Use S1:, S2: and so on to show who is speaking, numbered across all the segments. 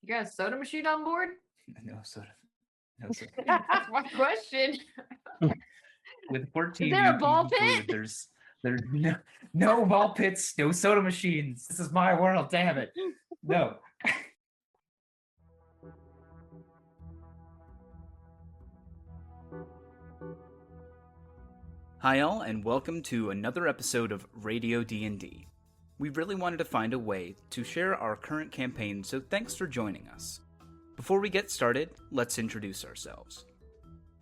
S1: You got a soda machine on board?
S2: No soda. No soda.
S1: That's my question.
S2: With 14
S1: Is there a ball
S2: eating food,
S1: pit?
S2: there's no ball pits, no soda machines. This is my world, damn it. No. Hi all, and welcome to another episode of Radio D&D. We really wanted to find a way to share our current campaign, so thanks for joining us. Before we get started, let's introduce ourselves.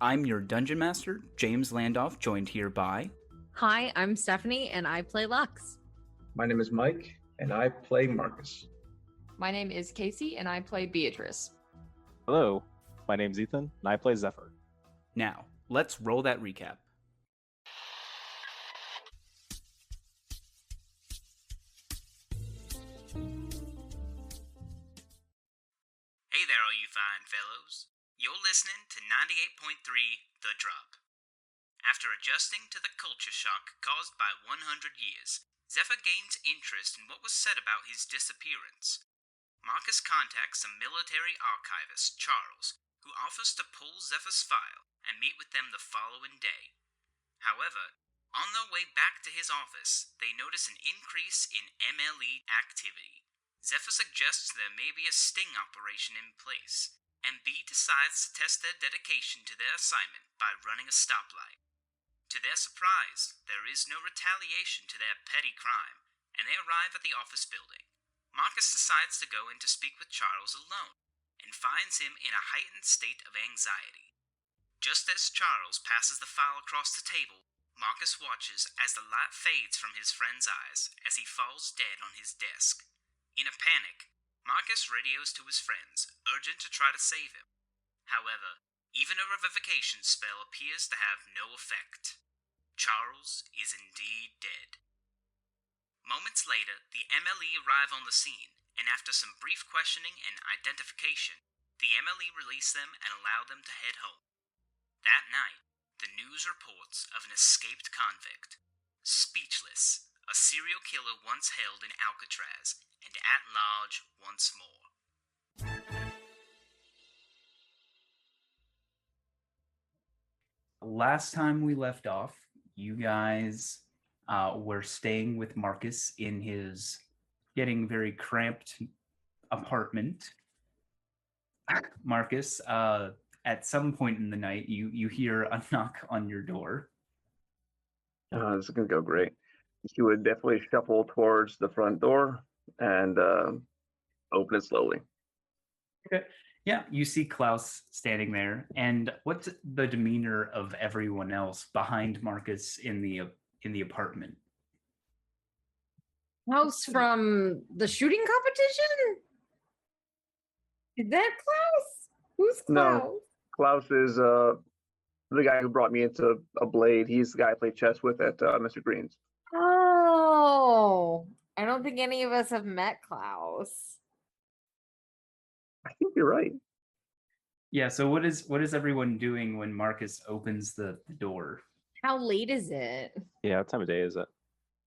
S2: I'm your Dungeon Master, James Landoff, joined here by...
S3: Hi, I'm Stephanie, and I play Lux.
S4: My name is Mike, and I play Marcus.
S1: My name is Casey, and I play Beatrice.
S5: Hello, my name's Ethan, and I play Zephyr.
S2: Now, let's roll that recap.
S6: Hey there, all you fine fellows. You're listening to 98.3 The Drop. After adjusting to the culture shock caused by 100 years, Zephyr gains interest in what was said about his disappearance. Marcus contacts a military archivist, Charles, who offers to pull Zephyr's file and meet with them the following day. However, on their way back to his office, they notice an increase in MLE activity. Zephyr suggests there may be a sting operation in place, and B decides to test their dedication to their assignment by running a stoplight. To their surprise, there is no retaliation to their petty crime, and they arrive at the office building. Marcus decides to go in to speak with Charles alone, and finds him in a heightened state of anxiety. Just as Charles passes the file across the table, Marcus watches as the light fades from his friend's eyes as he falls dead on his desk. In a panic, Marcus radios to his friends, urgent to try to save him. However, even a revivification spell appears to have no effect. Charles is indeed dead. Moments later, the MLE arrive on the scene, and after some brief questioning and identification, the MLE release them and allow them to head home. That night, the news reports of an escaped convict. Speechless, a serial killer once held in Alcatraz, and at large once more.
S2: Last time we left off, you guys were staying with Marcus in his getting very cramped apartment. Marcus, at some point in the night, you hear a knock on your door.
S4: This is going to go great. She would definitely shuffle towards the front door and open it slowly.
S2: Okay. Yeah, you see Klaus standing there, and what's the demeanor of everyone else behind Marcus in the apartment?
S3: Klaus from the shooting competition? Is that Klaus? Who's Klaus?
S4: No, Klaus is the guy who brought me into a blade. He's the guy I played chess with at Mr. Green's.
S3: Oh, I don't think any of us have met Klaus.
S4: I think you're right.
S2: Yeah, so what is everyone doing when Marcus opens the door?
S3: How late is it?
S5: Yeah, what time of day is it?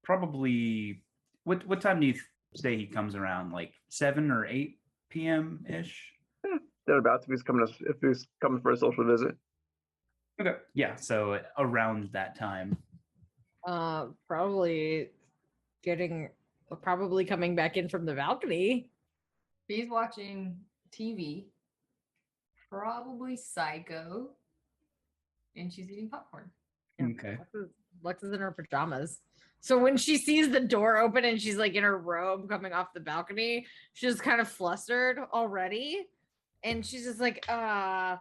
S2: Probably what time do you say he comes around? Like 7 or 8 p.m. ish?
S4: Thereabouts if he's coming for a social visit.
S2: Okay. Yeah, so around that time.
S3: Probably coming back in from the balcony.
S1: He's watching TV, probably Psycho, and she's eating popcorn.
S2: Okay.
S3: Lux is in her pajamas. So when she sees the door open and she's like in her robe coming off the balcony, she's kind of flustered already. And she's just like, I'm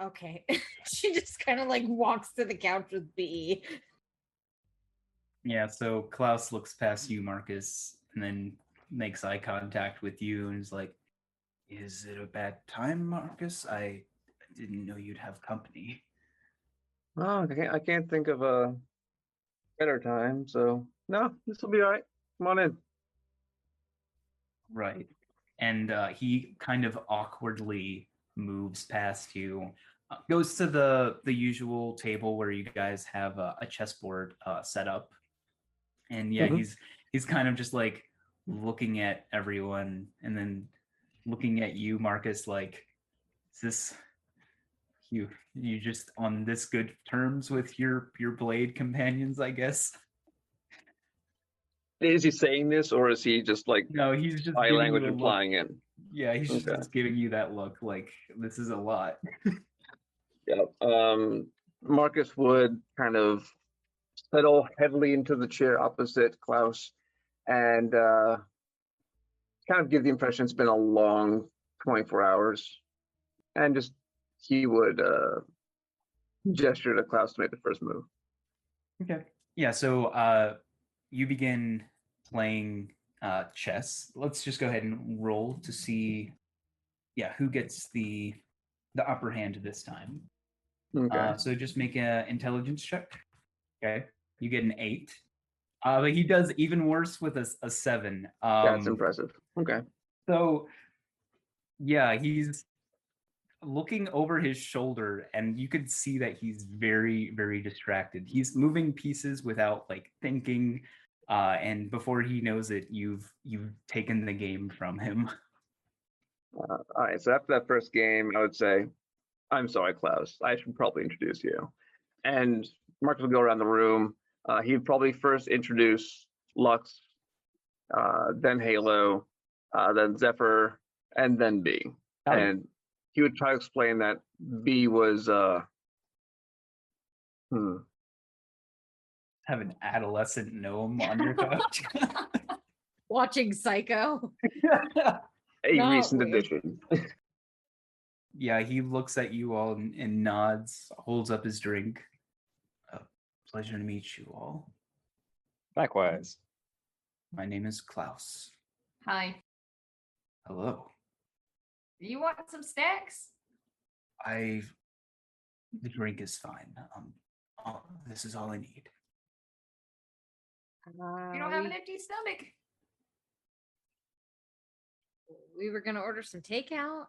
S3: okay. She just kind of like walks to the couch with B.
S2: Yeah, so Klaus looks past you, Marcus, and then makes eye contact with you and is like, "Is it a bad time, Marcus? I didn't know you'd have company."
S4: Oh, I can't think of a better time, so no, this will be all right. Come on in.
S2: Right. And he kind of awkwardly moves past you, goes to the usual table where you guys have a chessboard set up. And yeah, he's kind of just like looking at everyone and then looking at you, Marcus, like, is this you just on this good terms with your blade companions, I guess?
S4: Is he saying this, or is he just like
S2: No, he's just
S4: body
S2: giving
S4: language
S2: you a look.
S4: implying it?
S2: Yeah, he's
S4: Okay.
S2: just giving you that look, like this is a lot.
S4: Yeah. Marcus would kind of settle heavily into the chair opposite Klaus and kind of give the impression it's been a long 24 hours. And just he would gesture to Klaus to make the first move.
S2: Okay. Yeah, so you begin playing chess. Let's just go ahead and roll to see who gets the upper hand this time.
S4: Okay.
S2: So just make an intelligence check. Okay. You get an 8. But he does even worse with a 7.
S4: That's impressive. Okay.
S2: So yeah, he's looking over his shoulder and you could see that he's very, very distracted. He's moving pieces without like thinking. And before he knows it, you've taken the game from him.
S4: All right. So after that first game, I would say, I'm sorry, Klaus. I should probably introduce you. And Marcus would go around the room. He'd probably first introduce Lux, then Halo, then Zephyr, and then B.
S5: Howdy.
S4: And he would try to explain that B was
S2: Have an adolescent gnome on your couch.
S3: Watching Psycho.
S4: a
S3: Not
S4: recent
S3: weird.
S4: addition.
S2: Yeah, he looks at you all and nods, holds up his drink. Pleasure to meet you all.
S5: Likewise.
S2: My name is Klaus.
S1: Hi.
S2: Hello.
S1: Do you want some snacks?
S2: The drink is fine. This is all I need.
S1: You don't have an empty stomach.
S3: We were gonna order some takeout.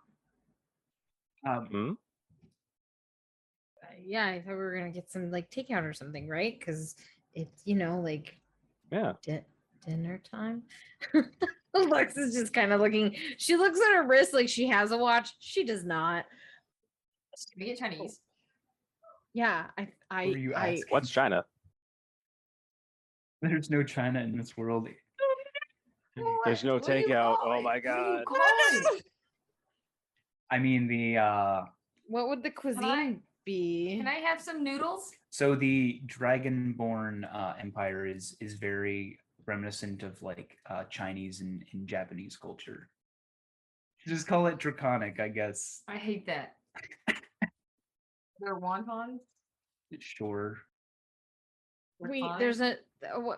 S5: Hmm?
S3: Yeah, I thought we were gonna get some like takeout or something, right? Because it's like
S5: Yeah.
S3: dinner time. Lex is just kind of looking. She looks at her wrist like she has a watch. She does not.
S1: Can we get Chinese?
S3: Yeah,
S2: What are you asking?
S5: What's China?
S2: There's no China in this world.
S5: There's no
S1: What do you
S5: takeout.
S1: call
S5: Oh
S1: it?
S5: my
S1: What do you
S5: God.
S1: call it?
S2: I mean
S3: What would the cuisine
S1: I-
S3: be?
S1: Can I have some noodles?
S2: so the Dragonborn Empire is very reminiscent of like Chinese and Japanese culture. Just call it draconic, I guess.
S1: I hate that. They're wontons?
S2: Sure.
S3: We
S1: Fine.
S3: there's a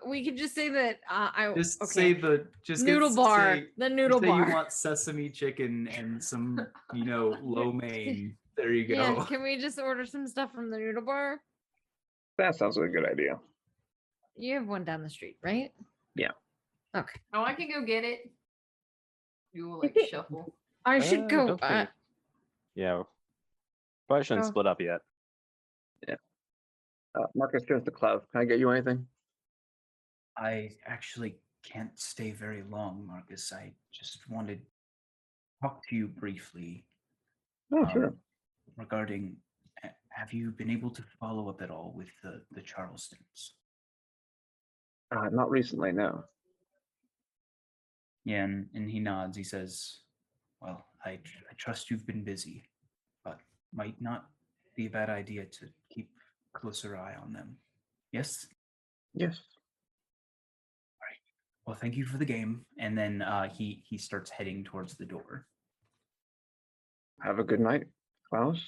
S3: we could just say that I
S2: Just
S3: okay.
S2: say the
S3: noodle bar. The noodle
S2: say
S3: bar.
S2: you want sesame chicken and some, lo mein. There you go.
S3: Yeah, can we just order some stuff from the noodle bar?
S4: That sounds like a good idea.
S3: You have one down the street, right?
S4: Yeah.
S3: Okay.
S1: Oh, I can go get it. You will like shuffle.
S3: I should go.
S5: don't think- Yeah. Probably shouldn't
S3: Go.
S5: split up yet.
S4: Marcus turns to Klaus. Can I get you anything?
S2: I actually can't stay very long, Marcus. I just wanted to talk to you briefly
S4: Oh, sure.
S2: regarding have you been able to follow up at all with the Charlestons?
S4: Not recently, no.
S2: Yeah, and he nods. He says, well, I trust you've been busy, but might not be a bad idea to keep a closer eye on them. Yes?
S4: Yes.
S2: Well, thank you for the game. And then he starts heading towards the door.
S4: Have a good night, Klaus.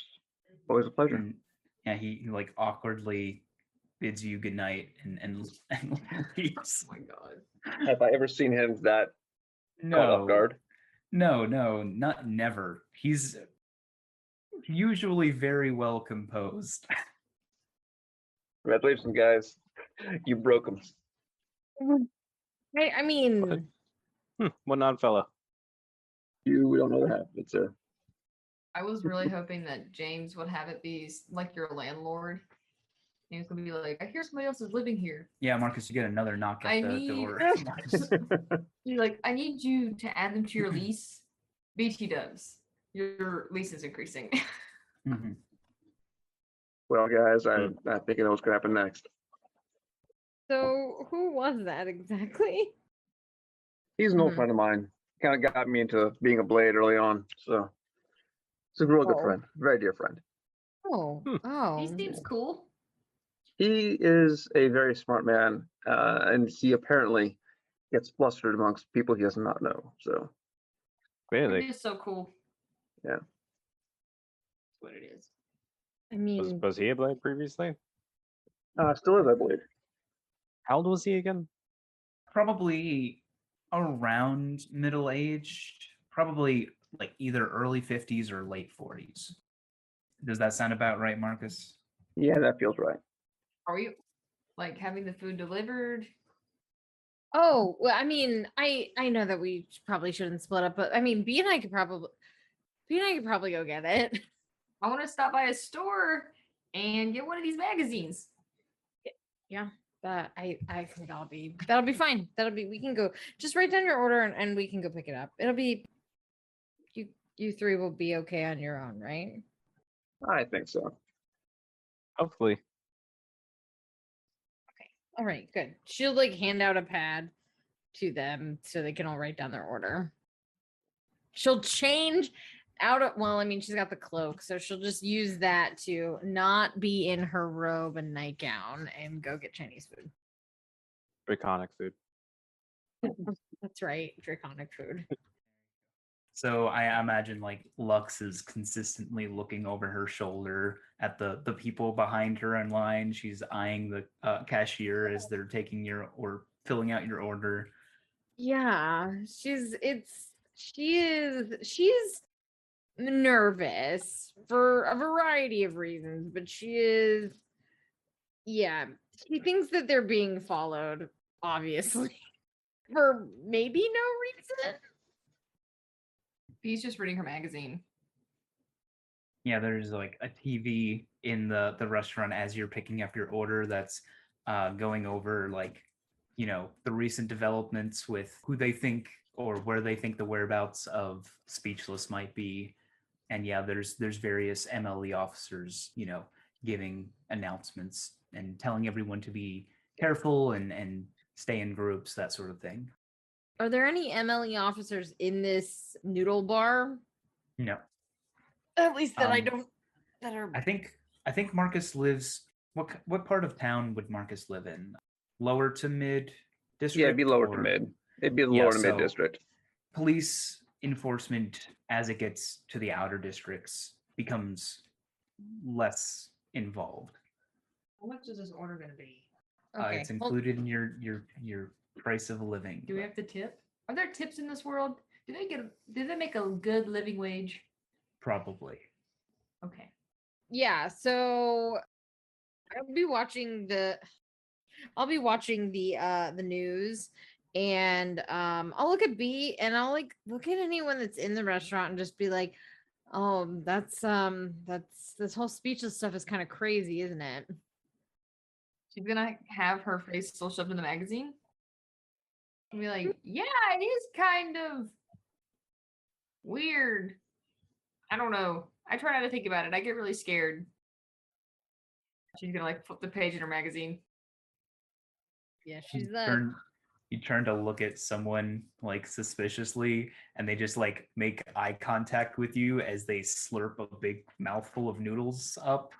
S4: Always a pleasure.
S2: And yeah, he like awkwardly bids you goodnight and leaves.
S1: Oh my god.
S4: Have I ever seen him that caught off guard?
S2: No, not never. He's usually very well composed.
S4: Congratulations, guys. You broke him.
S3: I mean,
S5: One odd fella.
S4: We don't know what happened, sir.
S1: I was really hoping that James would have it be like your landlord. He was gonna be like, I hear somebody else is living here.
S2: Yeah, Marcus, you get another knock at
S1: I
S2: the
S1: need-
S2: door.
S1: You're like, I need you to add them to your lease. BT dubs. Your lease is increasing.
S2: Mhm.
S4: Well, guys, I think I know what's gonna happen next.
S3: So who was that exactly?
S4: He's an old
S3: Mhm.
S4: friend of mine. Kind of got me into being a blade early on, so it's a real good
S3: Oh.
S4: friend, very dear friend.
S3: Oh,
S5: Hmm.
S3: oh.
S1: He seems cool.
S4: He is a very smart man, and he apparently gets flustered amongst people he does not know. So
S1: He
S5: Really?
S1: is so cool.
S4: yeah,
S1: That's what it is.
S3: I mean,
S5: Was he a blade previously?
S4: still is, I believe.
S5: How old was he again?
S2: Probably around middle aged, probably like either early 50s or late 40s. Does that sound about right, Marcus?
S4: Yeah, that feels right.
S1: Are you like having the food delivered?
S3: oh, well, I mean, I know that we probably shouldn't split up, but I mean, B and I could probably go get it.
S1: I want to stop by a store and get one of these magazines.
S3: Yeah, but I think that'll be fine. We can go just write down your order and we can go pick it up. It'll be you three will be okay on your own, right?
S4: I think so.
S5: Hopefully.
S3: All right, good. She'll like hand out a pad to them so they can all write down their order. She'll change out of, well, I mean, she's got the cloak, so she'll just use that to not be in her robe and nightgown and go get Chinese food.
S5: Draconic food.
S3: That's right, draconic food.
S2: So I imagine like Lux is consistently looking over her shoulder at the people behind her in line. She's eyeing the cashier as they're taking your or filling out your order.
S3: Yeah, she's nervous for a variety of reasons, but yeah, she thinks that they're being followed, obviously, for maybe no reason.
S1: He's just reading her magazine.
S2: Yeah, there's like a TV in the restaurant as you're picking up your order that's going over like the recent developments with who they think or where they think the whereabouts of Speechless might be. And yeah, there's various MLE officers, giving announcements and telling everyone to be careful and stay in groups, that sort of thing.
S3: Are there any MLE officers in this noodle bar?
S2: No.
S3: At least that I
S2: Um,
S3: don't. That are.
S2: I think Marcus lives. What part of town would Marcus live in? Lower to mid district?
S4: Yeah, it'd be lower to
S2: or-
S4: mid. It'd be the
S2: Yeah,
S4: lower to mid
S2: so
S4: district.
S2: police enforcement as it gets to the outer districts becomes less involved.
S1: How much is this order going to be?
S3: Okay.
S2: It's included in your price of living.
S1: Do we have to tip? Are there tips in this world? Do they make a good living wage?
S2: Probably.
S1: Okay.
S3: Yeah. So I'll be watching the news, and I'll look at B and I'll like look at anyone that's in the restaurant and just be like, oh, that's this whole speechless stuff is kind of crazy, isn't it?
S1: She's gonna have her face still shoved in the magazine. And be like, yeah, it is kind of weird. I don't know. I try not to think about it. I get really scared. She's gonna like flip the page in her magazine.
S3: Yeah,
S2: You
S3: she's
S2: you turn to look at someone like suspiciously and they just like make eye contact with you as they slurp a big mouthful of noodles up.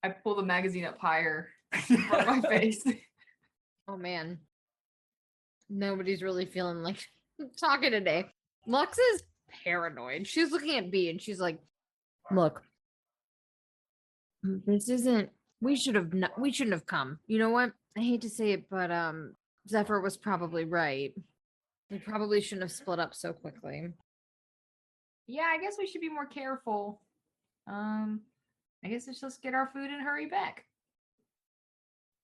S1: I pull the magazine up higher in front of my face.
S3: oh man. Nobody's really feeling like talking today. Lux is paranoid. She's looking at B and she's like, look, this isn't we shouldn't have come. You know what? I hate to say it, but Zephyr was probably right. We probably shouldn't have split up so quickly.
S1: Yeah, I guess we should be more careful. I guess let's just get our food and hurry back.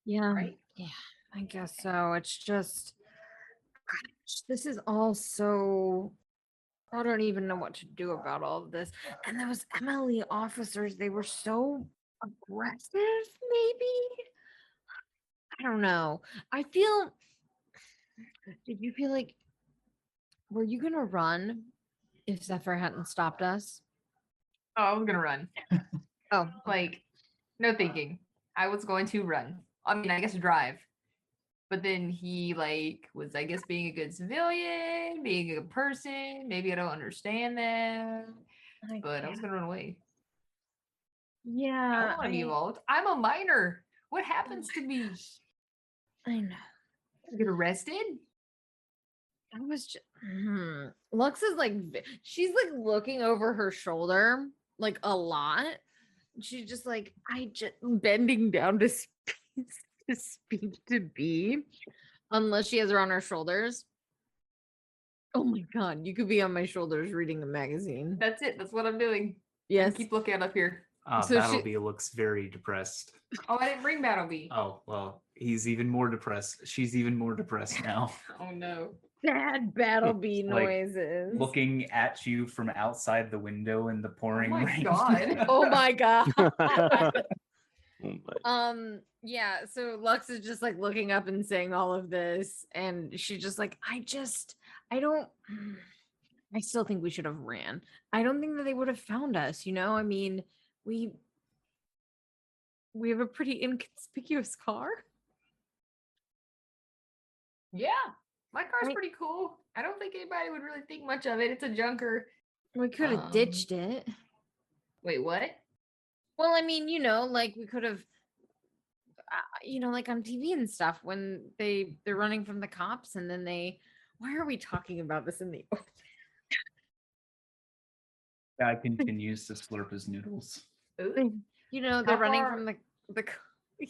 S3: Yeah.
S1: Right?
S3: Yeah, I guess so. It's just gosh, this is all so I don't even know what to do about all of this. And those MLE officers, they were so aggressive, maybe? I don't know. Did you feel like, were you going to run If Zephyr hadn't stopped us.
S1: Oh, I was gonna run.
S3: Oh,
S1: Like, no thinking. I was going to run. I mean, I guess drive. But then he like was, I guess, being a good civilian, being a good person. Maybe I don't understand that. But I was gonna run away. I
S3: yeah.
S1: don't want to be involved. I'm a minor. What happens to me?
S3: I know.
S1: I get arrested?
S3: I was just Lux is like she's like looking over her shoulder like a lot. She's just like I just bending down to speak to B, unless she has her on her shoulders. Oh my god, you could be on my shoulders reading a magazine.
S1: That's it. That's what I'm doing.
S3: Yes.
S1: Keep looking up here.
S3: So she-
S2: Battlebee looks very depressed.
S1: Oh, I didn't bring Battlebee.
S2: Oh, well, he's even more depressed. She's even more depressed now.
S1: Oh no.
S3: Bad Battlebee
S2: Like,
S3: noises.
S2: Looking at you from outside the window in the pouring
S1: my
S2: rain.
S1: God.
S3: Oh my god.
S5: Oh my-
S3: Yeah, so Lux is just like looking up and saying all of this, and she's just like, I still think we should have ran. I don't think that they would have found us, you know? I mean, we have a pretty inconspicuous car.
S1: Yeah. My car's pretty cool. I don't think anybody would really think much of it. It's a junker.
S3: We could have ditched it.
S1: Wait, what?
S3: Well, I mean, you know, like we could have like on TV and stuff when they're running from the cops and then why are we talking about this in the
S2: Guy continues to slurp his noodles.
S1: Ooh.
S3: You know, they're
S1: How
S3: running
S1: far-
S3: from the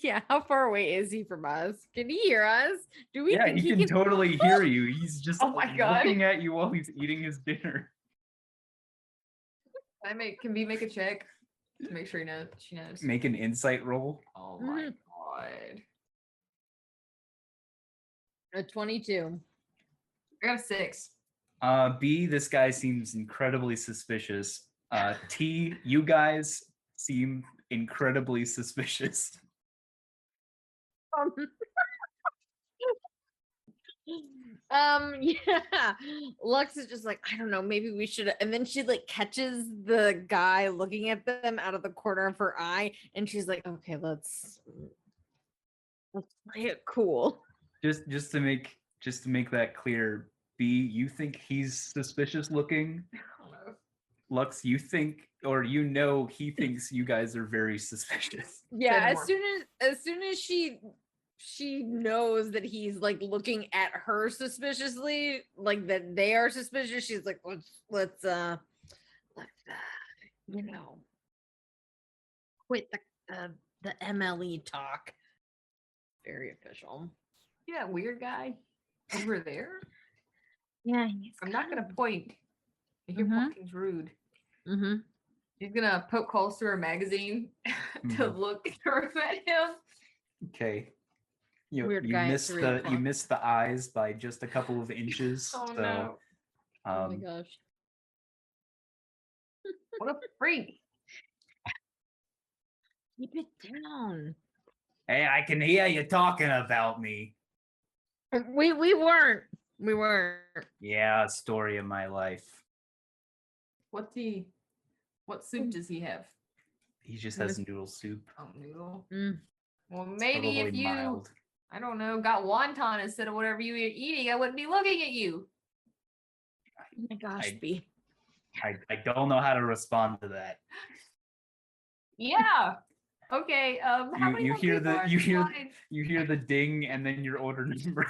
S3: yeah, how far away is he from us? Can he hear us? Do we
S2: Yeah,
S3: think
S2: he can totally hear you. He's just
S1: Oh my God.
S2: looking at you while he's eating his dinner.
S1: Can we make a check to make sure she knows?
S2: Make an insight roll.
S1: Oh my god.
S3: A 22.
S1: I got a 6.
S2: B, this guy seems incredibly suspicious. T, you guys seem incredibly suspicious.
S3: Yeah. Lux is just like, I don't know, maybe we should, and then she like catches the guy looking at them out of the corner of her eye, and she's like, okay, let's play it cool.
S2: Just to make that clear, B, you think he's suspicious looking? Lux, you think, or you know, he thinks you guys are very suspicious.
S3: Yeah,
S1: Say
S3: as soon as she knows that he's like looking at her suspiciously, like that they are suspicious, she's like, let's you know, quit the MLE talk. Very official.
S1: Yeah, weird guy over there.
S3: Yeah,
S1: I'm not gonna point. Your
S3: Mhm.
S1: pointing's rude.
S3: Mm-hmm.
S1: She's gonna poke holes through her magazine to look at him.
S2: Okay. You
S3: Weird guy at
S2: missed
S3: 3
S2: the
S3: o'clock.
S2: you missed the eyes by just a couple of inches.
S1: Oh
S2: so
S1: no.
S3: Oh my gosh.
S1: What a freak.
S3: Keep it down.
S2: hey, I can hear you talking about me.
S3: We weren't. We weren't.
S2: Yeah, story of my life.
S1: What soup does he have?
S2: He just has noodle soup.
S1: Oh, noodle.
S3: Mm.
S1: Well, maybe if
S2: Totally
S1: you,
S2: mild.
S1: I don't know, got wonton instead of whatever you were eating, I wouldn't be looking at you.
S3: Oh my gosh,
S2: I-
S3: B.
S2: I don't know how to respond to that.
S1: Yeah. Okay. How many
S2: You
S1: more
S2: hear
S1: people
S2: the
S1: are
S2: you hear
S1: inside?
S2: you hear the ding and then your order number.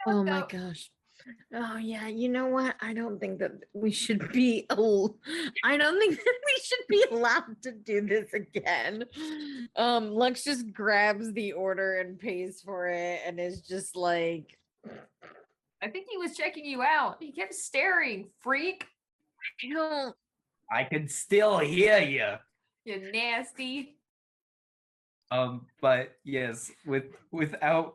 S3: Oh
S1: Let's
S3: my
S1: go.
S3: gosh. Oh yeah, you know what? I don't think that we should be I don't think that we should be allowed to do this again. Lux just grabs the order and pays for it and is just like,
S1: I think he was checking you out. He kept staring, freak.
S3: I don't
S2: I can still hear you.
S1: You nasty.
S2: But yes, without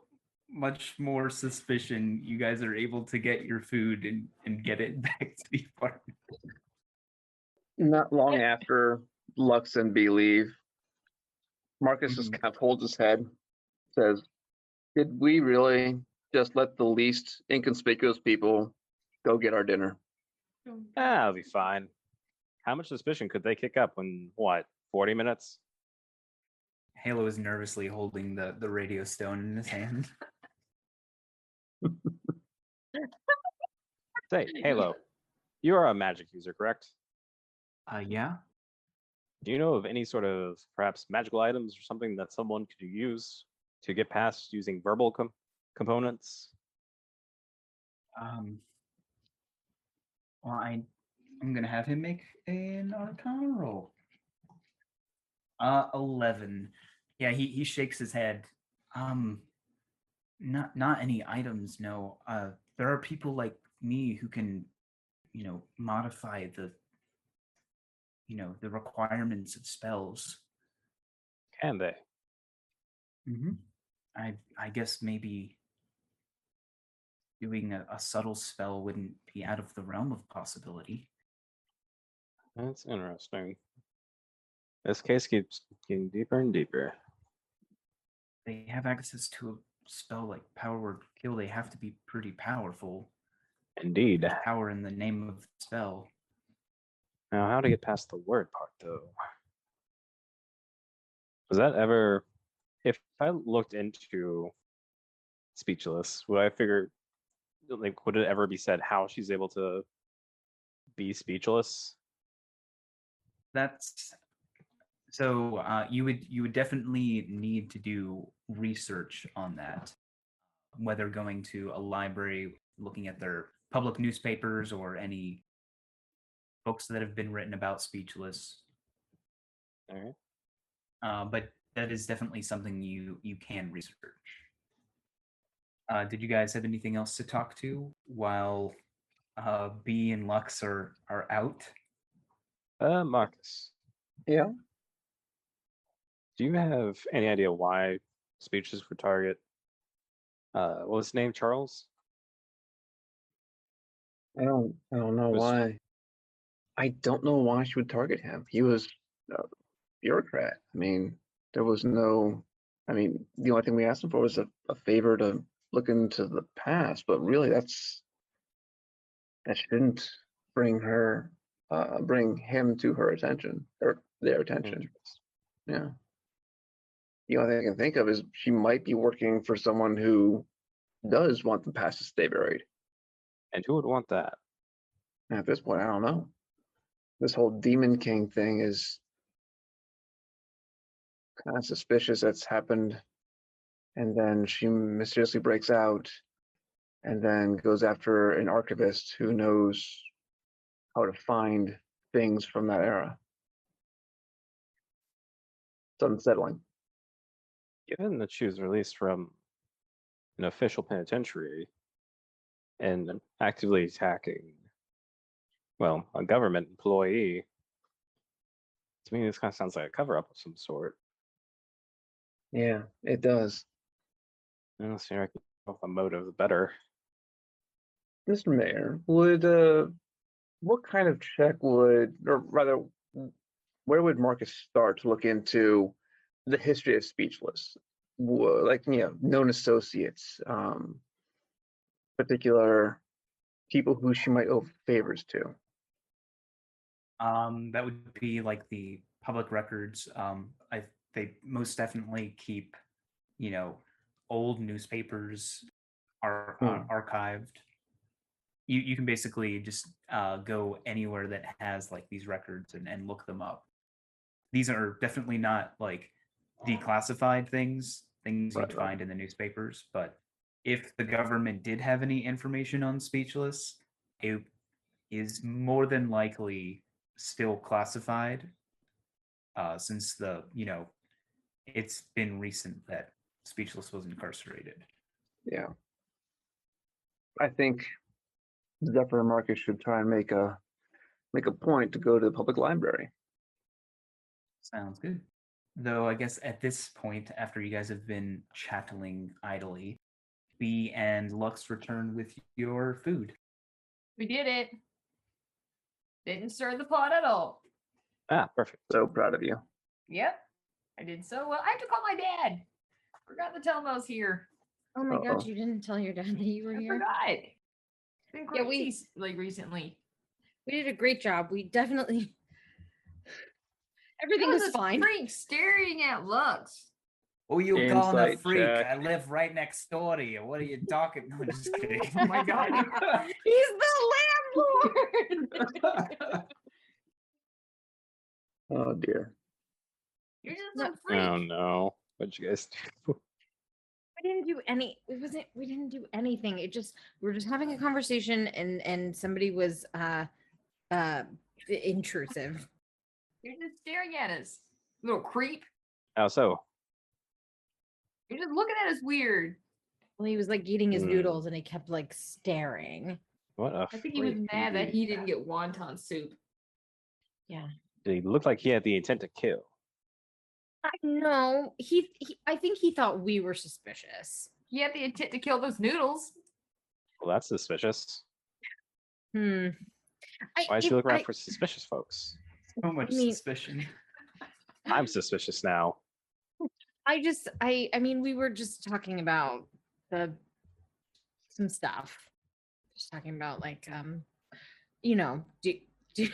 S2: much more suspicion, you guys are able to get your food and get it back to the apartment.
S4: Not long after Lux and B leave, Marcus just kind of holds his head, says, "Did we really just let the least inconspicuous people go get our dinner?"
S5: I'll be fine. How much suspicion could they kick up in, 40 minutes?
S2: Halo is nervously holding the radio stone in his hand.
S5: Say, Halo, you are a magic user, correct?
S2: Yeah.
S5: Do you know of any sort of perhaps magical items or something that someone could use to get past using verbal components?
S2: Well, I'm gonna have him make an Arcana roll. 11. Yeah, he shakes his head. Not any items. No. There are people like me who can, modify the requirements of spells.
S5: Can they?
S2: Mm-hmm. I guess maybe doing a subtle spell wouldn't be out of the realm of possibility.
S5: That's interesting. This case keeps getting deeper and deeper.
S2: They have access to a spell like Power Word Kill. They have to be pretty powerful.
S5: Indeed.
S2: There's power in the name of the spell.
S5: Now, how to get past the word part, though? Was that ever... If I looked into Speechless, would I figure... Like, would it ever be said how she's able to be speechless?
S2: That's... So you would definitely need to do research on that, whether going to a library, looking at their public newspapers or any books that have been written about Speechless.
S5: All right.
S2: But that is definitely something you can research. Did you guys have anything else to talk to while B and Lux are out?
S5: Marcus.
S4: Yeah.
S5: Do you have any idea why Speechless would target what was his name, Charles?
S4: I don't know why. I don't know why she would target him. He was a bureaucrat. I mean, there was no. I mean, the only thing we asked him for was a favor to look into the past, but really, that shouldn't bring him to her attention or their attention. Yeah. The only thing I can think of is she might be working for someone who does want the past to stay buried.
S5: And who would want that?
S4: At this point, I don't know. This whole Demon King thing is kind of suspicious. That's happened, and then she mysteriously breaks out, and then goes after an archivist who knows how to find things from that era. It's unsettling.
S5: Given that she was released from an official penitentiary and actively attacking, well, a government employee, to me, this kind of sounds like a cover-up of some sort.
S4: Yeah, it does.
S5: Let's see if I can come up with a motive better.
S4: Mr. Mayor, would what kind of check would, or rather, where would Marcus start to look into the history of Speechless? Like, known associates, particular people who she might owe favors to.
S2: That would be like the public records. They most definitely keep, old newspapers are archived. You can basically just go anywhere that has like these records and look them up. These are definitely not like declassified things you'd find in the newspapers, but if the government did have any information on Speechless, it is more than likely still classified, since it's been recent that Speechless was incarcerated.
S4: Yeah. I think Zephyr and Marcus should try and make a point to go to the public library.
S2: Sounds good. Though I guess at this point, after you guys have been chattling idly, B and Lux return with your food.
S1: We did it. Didn't stir the pot at all.
S5: Perfect.
S4: So proud of you.
S1: Yep. I did so well. I have to call my dad. Forgot to tell him I was here.
S3: Oh my god, you didn't tell your dad that you were
S1: I
S3: here.
S1: forgot. It's been
S3: Yeah,
S1: crazy, like recently.
S3: We did a great job. We definitely everything
S1: There
S3: was
S1: a
S3: fine.
S1: freak staring at Lux.
S2: Oh, you calling a
S4: Insight
S2: freak?
S4: check.
S2: I live right next door to you. What are you talking? No, just kidding.
S1: Oh my god.
S3: He's the landlord.
S4: Oh dear.
S1: You're just
S3: No.
S1: some freak.
S5: Oh no. What'd you guys do?
S3: We didn't do we didn't do anything. We were just having a conversation and somebody was intrusive.
S1: You're just staring at us. Little creep.
S5: How so?
S1: You're just looking at us weird.
S3: Well, he was like eating his
S5: Hmm.
S3: noodles and he kept like staring.
S5: What a
S1: I think he was
S5: freak,
S1: mad that he
S5: indeed.
S1: didn't get wonton soup.
S3: Yeah.
S5: He looked like he had the intent to kill.
S3: I know. I think he thought we were suspicious.
S1: He had the intent to kill those noodles.
S5: Well, that's suspicious.
S3: Hmm.
S5: Why should you look around for suspicious folks?
S2: So much
S3: I mean-
S2: suspicion.
S5: I'm suspicious now.
S3: I mean, we were just talking about some stuff. Just talking about like do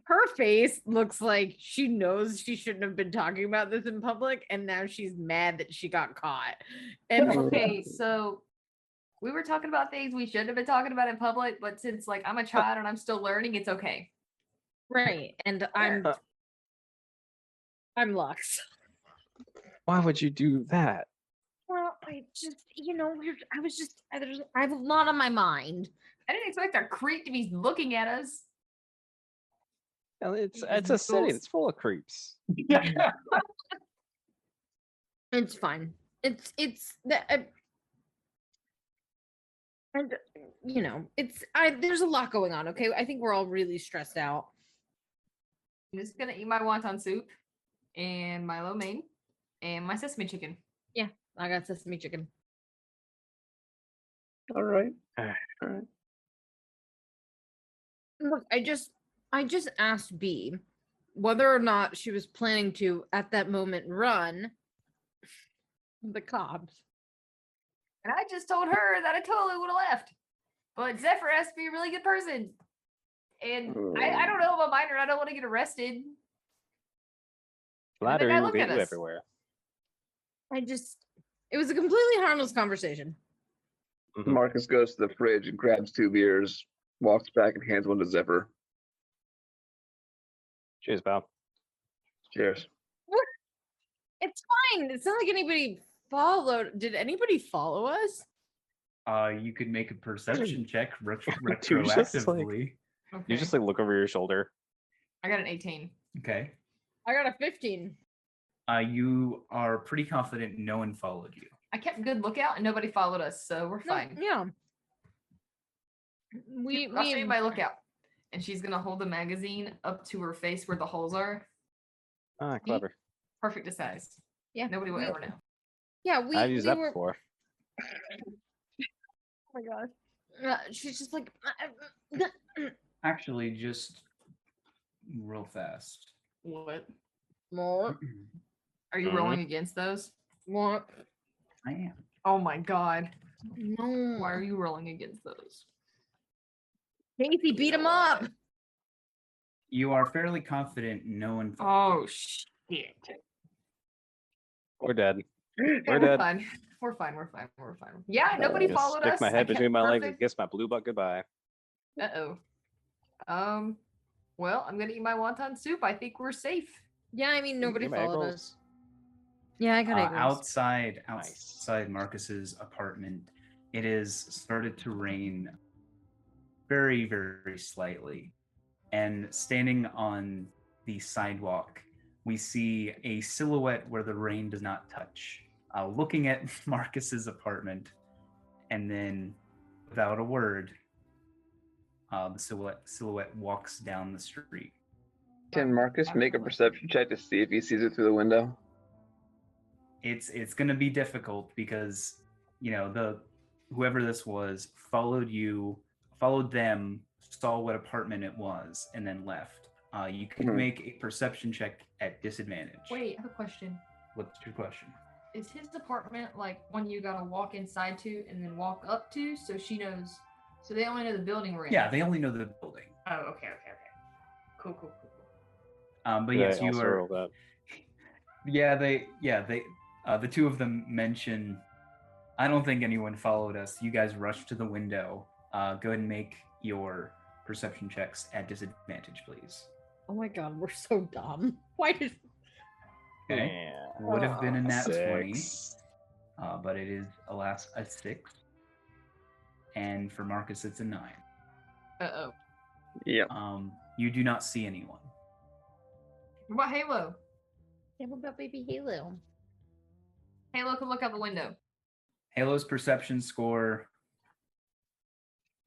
S3: her face looks like she knows she shouldn't have been talking about this in public, and now she's mad that she got caught. And
S1: Okay, so we were talking about things we shouldn't have been talking about in public, but since like I'm a child and I'm still learning, it's okay.
S3: right, and I'm Lux.
S5: Why would you do that?
S3: Well, I have a lot on my mind.
S1: I didn't expect our creep to be looking at us.
S5: Well, it's
S1: Just
S5: a city.
S1: ghosts.
S5: It's full of creeps.
S3: It's fine. It's the and there's a lot going on. Okay, I think we're all really stressed out.
S1: I'm just gonna eat my wonton soup and my lo mein and my sesame chicken.
S3: I got sesame chicken.
S4: All right.
S5: Alright.
S4: All right.
S3: Look, I just asked B whether or not she was planning to at that moment run the cops.
S1: And I just told her that I totally would have left. But Zephyr has to be a really good person. And I don't know if I'm a minor. I don't want to get arrested.
S5: Flattery
S1: guy
S5: will
S1: looked
S5: get
S1: at
S5: you
S1: us.
S5: everywhere.
S3: It was a completely harmless conversation.
S5: Mhm.
S4: Marcus goes to the fridge and grabs 2 beers, walks back and hands one to Zephyr.
S5: Cheers, pal.
S4: Cheers.
S3: It's fine. It's not like anybody followed. Did anybody follow us?
S2: You could make a perception check
S5: You just, like-
S2: retroactively.
S1: Okay.
S5: You just like look over your shoulder.
S1: I got an 18.
S2: Okay.
S3: I got a 15.
S2: You are pretty confident no one followed you.
S1: I kept good lookout and nobody followed us, so we're
S3: No,
S1: fine.
S3: yeah.
S1: I'll show you my lookout. And she's gonna hold the magazine up to her face where the holes are.
S5: Ah, clever.
S1: Perfect to size.
S3: Yeah.
S1: Nobody will
S3: we-
S1: ever know.
S3: Yeah,
S5: I've used that
S3: were.
S5: before.
S3: Oh my god. She's just like.
S2: Actually, just real fast.
S1: What?
S3: More.
S1: Are you
S5: Mhm.
S1: rolling against those?
S3: More.
S2: I am.
S1: Oh my god.
S3: No.
S1: Why are you rolling against those?
S3: Casey, beat him up.
S2: You are fairly confident no one followed
S1: Oh shit.
S5: We're dead.
S1: Yeah,
S5: We're
S1: we're
S5: dead.
S1: fine. We're fine. Yeah, nobody
S5: Just
S1: followed
S5: stick
S1: us.
S5: my
S1: I
S5: head
S1: kept
S5: between my legs and
S1: perfect-
S5: kiss my blue butt goodbye.
S1: Uh-oh. Well, I'm gonna eat my wonton soup. I think we're safe.
S3: Yeah, I mean nobody
S5: Give me
S3: followed
S5: bagels.
S3: us. Yeah, I got egg rolls.
S2: outside
S5: Nice.
S2: Marcus's apartment, it has started to rain very, very slightly. And standing on the sidewalk, we see a silhouette where the rain does not touch. Looking at Marcus's apartment, and then without a word, the silhouette walks down the street.
S4: Can Marcus make a perception check to see if he sees it through the window?
S2: It's going to be difficult because whoever this was followed them, saw what apartment it was, and then left. You could
S4: Mhm.
S2: make a perception check at disadvantage.
S1: Wait, I have a question.
S2: What's your question?
S1: Is his apartment like one you gotta walk inside to and then walk up to so she knows So they only know the building we're in.
S2: Yeah, they only know the building.
S1: Oh, okay. Cool.
S2: But
S5: Did
S2: yes,
S5: I
S2: you
S5: also
S2: are.
S5: roll that?
S2: They the two of them mention. I don't think anyone followed us. You guys rushed to the window. Go ahead and make your perception checks at disadvantage, please.
S3: Oh my god, we're so dumb. Why did
S2: Okay. Would have been a nat 20,
S5: 6.
S2: but it is alas a 6. And for Marcus, it's a 9.
S1: Uh-oh.
S4: Yeah.
S2: You do not see anyone.
S1: What about Halo?
S3: Yeah, what about baby Halo?
S1: Halo can look out the window.
S2: Halo's perception score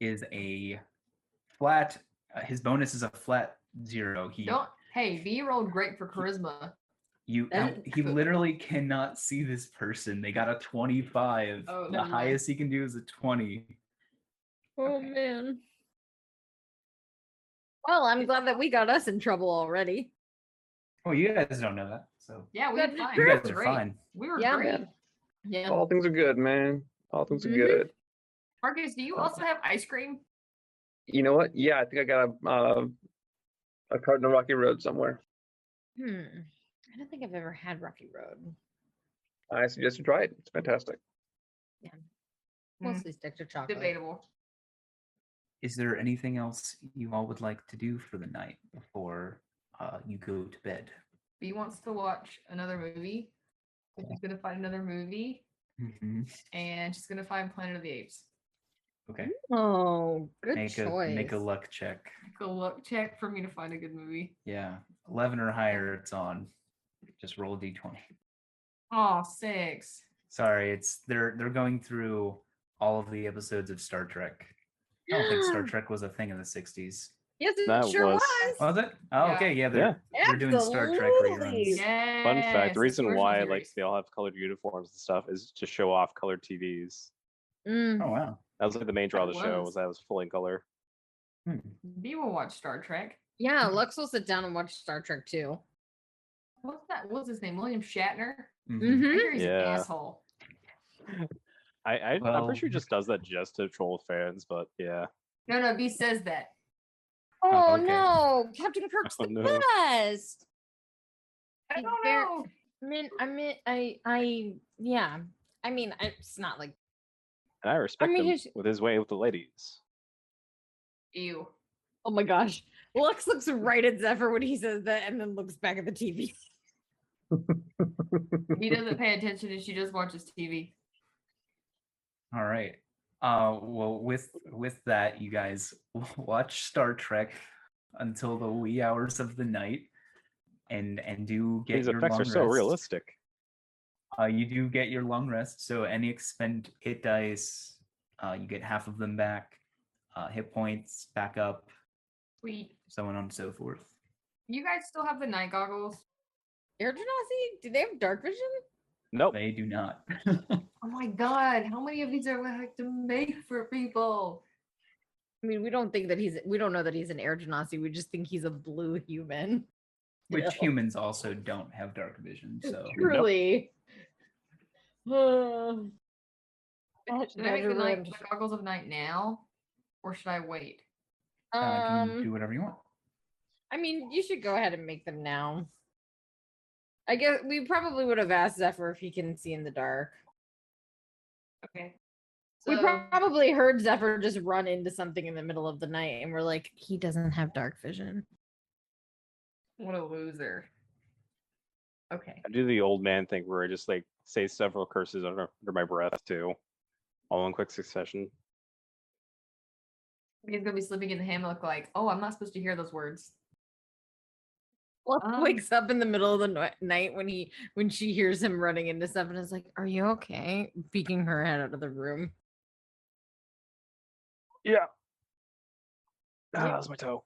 S2: is a flat. His bonus is a flat 0.
S1: Hey, B rolled great for charisma.
S2: He literally cannot see this person. They got a 25.
S1: Oh,
S2: The
S1: never mind.
S2: highest he can do is a 20.
S3: Oh
S1: Okay.
S3: man. Well, I'm glad that we got us in trouble already.
S2: Oh, you guys don't know that, so
S1: Yeah, we
S3: That's
S1: were fine.
S2: you
S1: We
S2: guys
S1: were
S2: are
S1: great.
S2: fine.
S1: We were
S3: Yeah.
S1: great.
S3: Yeah.
S4: All things are good, man. All things are
S3: Mhm.
S4: good.
S1: Marcus, do you also have ice cream?
S4: You know what? Yeah, I think I got a carton of Rocky Road somewhere.
S3: I don't think I've ever had Rocky Road.
S4: I suggest you try it. It's fantastic.
S3: Mostly stick to chocolate.
S1: Debatable.
S2: Is there anything else you all would like to do for the night before you go to bed?
S1: B wants to watch another movie. She's gonna find another movie, and she's gonna find Planet of the Apes.
S2: Okay.
S3: Oh, good
S2: Make
S3: choice.
S2: a luck check.
S1: Make a luck check for me to find a good movie.
S2: Yeah, 11 or higher, it's on. Just roll a d20.
S1: Oh, 6.
S2: Sorry, they're going through all of the episodes of Star Trek. I don't think Star Trek was a thing in the 60s.
S3: Yes, it
S5: That
S3: sure
S5: was-
S3: was.
S2: Was it? Oh,
S1: Yeah.
S2: okay, yeah, they're doing Star Trek
S3: Absolutely.
S2: reruns.
S1: Yes.
S5: Fun fact: the reason
S1: Excursion
S5: why
S1: series.
S5: they all have colored uniforms and stuff is to show off colored TVs.
S3: Mm.
S2: Oh wow.
S5: That was like the main draw of the
S1: That
S5: show
S1: was.
S5: was that it was full in color.
S1: B will watch Star Trek.
S3: Yeah, Lux will sit down and watch Star Trek too.
S1: What's his name? William Shatner?
S3: Mm-hmm.
S1: I hear he's an
S5: Yeah.
S1: asshole.
S5: I'm
S2: Well-
S5: pretty sure he just does that just to troll fans, but yeah.
S1: No, B says that.
S3: Oh,
S2: okay.
S3: no, Captain Kirk's
S5: Oh,
S3: the
S5: no.
S3: best.
S1: I
S3: He's
S1: don't
S3: very-
S1: know.
S3: I mean, it's not like
S5: And I respect
S3: mean,
S5: him
S3: he's-
S5: with his way with the ladies.
S1: Ew.
S3: oh my gosh. Lux looks right at Zephyr when he says that and then looks back at the TV.
S1: He doesn't pay attention and she just watches TV.
S2: All right. Well, with that, you guys watch Star Trek until the wee hours of the night, and do get
S5: These
S2: your
S5: effects
S2: long
S5: are so
S2: rest.
S5: realistic.
S2: You do get your long rest, so any expend hit dice, you get half of them back. Hit points back up,
S1: Sweet.
S2: so on and so forth.
S1: You guys still have the night goggles?
S3: Air Genasi? Do they have dark vision?
S5: Nope.
S2: They do not.
S1: Oh my god, how many of these are we have to make for people?
S3: I mean, we don't know that he's an Air Genasi. We just think he's a blue human.
S2: Which
S3: Yeah.
S2: humans also don't have dark vision, so
S3: Truly.
S1: Should I make the goggles of night now? Or should I wait?
S2: you can do whatever you want.
S3: I mean, you should go ahead and make them now. I guess we probably would have asked Zephyr if he can see in the dark.
S1: Okay.
S3: We
S1: So,
S3: probably heard Zephyr just run into something in the middle of the night, and we're like, he doesn't have dark vision.
S1: what a loser. Okay.
S5: I do the old man thing where I just like say several curses under my breath too, all in quick succession.
S1: He's gonna be sleeping in the hammock like, oh, I'm not supposed to hear those words.
S3: Well,
S1: Um,
S3: wakes up in the middle of the night when she hears him running into stuff, and is like, "Are you okay?" Peeking her head out of the room.
S5: Yeah.
S3: Yeah.
S5: That was my toe.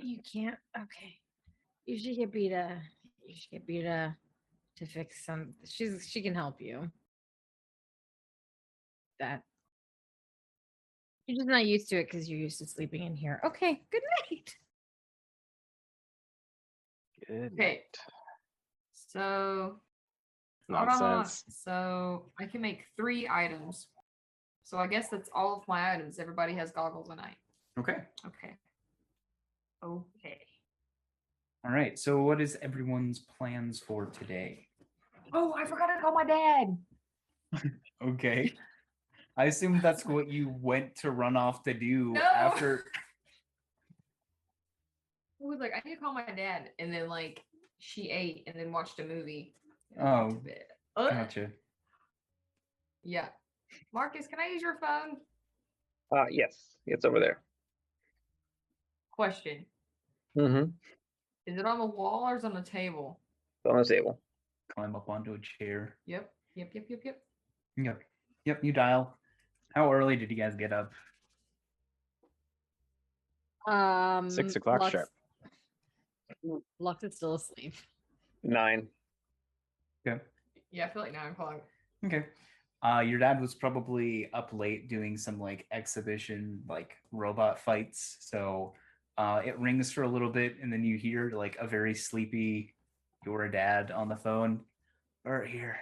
S3: You can't. Okay. You should get Beta. You should get Beta to fix some. She can help you. That. You're just not used to it because you're used to sleeping in here. Okay. Good night.
S5: Good
S1: Okay.
S5: night.
S1: So hold on.
S5: Nonsense.
S1: So I can make 3 items. So I guess that's all of my items. Everybody has goggles and I.
S2: Okay.
S1: Okay. Okay.
S2: All right. So what is everyone's plans for today?
S1: Oh, I forgot to call my dad.
S2: Okay. I assume that's what you went to run off to do
S1: No.
S2: after.
S1: I was like, I need to call my dad, and then like she ate and then watched a movie. And
S2: Oh,
S1: went to bed.
S2: Gotcha.
S1: Yeah. Marcus, can I use your phone?
S4: Yes, it's over there.
S1: Question.
S4: Mm-hmm.
S1: Is it on the wall or is it on the table?
S4: It's on the table.
S2: Climb up onto a chair.
S1: Yep.
S2: Yep. Yep. You dial. How early did you guys get up?
S5: 6 o'clock
S3: Lux,
S5: sharp.
S3: Lux is still asleep.
S4: 9.
S2: Okay.
S1: Yeah, I feel like 9 o'clock.
S2: Okay. Your dad was probably up late doing some like exhibition like robot fights. So it rings for a little bit and then you hear like a very sleepy your dad on the phone. We're here.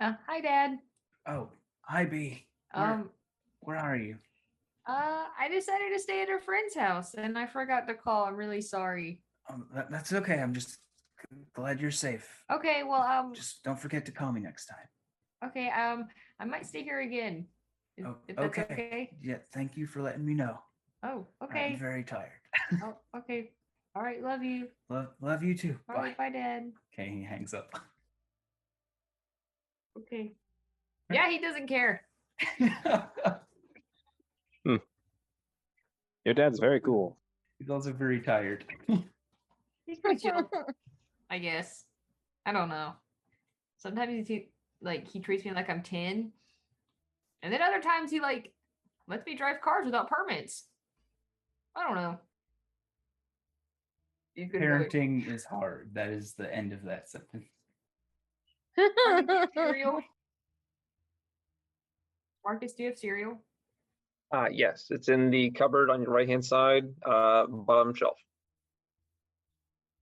S1: Hi, Dad.
S2: Oh, hi B. Where are you?
S1: I decided to stay at a friend's house and I forgot to call. I'm really sorry.
S2: That's okay. I'm just glad you're safe.
S1: Okay, well,
S2: Just don't forget to call me next time.
S1: okay, I might stay here again. If that's okay.
S2: Yeah, thank you for letting me know.
S1: Oh, okay.
S2: I'm very tired.
S1: Oh, okay. All right, love you.
S2: Love you too.
S1: All right, bye, Dad.
S2: Okay, he hangs up.
S1: Okay. Yeah, he doesn't care.
S5: Your dad's very cool.
S2: He's also very tired.
S1: He's pretty chill, I guess. I don't know. Sometimes he treats me like I'm 10. And then other times he like lets me drive cars without permits. I don't know. You could
S2: Parenting is hard. That is the end of that sentence.
S1: cereal. Marcus, do you have cereal?
S4: Yes, it's in the cupboard on your right-hand side, bottom shelf.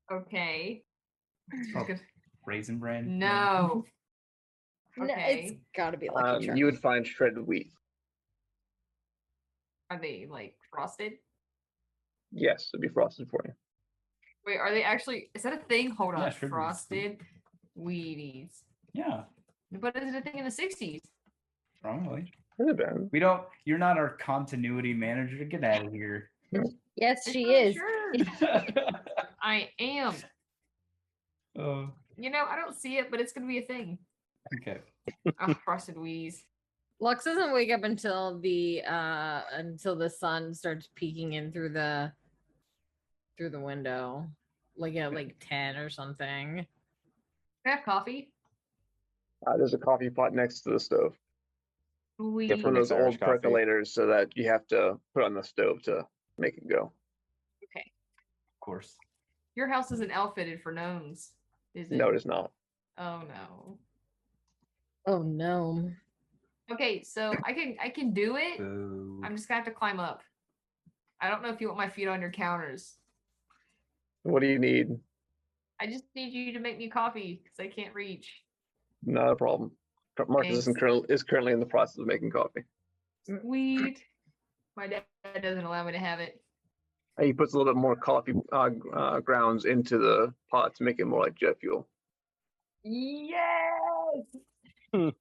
S1: Okay.
S2: Oh, Raisin Bran?
S1: No.
S3: No,
S1: Okay.
S3: it's gotta be Lucky Charms.
S4: You would find shredded wheat.
S1: Are they like frosted?
S4: Yes, it'd be frosted for you.
S1: Wait, are they actually? Is that a thing? Hold on.
S2: Yeah, shredded wheat's
S1: Frosted Wheaties.
S2: Yeah,
S1: But is it a thing in the 60s?
S2: probably.
S4: Could have been.
S2: We don't. You're not our continuity manager. Get out of here.
S3: Yes,
S1: I'm
S3: she
S1: not
S3: is.
S1: Sure. I am.
S2: Oh,
S1: You know, I don't see it, but it's gonna be a thing.
S2: okay.
S1: Oh, frosted Wheaties.
S3: Lux doesn't wake up until the sun starts peeking in through the window, like at like 10 or something.
S1: Can I have coffee?
S4: There's a coffee pot next to the stove.
S1: Sweet.
S4: One of
S5: Makes
S4: those
S5: Irish
S4: old
S5: coffee.
S4: percolators so that you have to put on the stove to make it go.
S1: Okay.
S2: Of course.
S1: Your house isn't outfitted for gnomes, is it?
S4: No, it is not.
S1: Oh no.
S3: Oh no.
S1: Okay, so I can do it.
S2: Boo.
S1: I'm just gonna have to climb up. I don't know if you want my feet on your counters.
S4: What do you need?
S1: I just need you to make me coffee because I can't reach.
S4: Not a problem. Marcus
S1: Thanks.
S4: is currently in the process of making coffee.
S1: Sweet. My dad doesn't allow me to have it.
S4: He puts a little bit more coffee grounds into the pot to make it more like jet fuel.
S1: Yes.
S2: I'm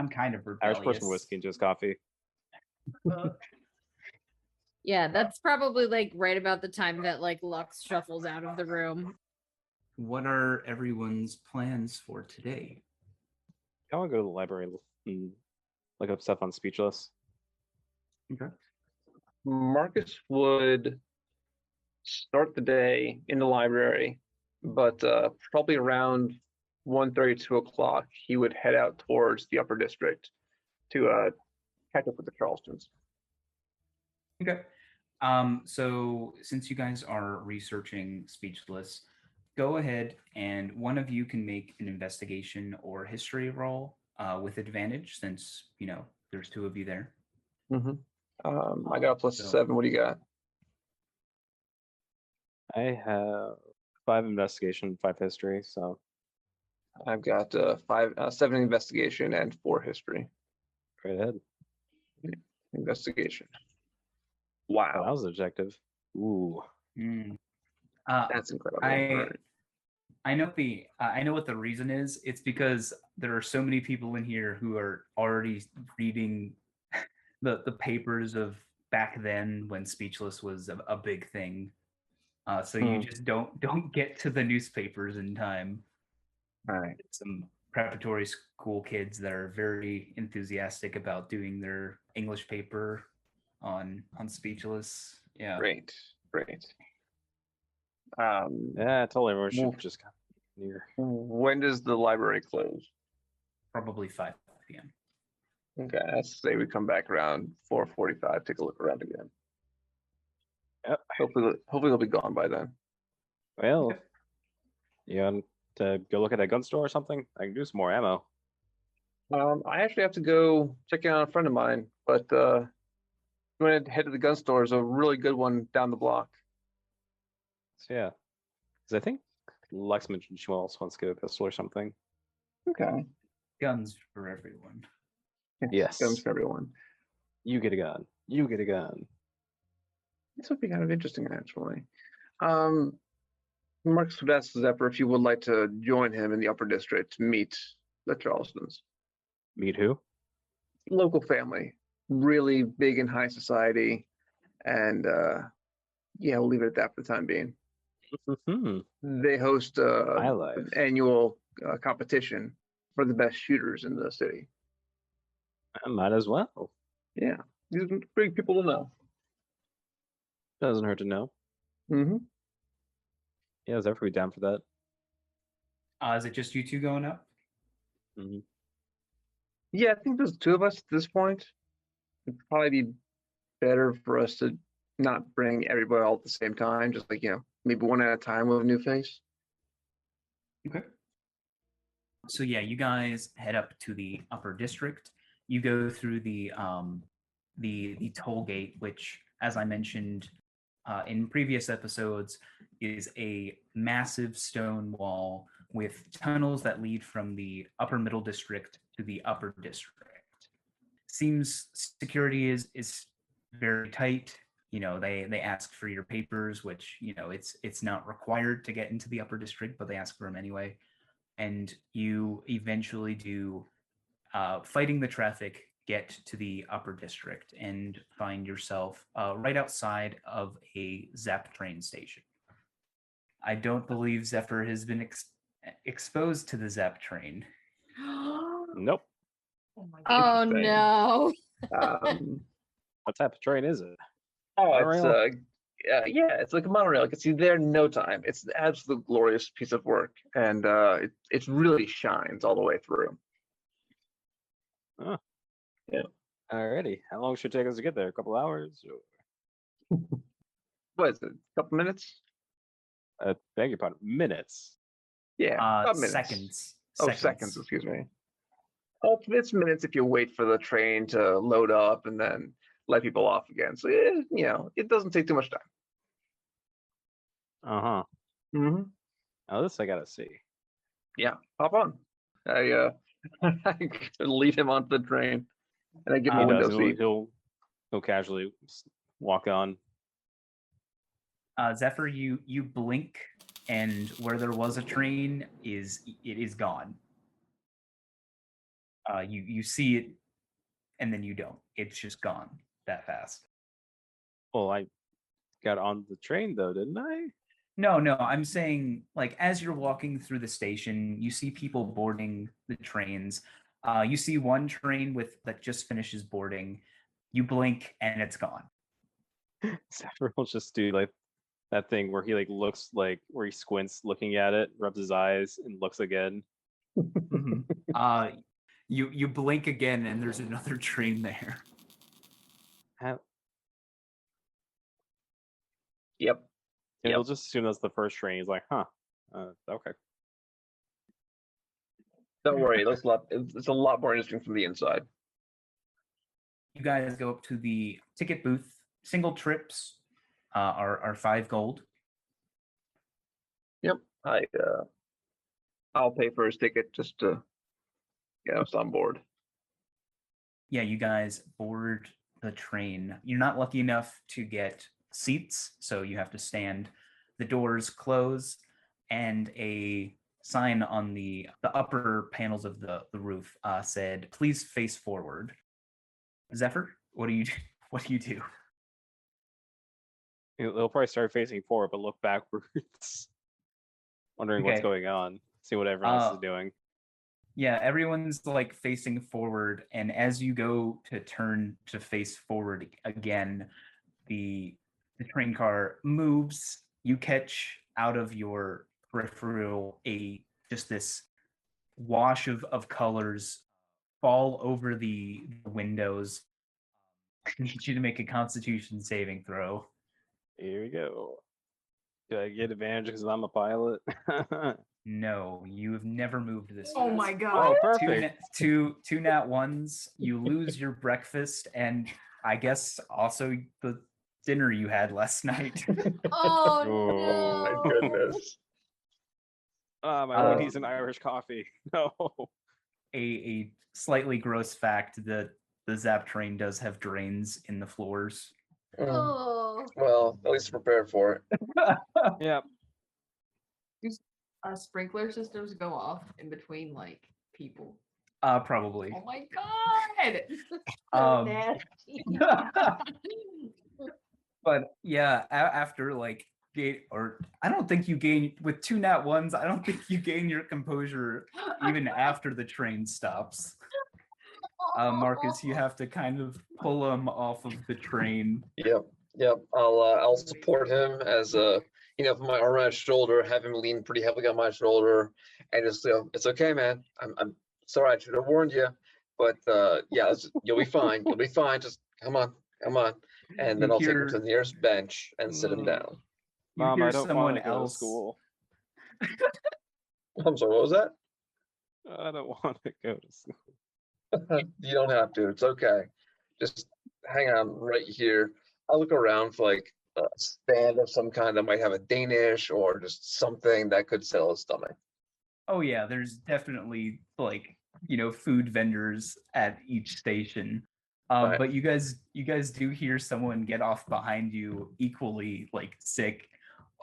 S2: kind of
S5: Irish
S2: rebellious.
S5: person whiskey and just coffee.
S3: Yeah, that's probably like right about the time that like Lux shuffles out of the room.
S2: What are everyone's plans for today?
S5: I want to go to the library and look up stuff on Speechless.
S2: Okay.
S4: Marcus would start the day in the library, but probably around 1:30, 2 o'clock, he would head out towards the upper district to catch up with the Charlestons.
S2: Okay. So since you guys are researching Speechless, go ahead and one of you can make an investigation or history roll with advantage since, you know, there's two of you there.
S4: Mm-hmm. I got a plus
S2: So-
S4: 7. What do you got?
S5: I have 5 investigation, 5 history, so
S4: I've got 7 investigation and 4 history.
S5: Right ahead.
S4: Investigation.
S5: Oh, that
S4: Wow,
S5: was the objective. Ooh.
S4: that's incredible.
S2: I know I know what the reason is. It's because there are so many people in here who are already reading the papers of back then when Speechless was a big thing. So you just don't get to the newspapers in time.
S4: All right.
S2: Some preparatory school kids that are very enthusiastic about doing their English paper on Speechless. Yeah.
S4: Great.
S5: Yeah, I told everyone should
S4: Wolf.
S5: just come near.
S4: When does the library close?
S2: Probably 5 p.m.
S4: Okay, let's say we come back around 4:45. Take a look around again.
S5: Yep.
S4: Hopefully they'll be gone by then.
S5: Well,
S2: Okay.
S5: you want to go look at that gun store or something? I can do some more ammo.
S4: I actually have to go check in on a friend of mine, but I'm going to head to the gun store. There's a really good one down the block.
S5: So yeah, because I think Lex mentioned she also wants to get a pistol or something.
S4: Okay.
S2: Guns for everyone.
S5: Yes.
S4: Guns for everyone.
S5: You get a gun. You get a gun.
S4: This would be kind of interesting, actually. Marcus would ask Zephyr if you would like to join him in the Upper District to meet the Charlestons.
S5: Meet who?
S4: Local family, really big in high society, and yeah, we'll leave it at that for the time being. They host
S5: My life.
S4: an annual competition for the best shooters in the city.
S5: I might as well.
S4: Yeah, these are big people to know.
S5: Doesn't hurt to know.
S4: Mm-hmm.
S5: Yeah, is everybody down for that?
S2: Is it just you two going up?
S5: Mm-hmm.
S4: Yeah, I think there's 2 of us at this point. It'd probably be better for us to not bring everybody all at the same time, just like, maybe one at a time with a new face.
S2: Okay. So yeah, you guys head up to the Upper District. You go through the toll gate, which, as I mentioned in previous episodes, is a massive stone wall with tunnels that lead from the Upper Middle District to the Upper District. Seems security is very tight. They ask for your papers, which it's not required to get into the Upper District, but they ask for them anyway. And you eventually do, fighting the traffic, get to the Upper District and find yourself right outside of a Zap train station. I don't believe Zephyr has been exposed to the Zap train.
S5: Nope.
S3: Oh
S4: Interesting.
S3: no.
S5: What type of train is it?
S4: It's it's like a monorail. It gets you there in no time. It's an absolute glorious piece of work, and it really shines all the way through.
S5: Oh.
S4: Yeah.
S5: Alrighty. How long should it take us to get there? A couple hours? Or...
S4: What is it? A couple minutes?
S5: Beg your pardon. Minutes.
S4: Yeah, about minutes.
S2: Seconds.
S4: Oh, seconds. Excuse me. Oh, it's minutes if you wait for the train to load up and then let people off again. So it doesn't take too much time.
S5: Uh-huh.
S4: Mm-hmm.
S5: Now this I gotta see.
S4: Yeah, hop on. I lead him onto the train, and I give him a window seat.
S5: He'll casually walk on.
S2: Zephyr, you blink, and where there was a train is gone. You see it, and then you don't. It's just gone that fast.
S5: Well, I got on the train though, didn't I?
S2: No, I'm saying, like, as you're walking through the station, you see people boarding the trains. You see one train that just finishes boarding. You blink, and it's gone.
S5: Zephyr will just do like that thing where he looks where he squints looking at it, rubs his eyes, and looks again.
S2: Mm-hmm. You blink again, and there's another train there.
S4: Yep.
S5: He'll just assume that's the first train. He's like, huh. Okay.
S4: Don't worry. It's a lot more interesting from the inside.
S2: You guys go up to the ticket booth. Single trips are 5 gold.
S4: Yep. I I'll pay for his ticket just to get us on board.
S2: Yeah, you guys board the train. You're not lucky enough to get seats, so you have to stand. The doors close, and a sign on the upper panels of the roof said, "Please face forward." Zephyr, what do you what do you do?
S5: They'll probably start facing forward, but look backwards, wondering what's
S2: Okay.
S5: going on. See what everyone else is doing.
S2: Yeah, everyone's like facing forward, and as you go to turn to face forward again, the train car moves. You catch out of your peripheral just this wash of colors fall over the windows. I need you to make a Constitution saving throw.
S5: Here we go. Do I get advantage because I'm a pilot?
S2: No, you have never moved this
S3: Oh
S2: fast.
S3: my
S5: Oh,
S3: god.
S5: perfect.
S2: Two nat ones. You lose your breakfast, and I guess also the dinner you had last night.
S3: Oh
S5: Oh,
S3: no.
S4: My goodness.
S5: My lady's an Irish coffee. No.
S2: A slightly gross fact that the Zap train does have drains in the floors.
S3: Oh.
S4: Well, at least prepare for it.
S5: Yep.
S1: Sprinkler systems go off in between like people.
S2: Probably.
S1: Oh my god!
S3: So
S2: Um,
S3: nasty.
S2: But yeah, after like I don't think you gain with two nat ones. I don't think you gain your composure even after the train stops. Marcus, you have to kind of pull him off of the train.
S4: Yep. I'll support him as put my arm on his shoulder, have him lean pretty heavily on my shoulder, and just it's okay, man. I'm sorry, I should have warned you, but yeah, you'll be fine. You'll be fine. Just come on, and then
S2: You
S4: I'll take him
S2: hear-
S4: to the nearest bench and sit him down.
S2: You
S5: Mom,
S2: hear
S5: I don't
S2: someone
S5: want to go to
S2: else.
S5: school.
S4: I'm sorry, what was that?
S5: I don't want to go to school.
S4: You don't have to. It's okay. Just hang on right here. I'll look around for like a stand of some kind that might have a Danish or just something that could settle his stomach.
S2: Oh yeah, there's definitely like food vendors at each station.
S4: Right.
S2: But you guys do hear someone get off behind you equally like sick.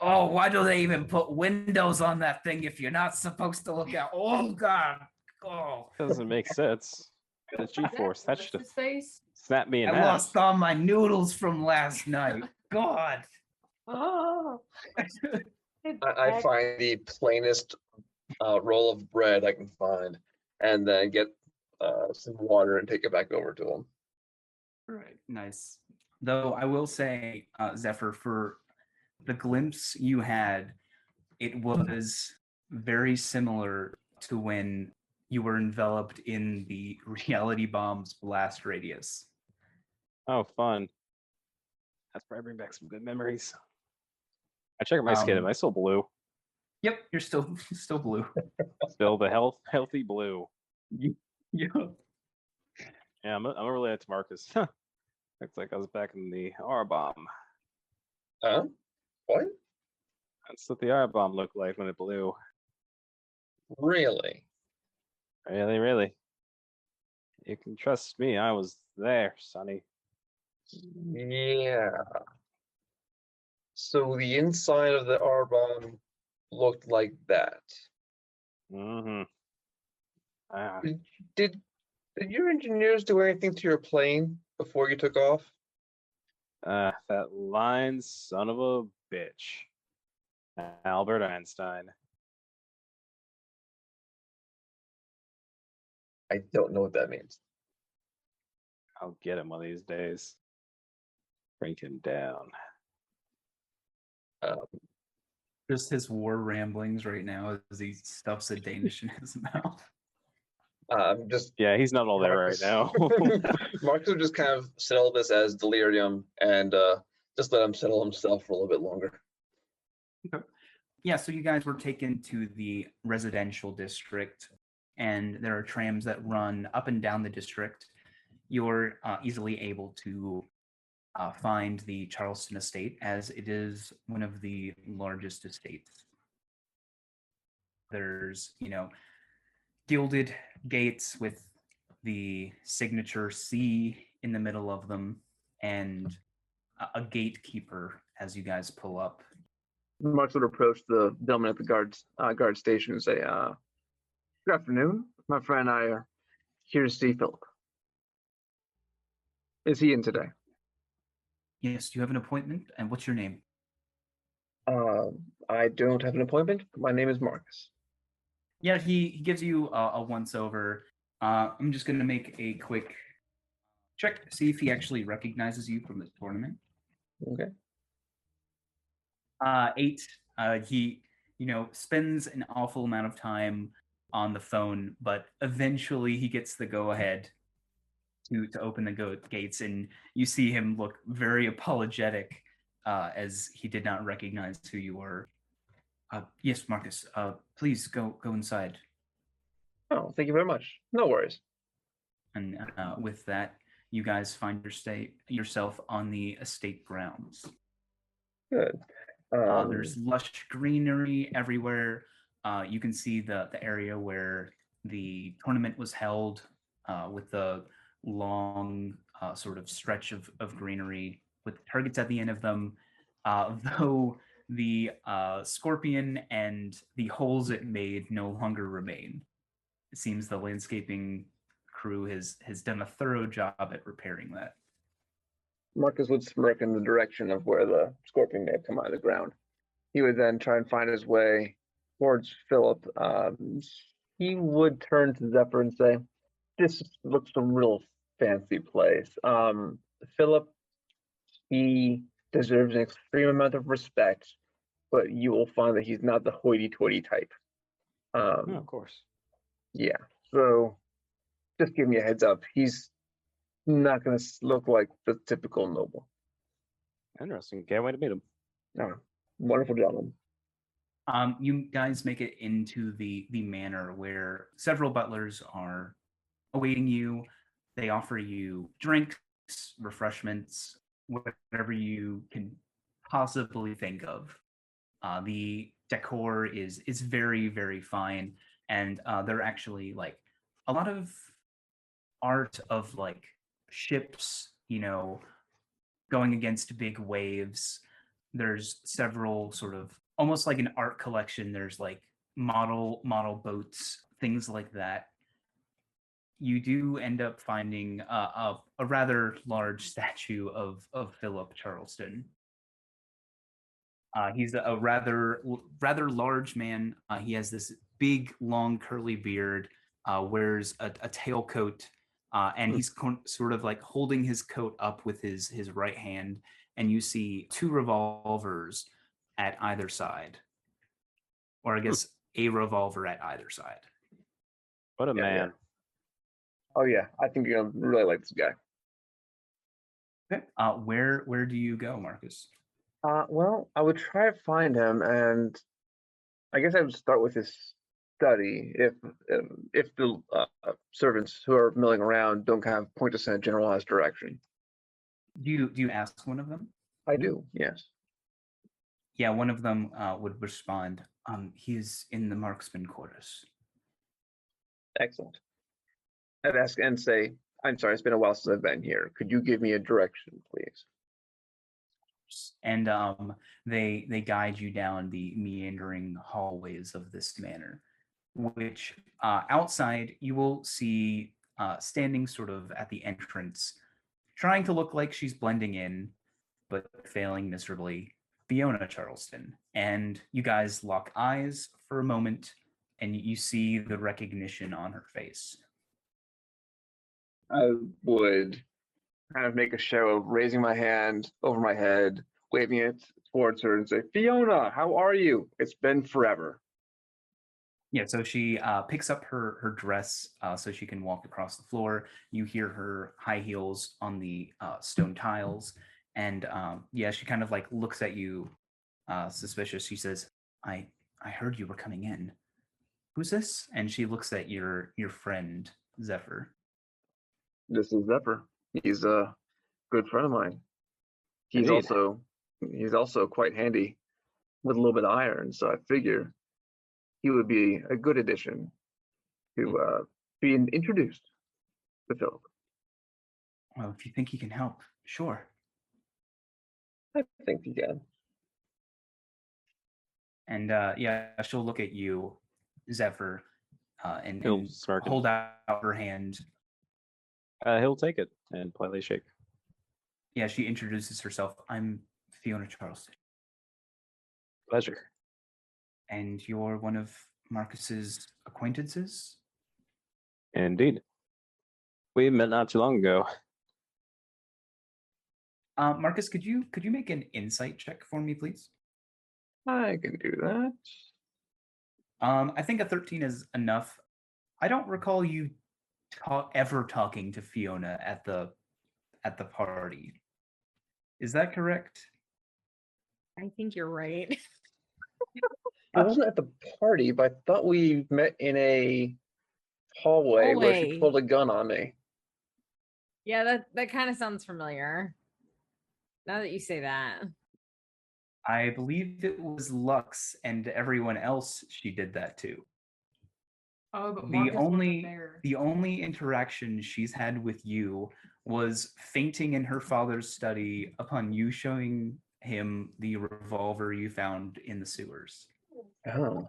S2: Oh, why do they even put windows on that thing if you're not supposed to look out? Oh God. Oh.
S5: Doesn't make sense. The G-force, that
S1: What's
S5: should have
S1: his face?
S5: snapped me in
S2: I
S5: half.
S2: lost all my noodles from last night. God.
S3: Oh.
S4: I find the plainest roll of bread I can find, and then get some water and take it back over to him.
S2: Right. Nice. Though I will say, Zephyr, for the glimpse you had, it was very similar to when you were enveloped in the reality bomb's blast radius.
S5: Oh, fun. That's probably bring back some good memories. I checked my skin. Am I still blue?
S2: Yep, you're still blue.
S5: Still the healthy blue.
S2: Yeah.
S5: Yeah, I'm related to Marcus. Looks like I was back in the R-bomb.
S4: What?
S5: That's what the R-bomb looked like when it blew.
S4: Really?
S5: Really. You can trust me. I was there, Sonny.
S4: Yeah. So the inside of the R-bomb looked like that.
S5: Mm-hmm. Ah,
S4: Did your engineers do anything to your plane before you took off?
S5: that lying son of a bitch. Albert Einstein.
S4: I don't know what that means.
S5: I'll get him one of these days. Bring him down.
S2: Just his war ramblings right now as he stuffs a Danish in his mouth.
S4: Just
S5: Yeah, he's not all there right now.
S4: Marcus would just kind of settle this as delirium and just let him settle himself for a little bit longer.
S2: Yeah, so you guys were taken to the residential district, and there are trams that run up and down the district. You're easily able to find the Charleston estate, as it is one of the largest estates. There's, gilded gates with the signature C in the middle of them, and a gatekeeper as you guys pull up.
S4: Marks would approach the gentleman at the guard station and say, "Good afternoon. My friend and I are here to see Philip. Is he in today?"
S2: Yes, do you have an appointment? And what's your name?
S4: I don't have an appointment. My name is Marcus.
S2: Yeah, he gives you a once over. I'm just going to make a quick check to see if he actually recognizes you from the tournament.
S4: Okay.
S2: 8. He, spends an awful amount of time on the phone, but eventually he gets the go ahead to open the gates, and you see him look very apologetic as he did not recognize who you were. Yes, Marcus. Please go inside.
S4: Oh, thank you very much. No worries.
S2: And with that, you guys find yourself on the estate grounds.
S4: Good.
S2: There's lush greenery everywhere. You can see the area where the tournament was held with the long sort of stretch of greenery with targets at the end of them. Though the scorpion and the holes it made no longer remain. It seems the landscaping crew has done a thorough job at repairing that.
S4: Marcus would smirk in the direction of where the scorpion may have come out of the ground. He would then try and find his way towards Philip. He would turn to Zephyr and say, "This looks a real fancy place. Philip, he deserves an extreme amount of respect, but you will find that he's not the hoity-toity type."
S5: Of course.
S4: Yeah, so just give me a heads up. He's not going to look like the typical noble.
S5: Interesting. Can't wait to meet him.
S4: Oh, wonderful gentleman.
S2: You guys make it into the manor where several butlers are awaiting you. They offer you drinks, refreshments, whatever you can possibly think of. The decor is very, very fine, and there are actually like a lot of art of like ships, going against big waves. There's several sort of almost like an art collection. There's like model boats, things like that. You do end up finding a rather large statue of Philip Charleston. He's a rather large man. He has this big, long, curly beard. Wears a tailcoat, and he's sort of like holding his coat up with his right hand. And you see 2 revolvers at either side, or I guess a revolver at either side.
S5: What a man.
S4: Yeah. Oh yeah, I think you're gonna really like this guy.
S2: Okay. Where do you go, Marcus?
S4: Well, I would try to find him, and I guess I would start with his study. If the servants who are milling around don't kind of point us in a generalized direction.
S2: Do you ask one of them?
S4: I do, yes.
S2: Yeah, one of them would respond. He's in the marksman quarters.
S4: Excellent. I'd ask and say, "I'm sorry, it's been a while since I've been here. Could you give me a direction, please?"
S2: And they guide you down the meandering hallways of this manor, which outside you will see standing sort of at the entrance, trying to look like she's blending in, but failing miserably, Fiona Charleston. And you guys lock eyes for a moment, and you see the recognition on her face.
S4: I would kind of make a show of raising my hand over my head, waving it towards her and say, "Fiona, how are you? It's been forever."
S2: Yeah, so she picks up her dress so she can walk across the floor. You hear her high heels on the stone tiles. And yeah, she kind of like looks at you suspicious. She says, I heard you were coming in. Who's this? And she looks at your friend, Zephyr.
S4: This is Zephyr. He's a good friend of mine. He's
S5: Indeed.
S4: also quite handy with a little bit of iron, so I figure he would be a good addition to being introduced to Philip.
S2: Well, if you think he can help, sure.
S4: I think he can.
S2: And yeah, she'll look at you, Zephyr, and
S5: He'll smirk and-
S2: hold out her hand.
S5: He'll take it and politely shake.
S2: Yeah, she introduces herself. I'm Fiona Charleston.
S5: Pleasure.
S2: And you're one of Marcus's acquaintances?
S5: Indeed. We met not too long ago.
S2: Marcus, could you make an insight check for me, please?
S4: I can do that.
S2: I think a 13 is enough. I don't recall you ever talking to Fiona at the party. Is that correct?
S3: I think you're right.
S4: I wasn't at the party, but I thought we met in a hallway where she
S3: Hallway.
S4: pulled a gun on me.
S3: Yeah, that kind of sounds familiar. Now that you say that.
S2: I believe it was Lux and everyone else she did that to.
S1: Oh, but
S2: The
S1: Marcus wasn't
S2: only
S1: there.
S2: the only interaction she's had with you was fainting in her father's study upon you showing him the revolver you found in the sewers.
S4: Oh.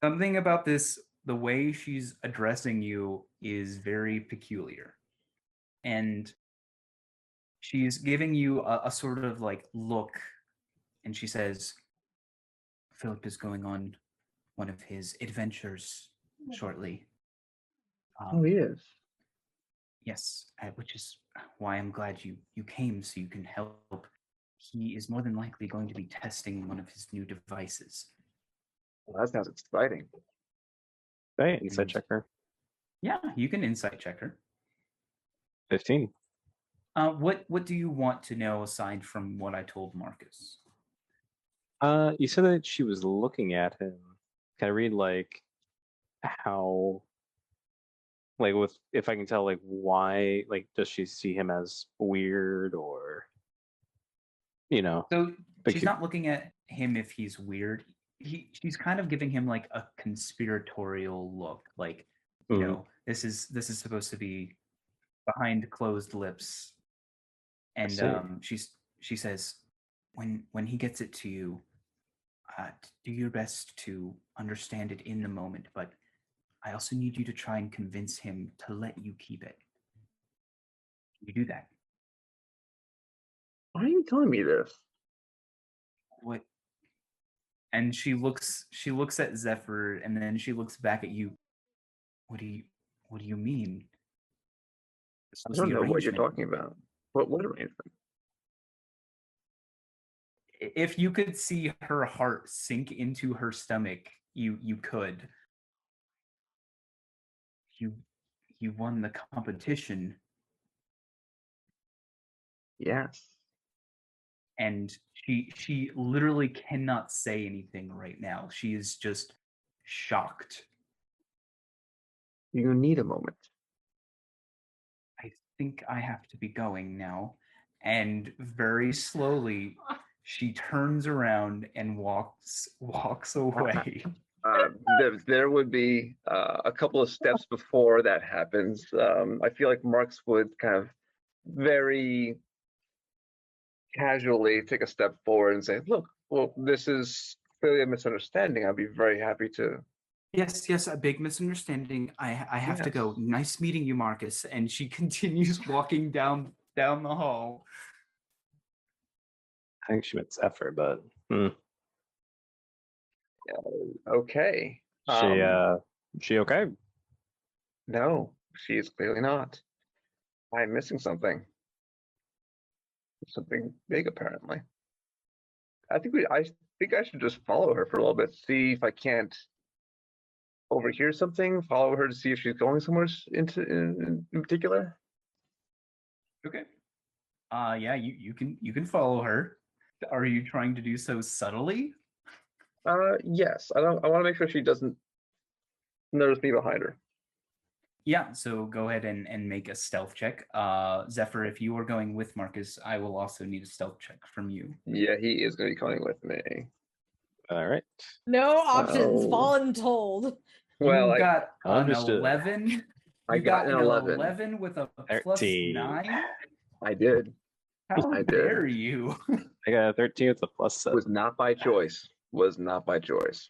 S2: Something about this, the way she's addressing you is very peculiar. And she's giving you a sort of like look, and she says, Philip is going on one of his adventures shortly.
S4: Oh, he is.
S2: Yes, which is why I'm glad you came so you can help. He is more than likely going to be testing one of his new devices.
S4: Well, that sounds exciting.
S5: Hey, insight
S2: And-
S5: checker.
S2: Yeah, you can insight check her.
S5: 15.
S2: What do you want to know aside from what I told Marcus?
S5: You said that she was looking at him. Can I read like how, like, with, if I can tell, like, why, like, does she see him as weird, or, you know?
S2: So
S5: But
S2: she's
S5: you-
S2: not looking at him if he's weird. She's kind of giving him like a conspiratorial look, like, you
S5: Mhm.
S2: know, this is supposed to be behind closed lips. And
S5: see.
S2: she says, when he gets it to you, do your best to understand it in the moment, but I also need you to try and convince him to let you keep it. Can you do that?
S4: Why are you telling me this?
S2: What? And she looks at Zephyr, and then she looks back at you. What do you mean? This
S4: I
S2: was
S4: don't
S2: the
S4: know what you're
S2: arrangement.
S4: talking about. What arrangement?
S2: If you could see her heart sink into her stomach, you could. You won the competition,
S4: Yes.
S2: and she literally cannot say anything right now. She is just shocked.
S4: You need a moment.
S2: I think I have to be going now. And very slowly she turns around and walks away.
S4: There would be a couple of steps before that happens. I feel like Marks would kind of very casually take a step forward and say, look, well, this is clearly a misunderstanding. I'd be very happy to.
S2: Yes, a big misunderstanding. I have to go.
S4: Yes.
S2: Nice meeting you, Marcus. And she continues walking down the hall.
S5: I think she meant Zephyr, but
S4: Okay.
S5: she okay?
S4: No, she is clearly not. I'm missing something. Something big, apparently. I think I should just follow her for a little bit, see if I can't overhear something. Follow her to see if she's going somewhere in particular.
S2: Okay. Yeah, you can follow her. Are you trying to do so subtly?
S4: Yes. I want to make sure she doesn't notice me behind her.
S2: Yeah, so go ahead and make a stealth check. Zephyr, if you are going with Marcus, I will also need a stealth check from you.
S4: Yeah, he is going to be coming with me.
S5: All right.
S3: No options.
S4: Oh.
S3: Voluntold.
S4: Well,
S2: you
S4: I
S2: got an
S5: Understood.
S2: 11.
S4: I
S2: You
S4: got an 11.
S2: 11 with a plus
S5: 13.
S2: 9.
S4: I did.
S2: How
S4: I did.
S2: dare you?
S5: I got a 13 with a plus 7.
S4: Was not by choice. Was not by choice.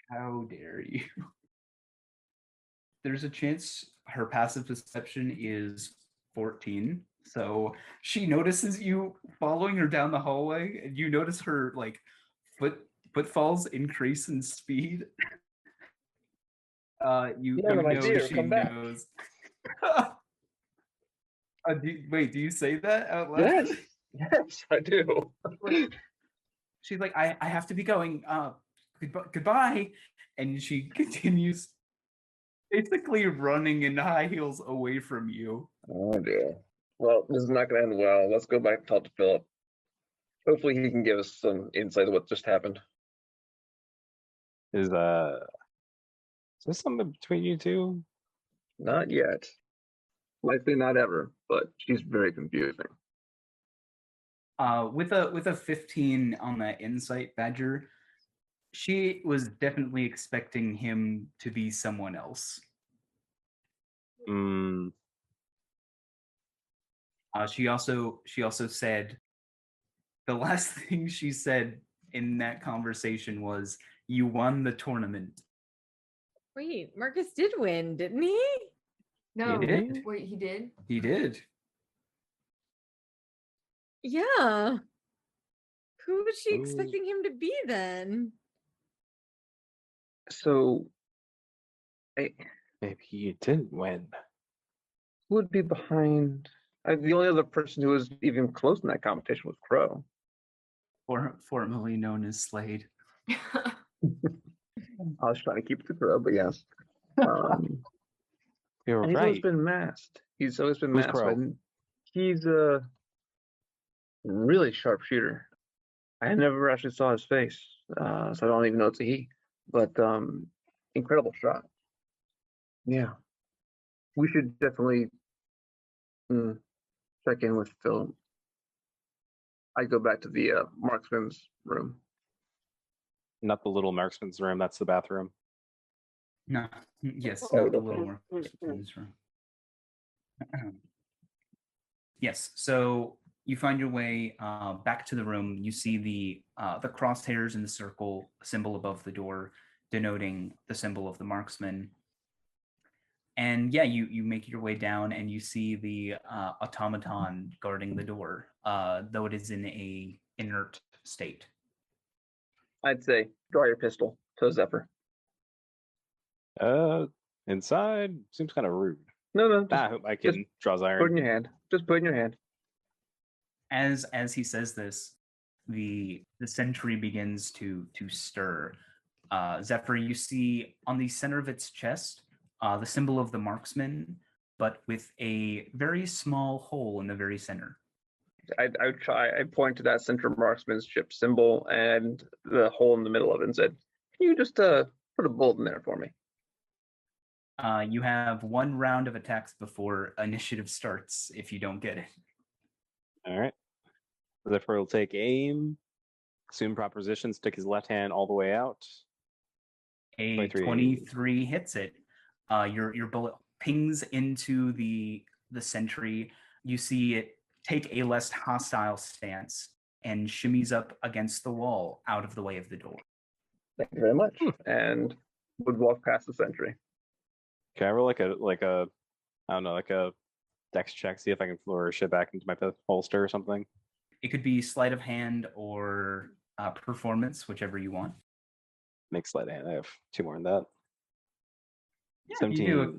S2: How dare you? There's a chance her passive perception is 14. So she notices you following her down the hallway, and you notice her like footfalls increase in speed. You
S4: Yeah, my
S2: know
S4: dear,
S2: she
S4: come back.
S2: knows. Wait, do you say that out loud?
S4: Yes. Yes, I do.
S2: She's like, I have to be going. Goodbye. And she continues basically running in high heels away from you.
S4: Oh dear. Well, this is not going to end well. Let's go back and talk to Philip. Hopefully, he can give us some insight of what just happened.
S5: Is there something between you two?
S4: Not yet. Likely not ever, but she's very confusing.
S2: With a 15 on that insight, Badger, she was definitely expecting him to be someone else. She also said the last thing she said in that conversation was, "You won the tournament."
S3: Wait, Marcus did win, didn't he?
S1: No,
S2: He did.
S1: wait, he did?
S2: He did.
S3: Yeah. Who was she
S5: Ooh.
S3: expecting him to be then?
S4: So,
S5: Maybe you didn't win.
S4: who would be behind? The only other person who was even close in that competition was Crow.
S2: Formerly known as Slade.
S4: I was trying to keep it to Crow, but yes.
S5: You're
S4: And he's always
S5: right.
S4: been masked. He's always been
S5: Who's
S4: masked.
S5: Crow?
S4: He's a really sharp shooter. I never actually saw his face, so I don't even know it's a he. But incredible shot. Yeah, we should definitely check in with Phil. I go back to the marksman's room.
S5: Not the little marksman's room. That's the bathroom.
S2: No, yes,
S4: Oh,
S2: not the
S4: no.
S2: little more in this room. Yes, so you find your way back to the room. You see the crosshairs in the circle symbol above the door, denoting the symbol of the marksman. And yeah, you make your way down, and you see the automaton guarding the door, though it is in a inert state.
S4: I'd say draw your pistol to Zephyr.
S5: Inside seems kind of rude.
S4: No,
S5: I hope I can draw his
S4: put it
S5: iron.
S4: in your hand. Just put it in your hand.
S2: As he says this, the sentry begins to stir. Zephyr, you see on the center of its chest the symbol of the marksman, but with a very small hole in the very center.
S4: I point to that central marksmanship symbol and the hole in the middle of it and said, "Can you just put a bullet in there for me?"
S2: You have one round of attacks before initiative starts if you don't get it.
S5: All right. Zephyr will take aim, assume proposition, stick his left hand all the way out.
S2: A
S5: 23.
S2: 23 hits it. Your bullet pings into the sentry. You see it take a less hostile stance and shimmies up against the wall out of the way of the door.
S4: Thank you very much. And would walk past the sentry.
S5: Can I roll like a I don't know, like a dex check, see if I can flourish it back into my holster or something?
S2: It could be sleight of hand or performance, whichever you want.
S5: Make sleight of hand. I have 2 more than that.
S2: Yeah,
S5: 17.
S2: you do a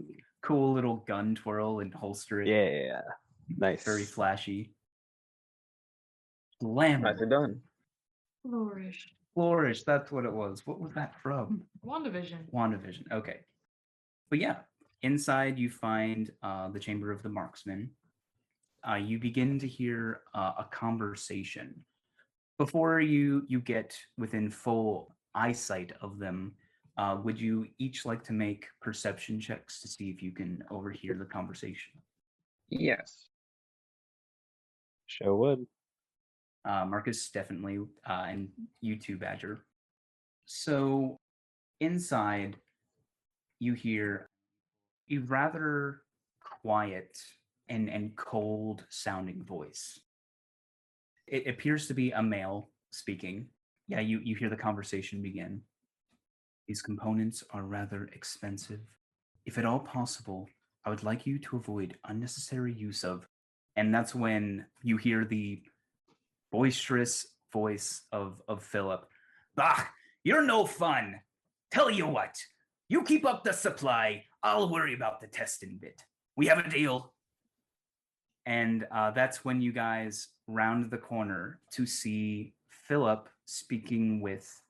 S2: cool little gun twirl and holster it.
S5: Yeah. Nice.
S2: Very flashy. Glamour.
S4: Nicely done.
S2: Flourish, that's what it was. What was that from?
S1: WandaVision.
S2: Okay. But yeah, inside you find the chamber of the marksman. You begin to hear a conversation. Before you get within full eyesight of them, would you each like to make perception checks to see if you can overhear the conversation?
S4: Yes.
S5: Show would.
S2: Marcus, definitely, and you too, Badger. So inside, you hear a rather quiet and cold sounding voice. It appears to be a male speaking. Yeah, you hear the conversation begin. These components are rather expensive. If at all possible, I would like you to avoid unnecessary use of. And that's when you hear the boisterous voice of Philip. Bah, you're no fun. Tell you what, you keep up the supply. I'll worry about the testing bit. We have a deal. And that's when you guys round the corner to see Philip speaking with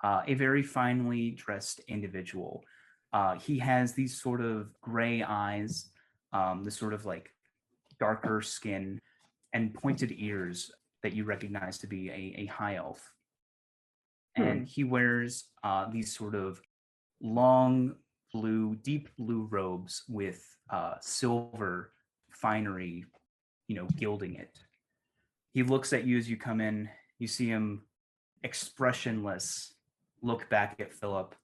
S2: a very finely dressed individual. He has these sort of gray eyes, this sort of like darker skin, and pointed ears that you recognize to be a high elf. And he wears these sort of long deep blue robes with silver finery, gilding it. He looks at you as you come in. You see him expressionless, look back at Philip.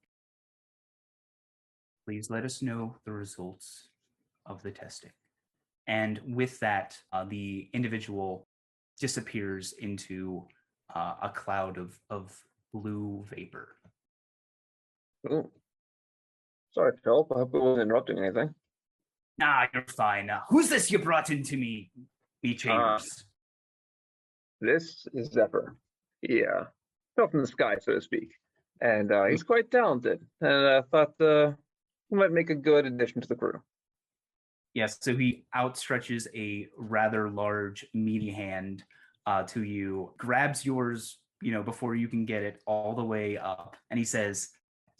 S2: Please let us know the results of the testing. And with that, the individual disappears into a cloud of blue vapor.
S4: Oh. Sorry, Philip. I hope it wasn't interrupting anything.
S2: Nah, you're fine. Who's this you brought into me chambers?
S4: This is Zephyr. Yeah, fell from the sky, so to speak. And he's quite talented. And I thought he might make a good addition to the crew.
S2: Yes, so he outstretches a rather large, meaty hand to you, grabs yours, before you can get it all the way up. And he says,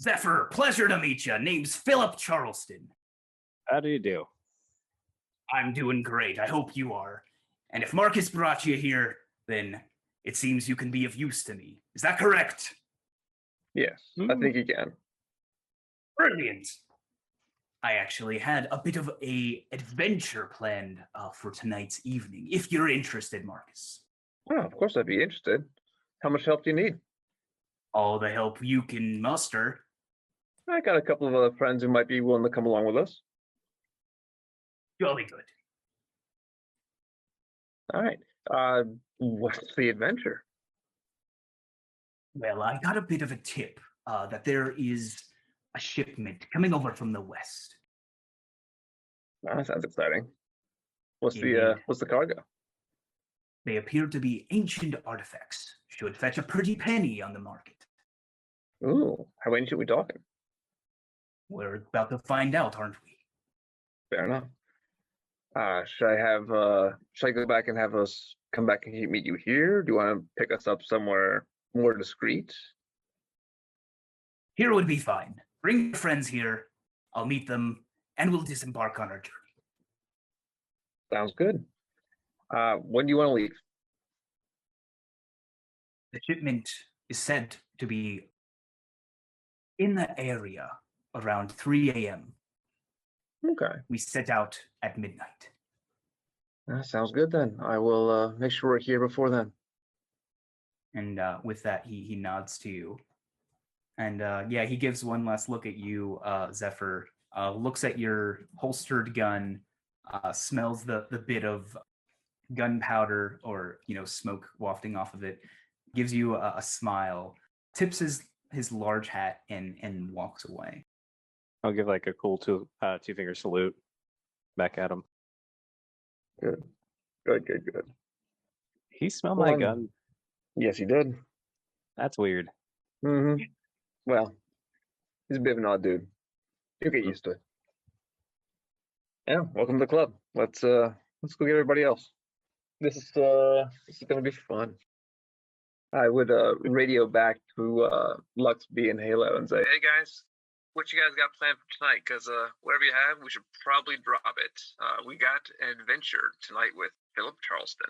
S2: Zephyr, pleasure to meet you. Name's Philip Charleston.
S5: How do you do?
S2: I'm doing great. I hope you are. And if Marcus brought you here, then it seems you can be of use to me. Is that correct?
S4: Yes, I think he can.
S2: Brilliant. I actually had a bit of a adventure planned for tonight's evening, if you're interested, Marcus.
S4: Oh, of course I'd be interested. How much help do you need?
S2: All the help you can muster.
S4: I got a couple of other friends who might be willing to come along with us.
S2: Jolly good.
S4: All right. What's the adventure?
S2: Well, I got a bit of a tip that there is a shipment coming over from the west.
S4: Oh, that sounds exciting. What's
S2: Indeed.
S4: the cargo?
S2: They appear to be ancient artifacts. Should fetch a pretty penny on the market.
S4: Ooh, how ancient are we talking?
S2: We're about to find out, aren't we?
S4: Fair enough. Should I go back and have us come back and meet you here? Do you want to pick us up somewhere more discreet?
S2: Here would be fine. Bring your friends here. I'll meet them, and we'll disembark on our journey.
S4: Sounds good. When do you want to leave?
S2: The shipment is said to be in the area around 3 a.m.
S4: Okay.
S2: We set out at midnight.
S4: That sounds good then. I will make sure we're here before then.
S2: And with that, he nods to you. And he gives one last look at you, Zephyr, looks at your holstered gun, smells the bit of gunpowder or, smoke wafting off of it, gives you a smile, tips his large hat and walks away.
S5: I'll give like a cool two-finger salute back at him.
S4: Good.
S5: He smelled my gun.
S4: Yes, he did.
S5: That's weird.
S4: Mm-hmm. Well, he's a bit of an odd dude. You'll get used to it. Yeah, welcome to the club. Let's go get everybody else. This is gonna be fun. I would radio back to Lux B and Halo and say, hey guys, what you guys got planned for tonight? Because whatever you have, we should probably drop it. We got an adventure tonight with Philip Charleston.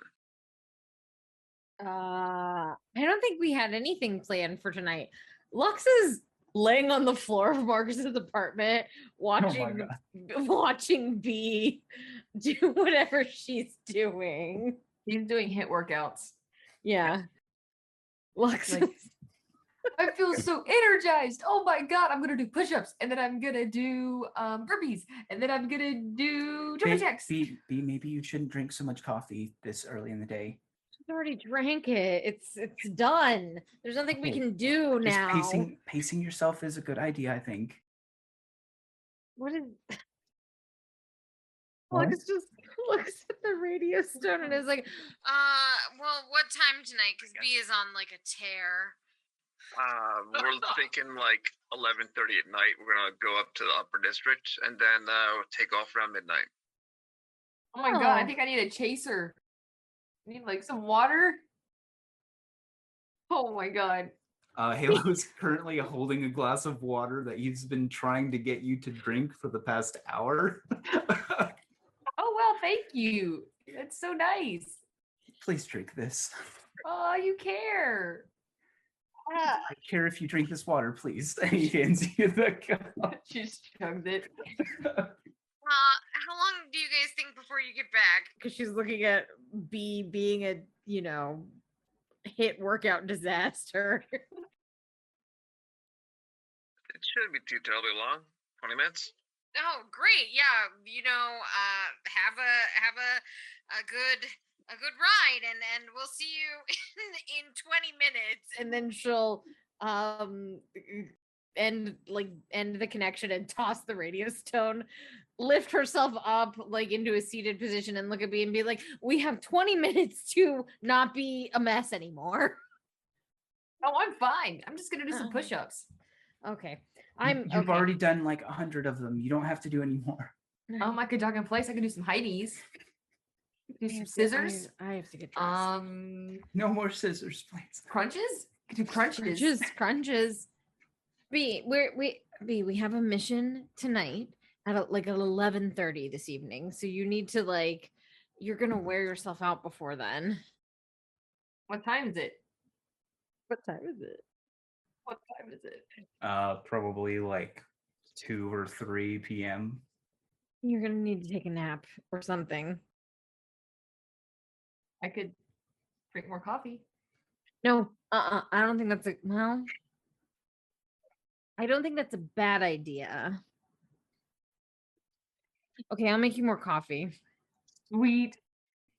S3: I don't think we had anything planned for tonight. Lux is laying on the floor of Marcus's apartment, watching B do whatever she's doing.
S1: He's doing HIIT workouts.
S3: Yeah. Lux
S1: Like, I feel so energized. Oh my god, I'm gonna do push-ups, and then I'm gonna do burpees, and then I'm gonna do jumping jacks.
S2: Maybe you shouldn't drink so much coffee this early in the day.
S3: She's already drank it. It's done. There's nothing we
S2: Okay,
S3: can do
S2: Just
S3: now.
S2: pacing yourself is a good idea, I think.
S3: What is
S2: What?
S3: Alex just looks at the radio stone and is like, well, what time tonight? Because B is on like a tear.
S4: We're thinking like 11:30 at night. We're gonna go up to the upper district and then take off around midnight.
S1: Oh my god, I think I need a chaser. I need like some water. Oh my god.
S2: Halo's currently holding a glass of water that he's been trying to get you to drink for the past hour.
S1: Oh well, thank you. That's so nice.
S2: Please drink this.
S1: Oh, you care.
S2: I care if you drink this water, please. And he hands you the cup.
S1: She just chugged it.
S3: How long do you guys think before you get back? Because she's looking at B being a, hit workout disaster.
S4: It shouldn't be too terribly long. 20 minutes.
S3: Oh, great. Yeah. Have a good ride and we'll see you in 20 minutes. And then she'll end the connection and toss the radio stone, lift herself up like into a seated position and look at me and be like, we have 20 minutes to not be a mess anymore.
S1: Oh, I'm fine. I'm just gonna do some push-ups.
S3: Okay.
S2: You've already done like 100 of them. You don't have to do any more.
S1: I could jog in place. I could do some Heidi's. Do some scissors.
S3: I have to get dressed.
S2: No more scissors, please.
S1: Crunches? I could do crunches.
S3: Crunches. B, we have a mission tonight at 11:30 this evening. So you need to you're gonna wear yourself out before then.
S1: What time is it?
S3: What time is it?
S1: What time is it?
S2: Probably like 2 or 3 p.m.
S3: You're gonna need to take a nap or something.
S1: I could drink more coffee.
S3: No, I don't think that's I don't think that's a bad idea. Okay, I'll make you more coffee.
S1: Sweet.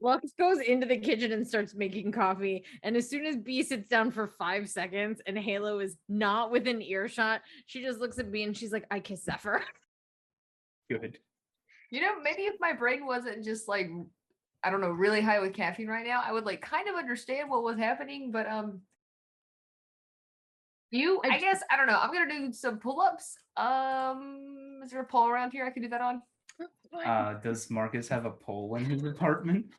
S3: Lux goes into the kitchen and starts making coffee. And as soon as B sits down for 5 seconds and Halo is not within earshot, she just looks at B and she's like, I kiss Zephyr.
S2: Good.
S1: Maybe if my brain wasn't just I don't know, really high with caffeine right now, I would kind of understand what was happening. But I guess, I don't know. I'm going to do some pull-ups. Is there a pole around here I can do that on?
S2: Does Marcus have a pole in his apartment?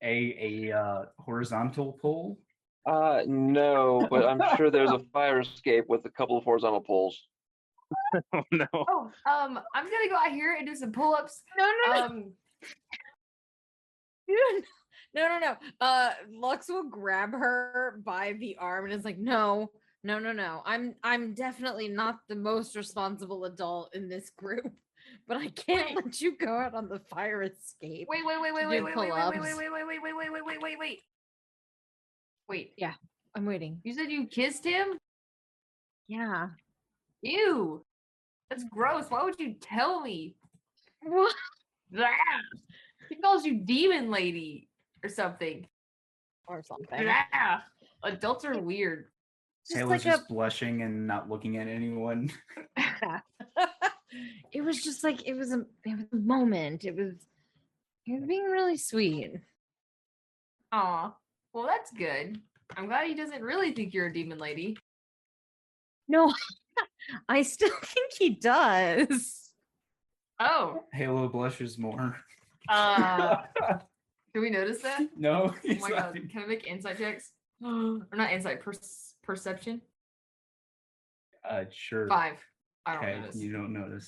S2: A horizontal pole?
S4: No, but I'm sure there's a fire escape with a couple of horizontal poles.
S5: Oh no.
S1: Oh, I'm gonna go out here and do some pull-ups.
S3: No. No. Lux will grab her by the arm and is like, no. I'm definitely not the most responsible adult in this group, but I can't let you go out on the fire escape.
S1: Wait.
S3: Yeah, I'm waiting.
S1: You said you kissed him?
S3: Yeah.
S1: Ew. That's gross. Why would you tell me?
S3: What?
S1: Blah. He calls you demon lady or something.
S3: Or something.
S1: Blah. Adults are weird.
S2: Halo's just blushing and not looking at anyone.
S3: It was just it was a moment. It was being really sweet.
S1: Aw. Well, that's good. I'm glad he doesn't really think you're a demon lady.
S3: No, I still think he does.
S1: Oh.
S2: Halo blushes more.
S1: Did we notice that?
S2: No.
S1: Oh my god. Can I make insight checks? Or not insight, perception?
S2: Sure.
S1: 5. I don't
S2: Okay,
S1: notice.
S2: you don't notice.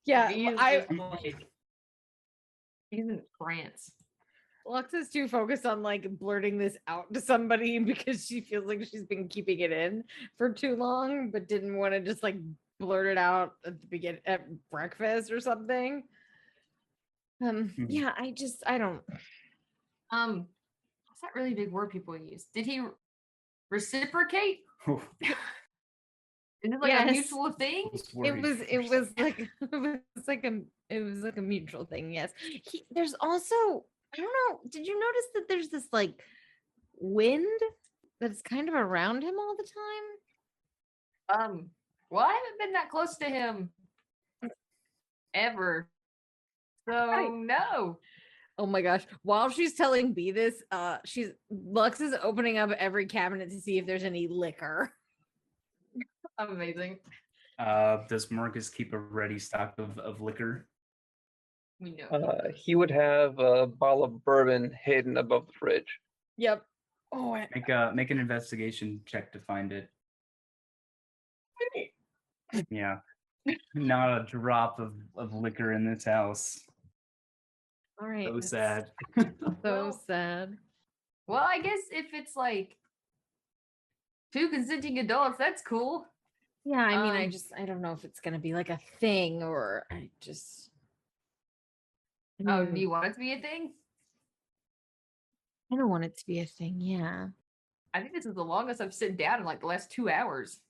S3: Yeah,
S1: He's in trance.
S3: Lux is too focused on blurting this out to somebody because she feels like she's been keeping it in for too long, but didn't want to just blurt it out at the beginning at breakfast or something. Yeah, I don't.
S1: What's that really big word people use? Did he reciprocate?
S2: Oof,
S1: Is it like a
S3: Yes.
S1: mutual thing?
S2: was
S3: It
S2: worried
S3: was
S2: for
S3: it
S2: a
S3: was
S2: second.
S3: like it was like a mutual thing. Yes. There's also, I don't know, did you notice that there's this like wind that's kind of around him all the time?
S1: Well, I haven't been that close to him ever. So no.
S3: Oh my gosh. While she's telling B this, Lux is opening up every cabinet to see if there's any liquor.
S1: Amazing.
S2: Does Marcus keep a ready stock of liquor?
S1: We know.
S4: He would have a bottle of bourbon hidden above the fridge.
S3: Yep. Oh,
S2: Make an investigation check to find it. Yeah. Not a drop of liquor in this house.
S3: all right.
S2: So
S3: that's
S2: sad.
S3: So
S1: Well-
S3: sad.
S1: Well, I guess if it's like 2 consenting adults, that's cool.
S3: Yeah, I mean,
S1: Um,
S3: I don't know if it's gonna be like a thing or I just.
S1: Oh, do you want it to be a thing?
S3: I don't want it to be a thing. Yeah.
S1: I think this is the longest I've sit down in like the last 2 hours.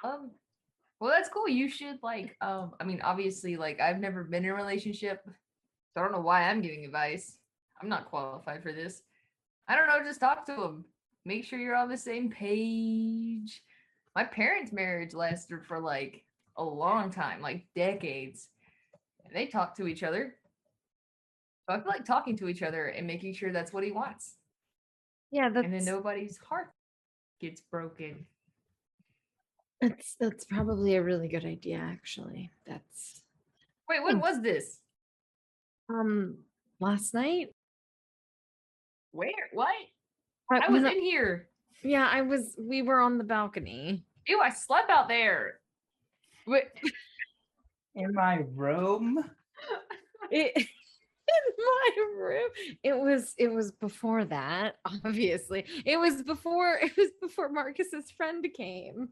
S1: Well, that's cool. You should like, I mean, obviously, like I've never been in a relationship, so I don't know why I'm giving advice. I'm not qualified for this. I don't know. Just talk to them. Make sure you're on the same page. My parents' marriage lasted for like a long time, like decades. And they talk to each other. So I feel like talking to each other and making sure that's what he wants.
S3: Yeah,
S1: And then nobody's heart gets broken.
S3: that's probably a really good idea, actually. That's
S1: Wait, when was this?
S3: last night.
S1: Where? What? I was in here.
S3: Yeah, we were on the balcony.
S1: Ew, I slept out there. Wait,
S2: In my room?
S3: In my room. It was before that, obviously. It was before Marcus's friend came.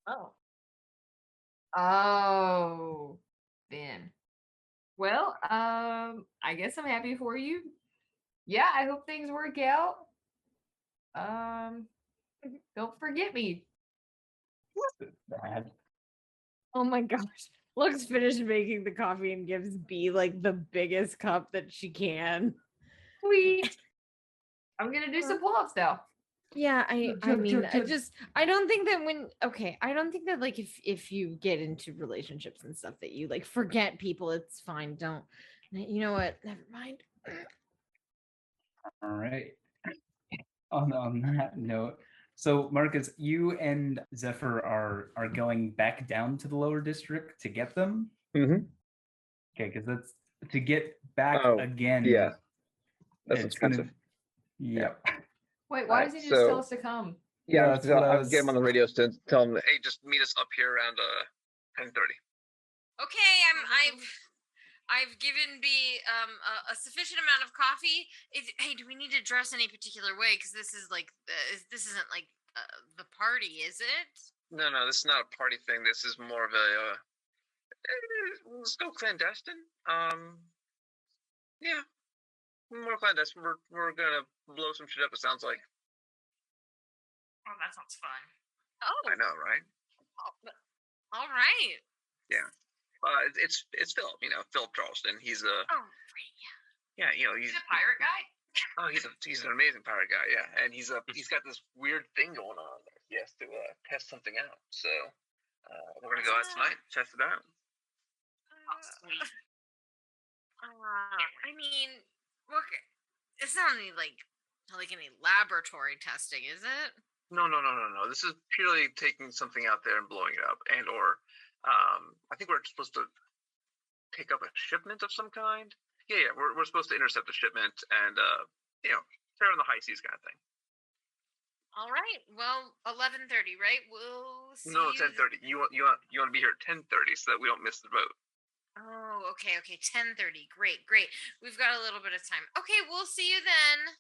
S1: oh. Oh. Then. Well, I guess I'm happy for you. Yeah, I hope things work out. Don't forget me.
S2: Bad.
S3: Oh my gosh. Lux finished making the coffee and gives B like the biggest cup that she can.
S1: Sweet. I'm gonna do some pull-ups now.
S3: Yeah, I
S1: Chug,
S3: mean,
S1: chug, chug.
S3: I don't think that I don't think that like if you get into relationships and stuff that you like forget people, it's fine. Don't, you know what? Never mind.
S2: All right. On that note, so Marcus, you and Zephyr are going back down to the lower district to get them.
S4: Mm-hmm.
S2: Okay, because that's to get back
S4: Oh,
S2: again.
S4: yeah. That's
S2: it's
S4: expensive.
S2: Yep.
S1: Wait, why
S4: Alright,
S1: doesn't he just tell
S4: so-
S1: us to come?
S4: Yeah,
S2: that's what I
S4: I'll get him on
S2: was.
S4: the radio to tell him, hey, just meet us up here around 10:30.
S7: Okay, I've given B a sufficient amount of coffee. Hey, do we need to dress any particular way? Because this is like this isn't like the party, is it?
S4: No, this is not a party thing. This is more of a let's go clandestine. Yeah, more clandestine. We're gonna blow some shit up. It sounds like.
S7: Oh, that sounds fun. Oh,
S4: I know, right?
S7: all right.
S4: Yeah. It's Philip. You know, Philip Charleston. He's a
S7: Oh, great. Yeah.
S4: yeah.
S7: He's a pirate guy.
S4: Oh, he's an amazing pirate guy. Yeah, and he's got this weird thing going on there. He has to test something out. So we're gonna go out tonight, test it out.
S7: Oh, sweet. I mean, look, it's not any like any laboratory testing, is it?
S4: No. This is purely taking something out there and blowing it up, and or I think we're supposed to pick up a shipment of some kind. Yeah, we're supposed to intercept the shipment and fair on the high seas kind of thing.
S7: All right. Well, 11:30, right? We'll see.
S4: No, 10:30. You want to be here at 10:30 so that we don't miss the boat.
S7: Oh, okay. 10:30. Great. We've got a little bit of time. Okay, we'll see you then.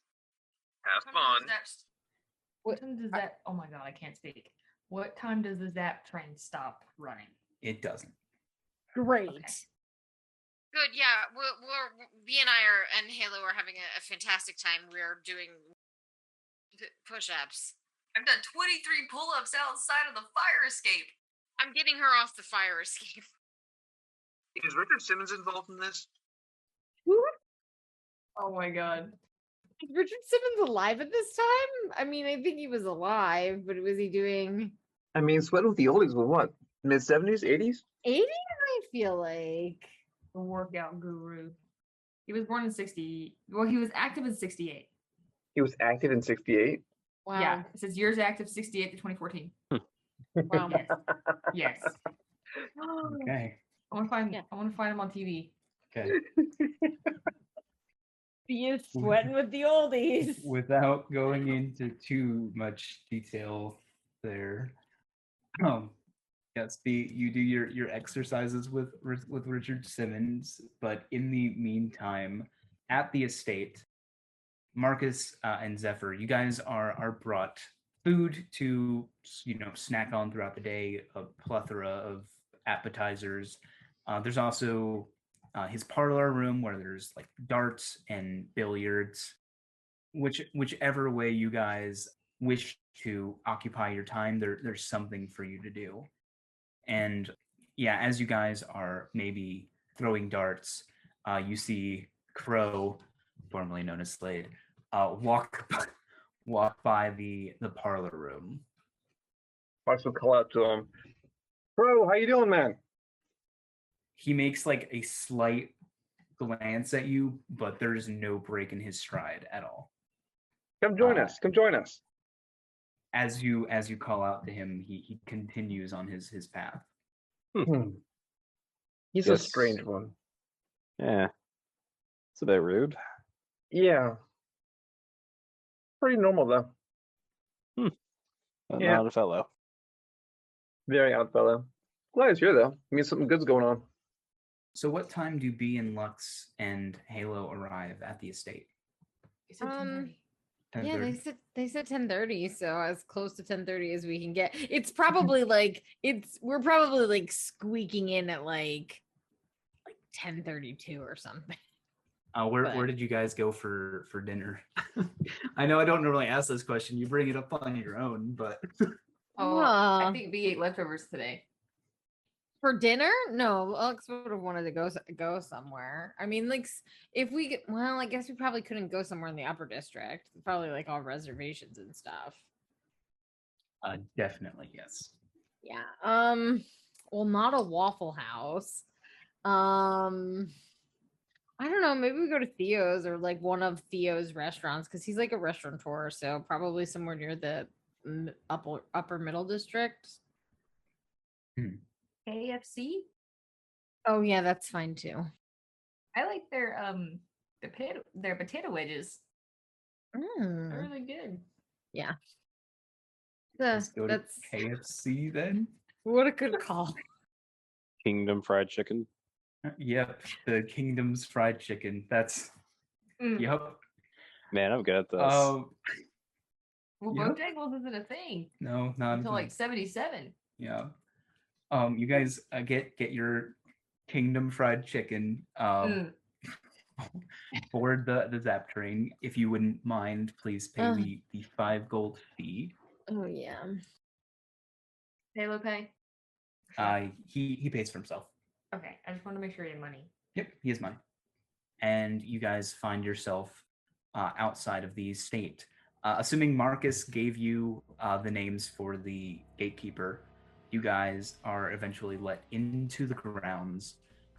S4: Have
S1: What time
S4: fun.
S1: does that? Oh my god, I can't speak. What time does the Zap train stop running?
S2: It doesn't.
S3: Great.
S1: Okay.
S7: Good. Yeah, B and I and Halo are having a fantastic time. We're doing push-ups.
S1: I've done 23 pull-ups outside of the fire escape.
S7: I'm getting her off the fire escape.
S4: Is Richard Simmons involved in this?
S1: Oh my god.
S3: Is Richard Simmons alive at this time? I mean, I think he was alive, but was he doing
S4: I mean, Sweat with the Oldies was what? Mid-70s, 80s?
S3: 80s? I feel like.
S1: The workout guru. He was born in 60. Well, he was active in 68.
S4: He was active in 68?
S3: Wow.
S1: Yeah. It says years active 68 to 2014.
S3: Wow.
S1: Yes. Yes.
S2: Okay.
S1: I want to find him on TV.
S2: Okay.
S3: He is sweating with the oldies.
S2: Without going into too much detail there, yes, you do your exercises with Richard Simmons, but in the meantime, at the estate, Marcus and Zephyr, you guys are brought food to snack on throughout the day, a plethora of appetizers. There's also his parlor room where there's like darts and billiards, whichever way you guys wish to occupy your time, there's something for you to do. And yeah, as you guys are maybe throwing darts, you see Crow, formerly known as Slade, walk by the parlor room.
S4: Marks will call out to him. Bro, how you doing, man?
S2: He makes like a slight glance at you, but there's no break in his stride at all.
S4: Come join us. Come join us.
S2: As you call out to him, he continues on his path.
S4: He's
S5: Yes.
S4: a strange one.
S5: Yeah. It's a bit rude.
S4: Yeah. Pretty normal, though.
S5: But
S4: Yeah.
S5: not a fellow.
S4: Very odd fellow. Glad he's here, though. Means something good's going on.
S2: So what time do B and Lux and Halo arrive at the estate?
S1: He said 10:30.
S3: Yeah,
S2: 10:30?
S3: they said 10:30, so as close to 10:30 as we can get. It's probably we're probably like squeaking in at like 10:32 or something.
S2: Where did you guys go for dinner? I know I don't normally ask this question. You bring it up on your own, but
S1: Oh, I
S3: Aw.
S1: think B ate leftovers today.
S3: For dinner? No, Alex would have wanted to go somewhere. I mean, like if we get, well, I guess we probably couldn't go somewhere in the upper district. Probably like all reservations and stuff.
S2: definitely yes.
S3: Yeah. Well, not a Waffle House. I don't know. Maybe we go to Theo's or like one of Theo's restaurants because he's like a restaurateur. So probably somewhere near the upper middle district.
S1: KFC?
S3: Oh yeah, that's fine too.
S1: I like their potato wedges. They're
S3: Mm,
S1: really good.
S3: yeah.
S2: Let's go to
S3: That's
S2: KFC then.
S3: what a good call.
S5: Kingdom Fried Chicken.
S2: Yep, the Kingdom's Fried Chicken. That's yep.
S5: Man, I'm good at this.
S1: Well,
S2: Yep.
S1: Bojangles isn't a thing
S2: No, not
S1: until like 77.
S2: yeah. You guys get your Kingdom Fried Chicken. Board the Zap train. If you wouldn't mind, please pay the 5 gold fee.
S3: Oh yeah.
S1: Halo pay?
S2: He pays for himself.
S1: Okay, I just want to make sure he had money.
S2: Yep, he has money. And you guys find yourself outside of the estate. Assuming Marcus gave you the names for the gatekeeper, you guys are eventually let into the grounds,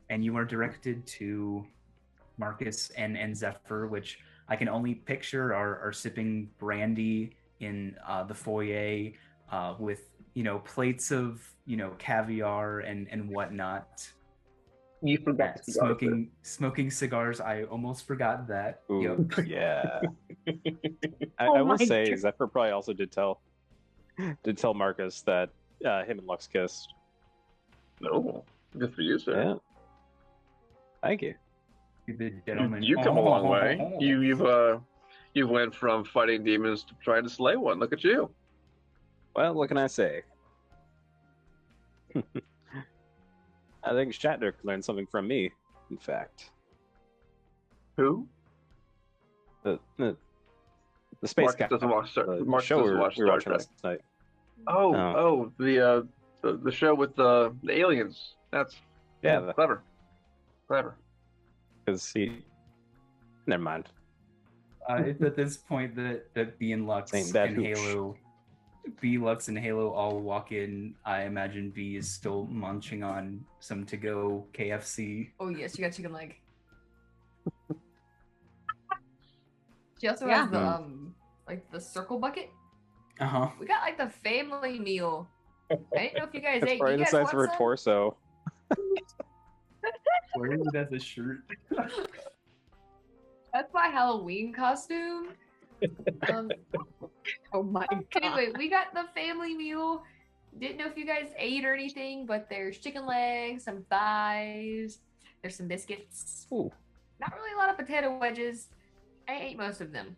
S2: and you are directed to Marcus and Zephyr, which I can only picture are sipping brandy in the foyer with plates of caviar and whatnot.
S4: You forgot to
S2: Smoking cigars. I almost forgot that.
S5: Ooh,
S2: Yep.
S5: yeah. I
S3: Oh
S5: will
S3: my
S5: say
S3: God.
S5: Zephyr probably also did tell Marcus that him and Lux kissed.
S4: No. Good for you, sir.
S5: Yeah. Thank you.
S2: The gentleman.
S4: You come a long way. You've went from fighting demons to trying to slay one. Look at you.
S5: Well, what can I say? I think Shatner learned something from me. in fact.
S4: Who?
S5: The space
S4: Marcus
S5: captain.
S4: doesn't watch Star.
S5: The
S4: Marcus
S5: show
S4: doesn't
S5: we
S4: watch
S5: were
S4: Star
S5: watching
S4: Trek.
S5: last night.
S4: Oh, the show with the aliens. That's
S5: Yeah,
S4: clever.
S5: because he. Never mind.
S2: It's at this point that B and Lux
S5: Ain't that
S2: and
S5: hooch.
S2: Halo, B, Lux, and Halo all walk in. I imagine B is still munching on some to-go KFC.
S1: Oh yes, you got chicken leg. She also
S3: Yeah.
S1: has the like the circle bucket.
S2: Uh-huh.
S1: We got like the family meal. I didn't know if you guys
S5: It's
S1: ate.
S5: probably
S1: You
S5: the
S1: guys
S5: size
S1: want
S5: of her
S1: some?
S5: torso.
S2: Wearing it as a shirt.
S1: That's my Halloween costume.
S3: Oh my god.
S1: Anyway, we got the family meal. Didn't know if you guys ate or anything, but there's chicken legs, some thighs, there's some biscuits.
S5: Ooh,
S1: Not really a lot of potato wedges. I ate most of them.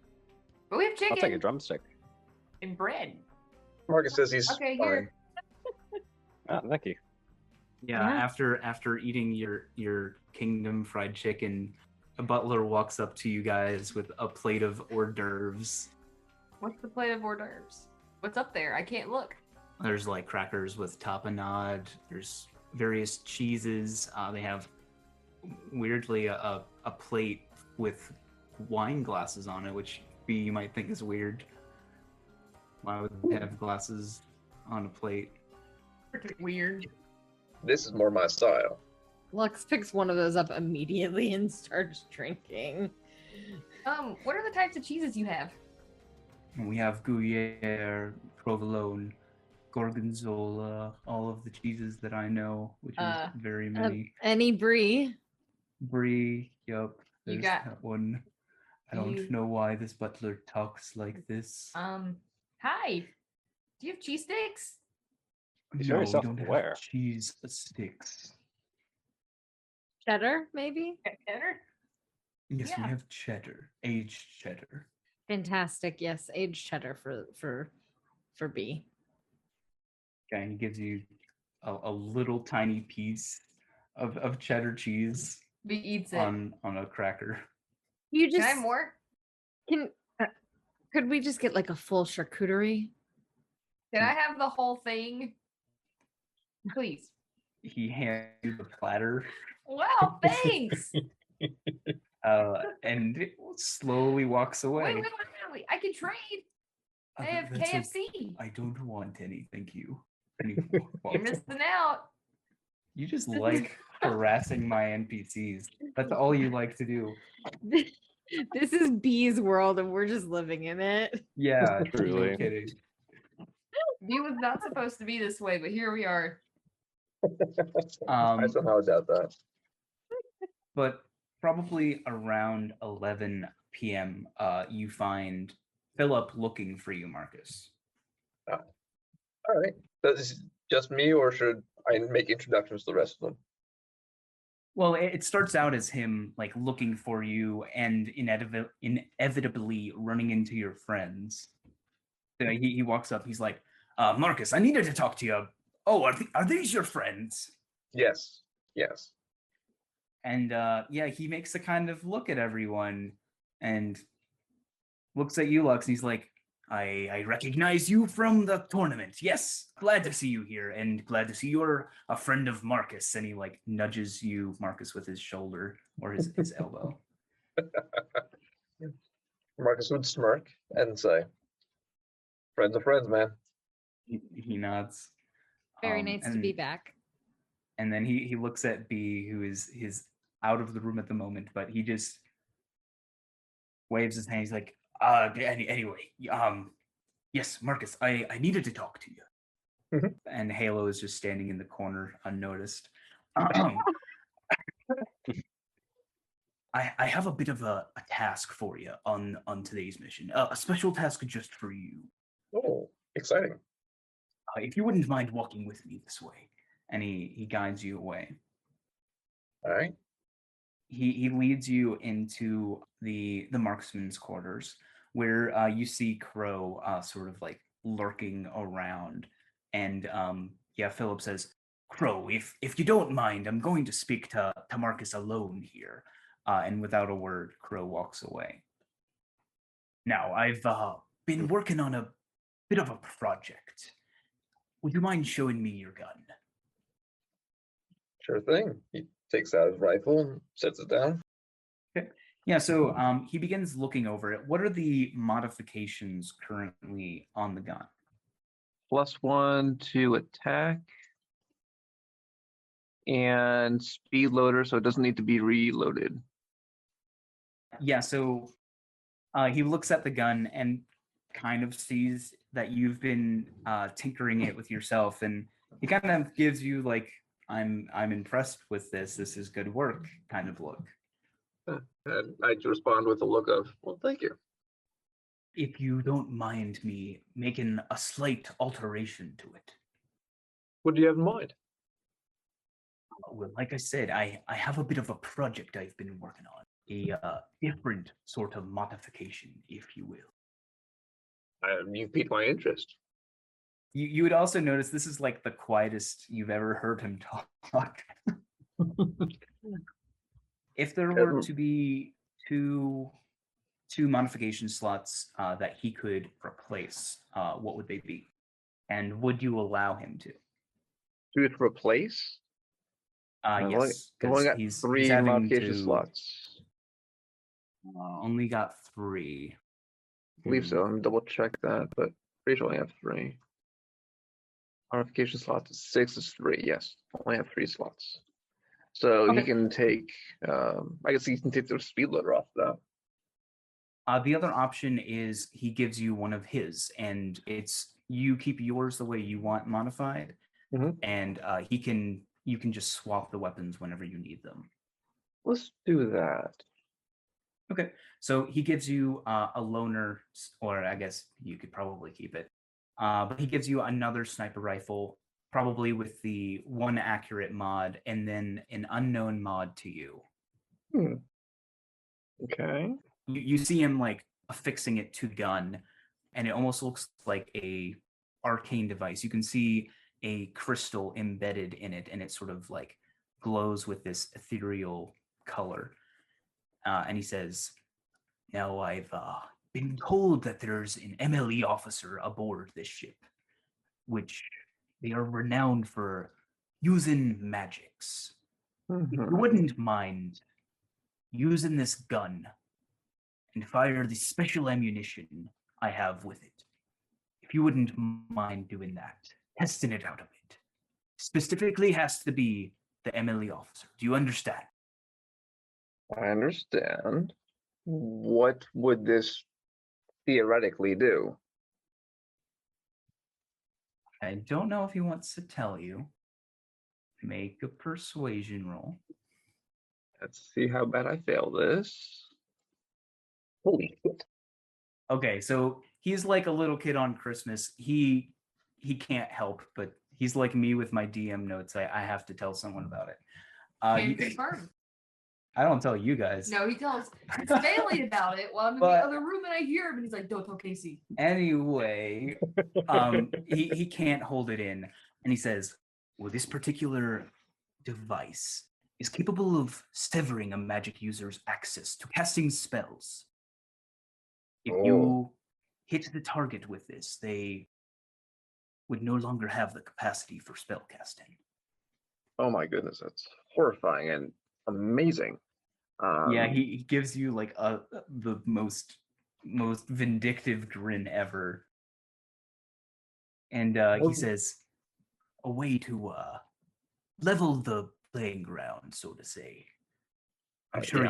S1: But we have
S5: I'll take a
S1: chicken
S5: drumstick.
S1: and bread.
S4: Marcus says he's
S1: Okay,
S4: fine.
S1: here.
S5: Ah, thank you.
S2: Yeah,
S3: Yeah.
S2: after eating your kingdom fried chicken, a butler walks up to you guys with a plate of hors d'oeuvres.
S1: What's the plate of hors d'oeuvres? What's up there? I can't look.
S2: There's like crackers with tapenade. There's various cheeses. They have weirdly a plate with wine glasses on it, which you might think is weird. Why would they have glasses on a plate?
S1: Weird.
S4: This is more my style.
S3: Lux picks one of those up immediately and starts drinking.
S1: What are the types of cheeses you have?
S2: We have Gruyere, provolone, gorgonzola, all of the cheeses that I know, which is very many.
S3: Any brie?
S2: Brie, yup.
S1: You
S2: There's
S1: got-
S2: that one. I don't
S1: you-
S2: know why this butler talks like this.
S1: Hi. Do you have cheese sticks?
S5: He's
S2: No,
S5: very
S2: we don't
S5: self-aware.
S2: have cheese sticks.
S3: Cheddar, maybe?
S1: Cheddar?
S2: Yes,
S1: Yeah.
S2: we have cheddar, aged cheddar.
S3: Fantastic. Yes, aged cheddar for B.
S2: Okay, and he gives you a little tiny piece of cheddar cheese
S1: B eats it.
S2: on a cracker.
S3: You
S1: Can
S3: just
S1: I have more?
S3: could we just get like a full charcuterie?
S1: Can I have the whole thing? Please.
S2: He hands you the platter,
S1: Wow, thanks.
S2: and slowly walks away.
S1: Wait. I can trade. I have
S2: That's it.
S1: KFC.
S2: I don't want any, thank you. And he
S1: You're
S2: walks
S1: missing out.
S2: You just like harassing my NPCs. That's all you like to do.
S3: This is B's world and we're just living in it.
S2: Yeah,
S5: Truly.
S2: no kidding.
S1: He was not supposed to be this way, but here we are.
S4: I somehow doubt that.
S2: But probably around 11 p.m., you find Philip looking for you, Marcus.
S4: All right. That's just me, or should I make introductions to the rest of them?
S2: Well, it starts out as him like looking for you and inevitably running into your friends. So he walks up. He's like, "Marcus, I needed to talk to you. Oh, are these your friends?"
S4: Yes.
S2: And yeah, he makes a kind of look at everyone and looks at you, Lux, and he's like, I recognize you from the tournament. Yes, glad to see you here, and glad to see you're a friend of Marcus. And he like nudges you, Marcus, with his shoulder or his elbow.
S4: Marcus would smirk and say, "Friends are friends, man."
S2: He nods.
S3: Very nice to be back.
S2: And then he looks at B, who is out of the room at the moment, but he just waves his hand. He's like, anyway, yes, Marcus, I needed to talk to you.
S4: Mhm.
S2: And Halo is just standing in the corner unnoticed. I have a bit of a task for you on today's mission. A special task just for you.
S4: Oh, exciting.
S2: If you wouldn't mind walking with me this way. And he guides you away.
S4: All right.
S2: He leads you into the marksman's quarters, where you see Crow sort of like lurking around. And yeah, Philip says, Crow, if you don't mind, I'm going to speak to Marcus alone here. And without a word, Crow walks away. Now, I've been working on a bit of a project. Would you mind showing me your gun?
S4: Sure thing. He takes out his rifle and sets it down.
S2: Okay. Yeah, so he begins looking over it. What are the modifications currently on the gun?
S4: +1 to attack. And speed loader, so it doesn't need to be reloaded.
S2: Yeah, so he looks at the gun and kind of sees that you've been tinkering it with yourself, and he kind of gives you like, I'm impressed with this. This is good work kind of look.
S4: And I respond with a look of, well, thank you.
S2: If you don't mind me making a slight alteration to it.
S4: What do you have in mind?
S2: Well, like I said, I have a bit of a project I've been working on. A different sort of modification, if you will.
S4: You piqued my interest.
S2: You would also notice this is like the quietest you've ever heard him talk. If there were to be two modification slots that he could replace, what would they be? And would you allow him to?
S4: To replace?
S2: Yes,
S4: I've only got
S2: he's
S4: 3
S2: having
S4: modification
S2: to,
S4: slots.
S2: only got 3.
S4: I believe so. I'm double check that, but pretty sure I only have 3. Modification slots is 6 is 3. Yes, I only have 3 slots. So he
S2: Okay.
S4: can take. I guess he can take the speed loader off that.
S2: The other option is he gives you one of his, and it's you keep yours the way you want modified, and you can just swap the weapons whenever you need them.
S4: Let's do that.
S2: Okay, so he gives you a loner, or I guess you could probably keep it, but he gives you another sniper rifle, probably with the 1 accurate mod, and then an unknown mod to you.
S4: Okay.
S2: You see him like affixing it to the gun, and it almost looks like a arcane device. You can see a crystal embedded in it, and it sort of like glows with this ethereal color. And he says, now I've been told that there's an MLE officer aboard this ship, which they are renowned for using magics. If you wouldn't mind using this gun and fire the special ammunition I have with it, if you wouldn't mind doing that, testing it out a bit. Specifically has to be the MLE officer. Do you understand?
S4: I understand. What would this theoretically do?
S2: I don't know if he wants to tell you. Make a persuasion roll.
S4: Let's see how bad I fail this. Holy shit.
S2: Okay, so he's like a little kid on Christmas. He can't help, but he's like me with my DM notes. I have to tell someone about it.
S1: Can confirm.
S2: I don't tell you guys.
S1: No, he tells Bailey about it while I'm in the other room and I hear him and he's like, don't tell Casey.
S2: Anyway, he can't hold it in. And he says, well, this particular device is capable of severing a magic user's access to casting spells. If you hit the target with this, they would no longer have the capacity for spell casting.
S4: Oh my goodness, that's horrifying and amazing.
S2: Yeah, he gives you like the most vindictive grin ever. And he says, a way to level the playing ground, so to say. I'm sure you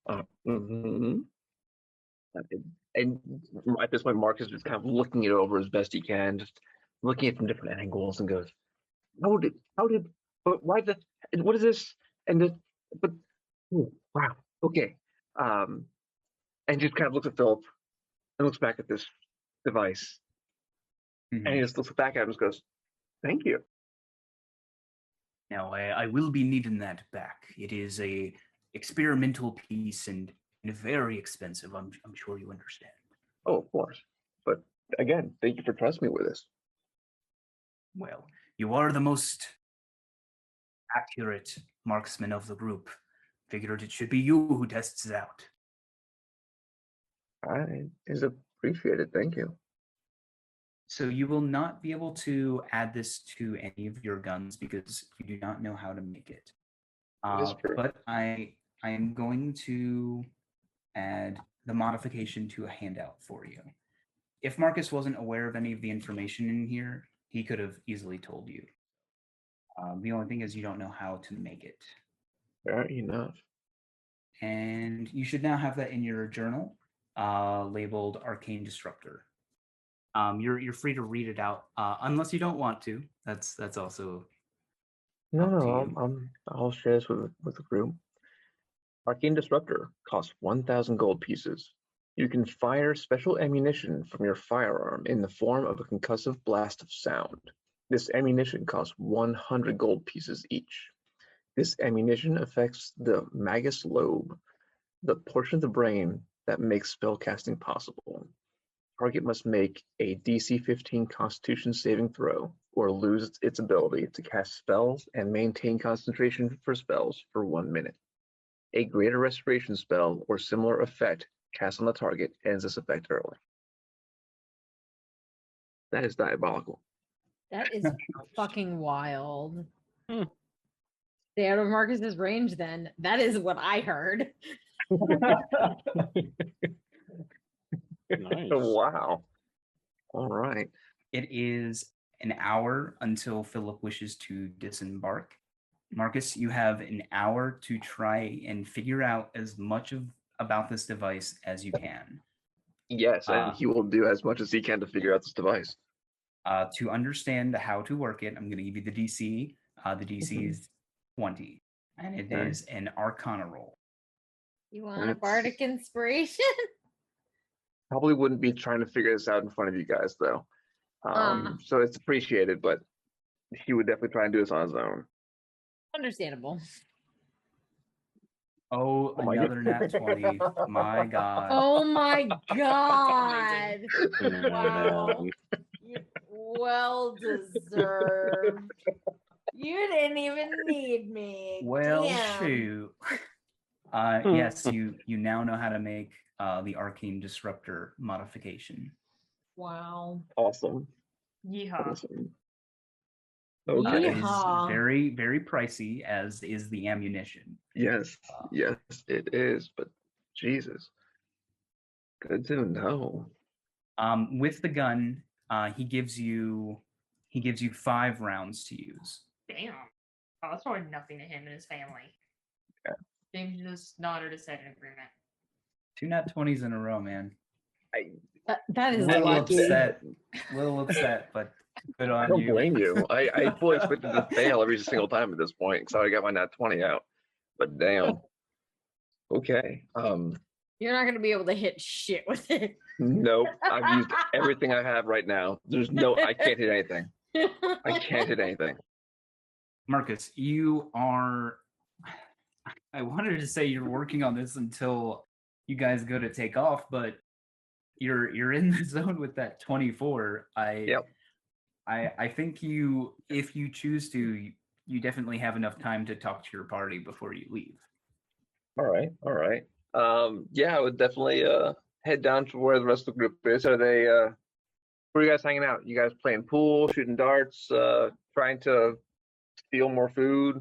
S2: agree.
S4: And at this point, Marcus is just kind of looking it over as best he can, just looking at it from different angles, and goes, but why what is this? And wow, okay. And just kind of looks at Philip and looks back at this device. And he just looks back at him and goes, thank you.
S2: Now, I will be needing that back. It is a experimental piece and very expensive. I'm sure you understand.
S4: Oh, of course. But again, thank you for trusting me with this.
S2: Well, you are the most accurate marksman of the group. Figured it should be you who tests it out.
S4: Is appreciated. Thank you.
S2: So you will not be able to add this to any of your guns because you do not know how to make it.
S4: That is true.
S2: But I am going to add the modification to a handout for you. If Marcus wasn't aware of any of the information in here, he could have easily told you. The only thing is you don't know how to make it.
S4: Fair enough.
S2: And you should now have that in your journal, labeled Arcane Disruptor. You're free to read it out, unless you don't want to. That's also up to you.
S4: I'll share this with the group. Arcane Disruptor costs 1,000 gold pieces. You can fire special ammunition from your firearm in the form of a concussive blast of sound. This ammunition costs 100 gold pieces each. This ammunition affects the magus lobe, the portion of the brain that makes spellcasting possible. Target must make a DC 15 Constitution saving throw or lose its ability to cast spells and maintain concentration for spells for 1 minute. A greater restoration spell or similar effect cast on the target ends this effect early. That is diabolical.
S3: That is fucking wild. Stay out of Marcus's range then. That is what I heard.
S5: Nice.
S4: Wow. All right.
S2: It is an hour until Philip wishes to disembark. Marcus, you have an hour to try and figure out as much about this device as you can.
S4: Yes, and he will do as much as he can to figure out this device.
S2: To understand how to work it, I'm going to give you the DC. The DC is 20, and it is an Arcana roll.
S3: You want a bardic inspiration?
S4: Probably wouldn't be trying to figure this out in front of you guys, though. So it's appreciated, but he would definitely try and do this on his own.
S3: Understandable.
S2: Oh, another nat 20. My God.
S3: Oh my God.
S5: Wow.
S3: Well deserved. You didn't even need me.
S2: Well,
S3: Damn.
S2: shoot. Yes, you now know how to make the Arcane Disruptor modification.
S3: Wow.
S4: Awesome.
S1: Yeehaw.
S4: Awesome.
S2: It is
S3: Yeehaw.
S2: very, very pricey, as is the ammunition.
S4: Yes, yes, it is. But Jesus, good to know.
S2: With the gun, he gives you 5 rounds to use.
S1: Damn. Oh, that's probably nothing to him and his family.
S4: Yeah.
S1: James just nodded his head in agreement.
S2: 2 nat 20s in a row, man.
S3: That is
S2: Little
S3: lucky.
S2: upset, but good on
S4: I don't
S2: you.
S4: blame you. I fully expected to fail every single time at this point, so I got my nat 20 out. But damn. Okay.
S3: You're not gonna be able to hit shit with it.
S4: Nope. I've used everything I have right now. I can't hit anything. I can't hit anything.
S2: Marcus, you are. I wanted to say you're working on this until you guys go to take off, but you're in the zone with that 24.
S4: Yep.
S2: I think if you choose to, you definitely have enough time to talk to your party before you leave.
S4: All right. Yeah, I would definitely head down to where the rest of the group is. Are they where are you guys hanging out? You guys playing pool, shooting darts, trying to steal more food?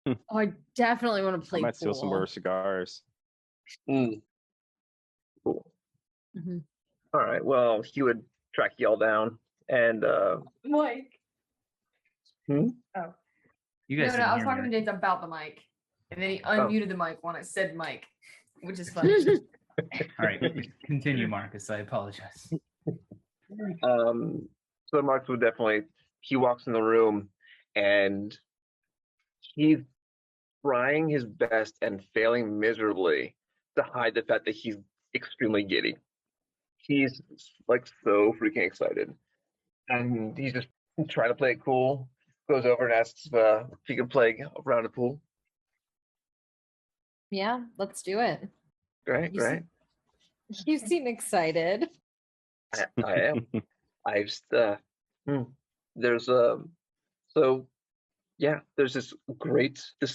S3: Oh, I definitely want to
S5: I
S3: play
S5: might steal some
S3: pool.
S5: more cigars.
S4: Cool.
S3: Mm-hmm.
S4: All right. Well, he would track you all down and
S1: Mike.
S2: You guys
S1: No, I was
S2: didn't
S1: talking
S2: hear
S1: to
S2: me.
S1: James about the mic. And then he unmuted the mic when I said mic, which is funny.
S2: All right, continue, Marcus. I apologize.
S4: So Marcus would definitely, he walks in the room and he's trying his best and failing miserably to hide the fact that he's extremely giddy. He's like so freaking excited. And he's just trying to play it cool. Goes over and asks if he can play a round of pool.
S3: Yeah, let's do it.
S4: Great.
S3: You seem excited.
S4: I am. I've there's so yeah, there's this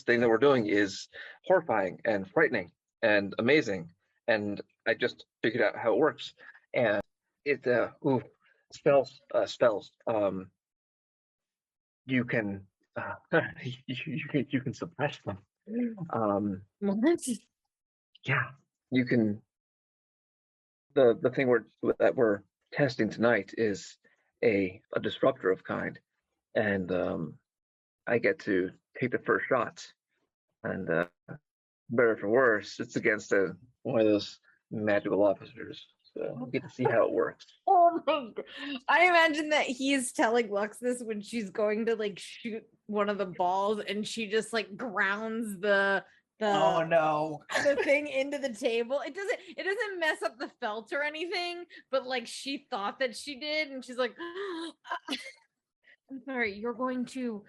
S4: thing that we're doing is horrifying and frightening and amazing. And I just figured out how it works. And it, spells. You can, you can suppress them.
S3: What?
S4: Yeah, you can. The thing that we're testing tonight is a disruptor of kind, and I get to take the first shot, and better for worse, it's against one of those magical officers, so we get to see how it works.
S3: Oh my god. I imagine that he's telling Lux this when she's going to like shoot one of the balls and she just like grounds the
S2: Oh no.
S3: the thing into the table. It doesn't mess up the felt or anything, but like she thought that she did, and she's like, I'm sorry, you're going to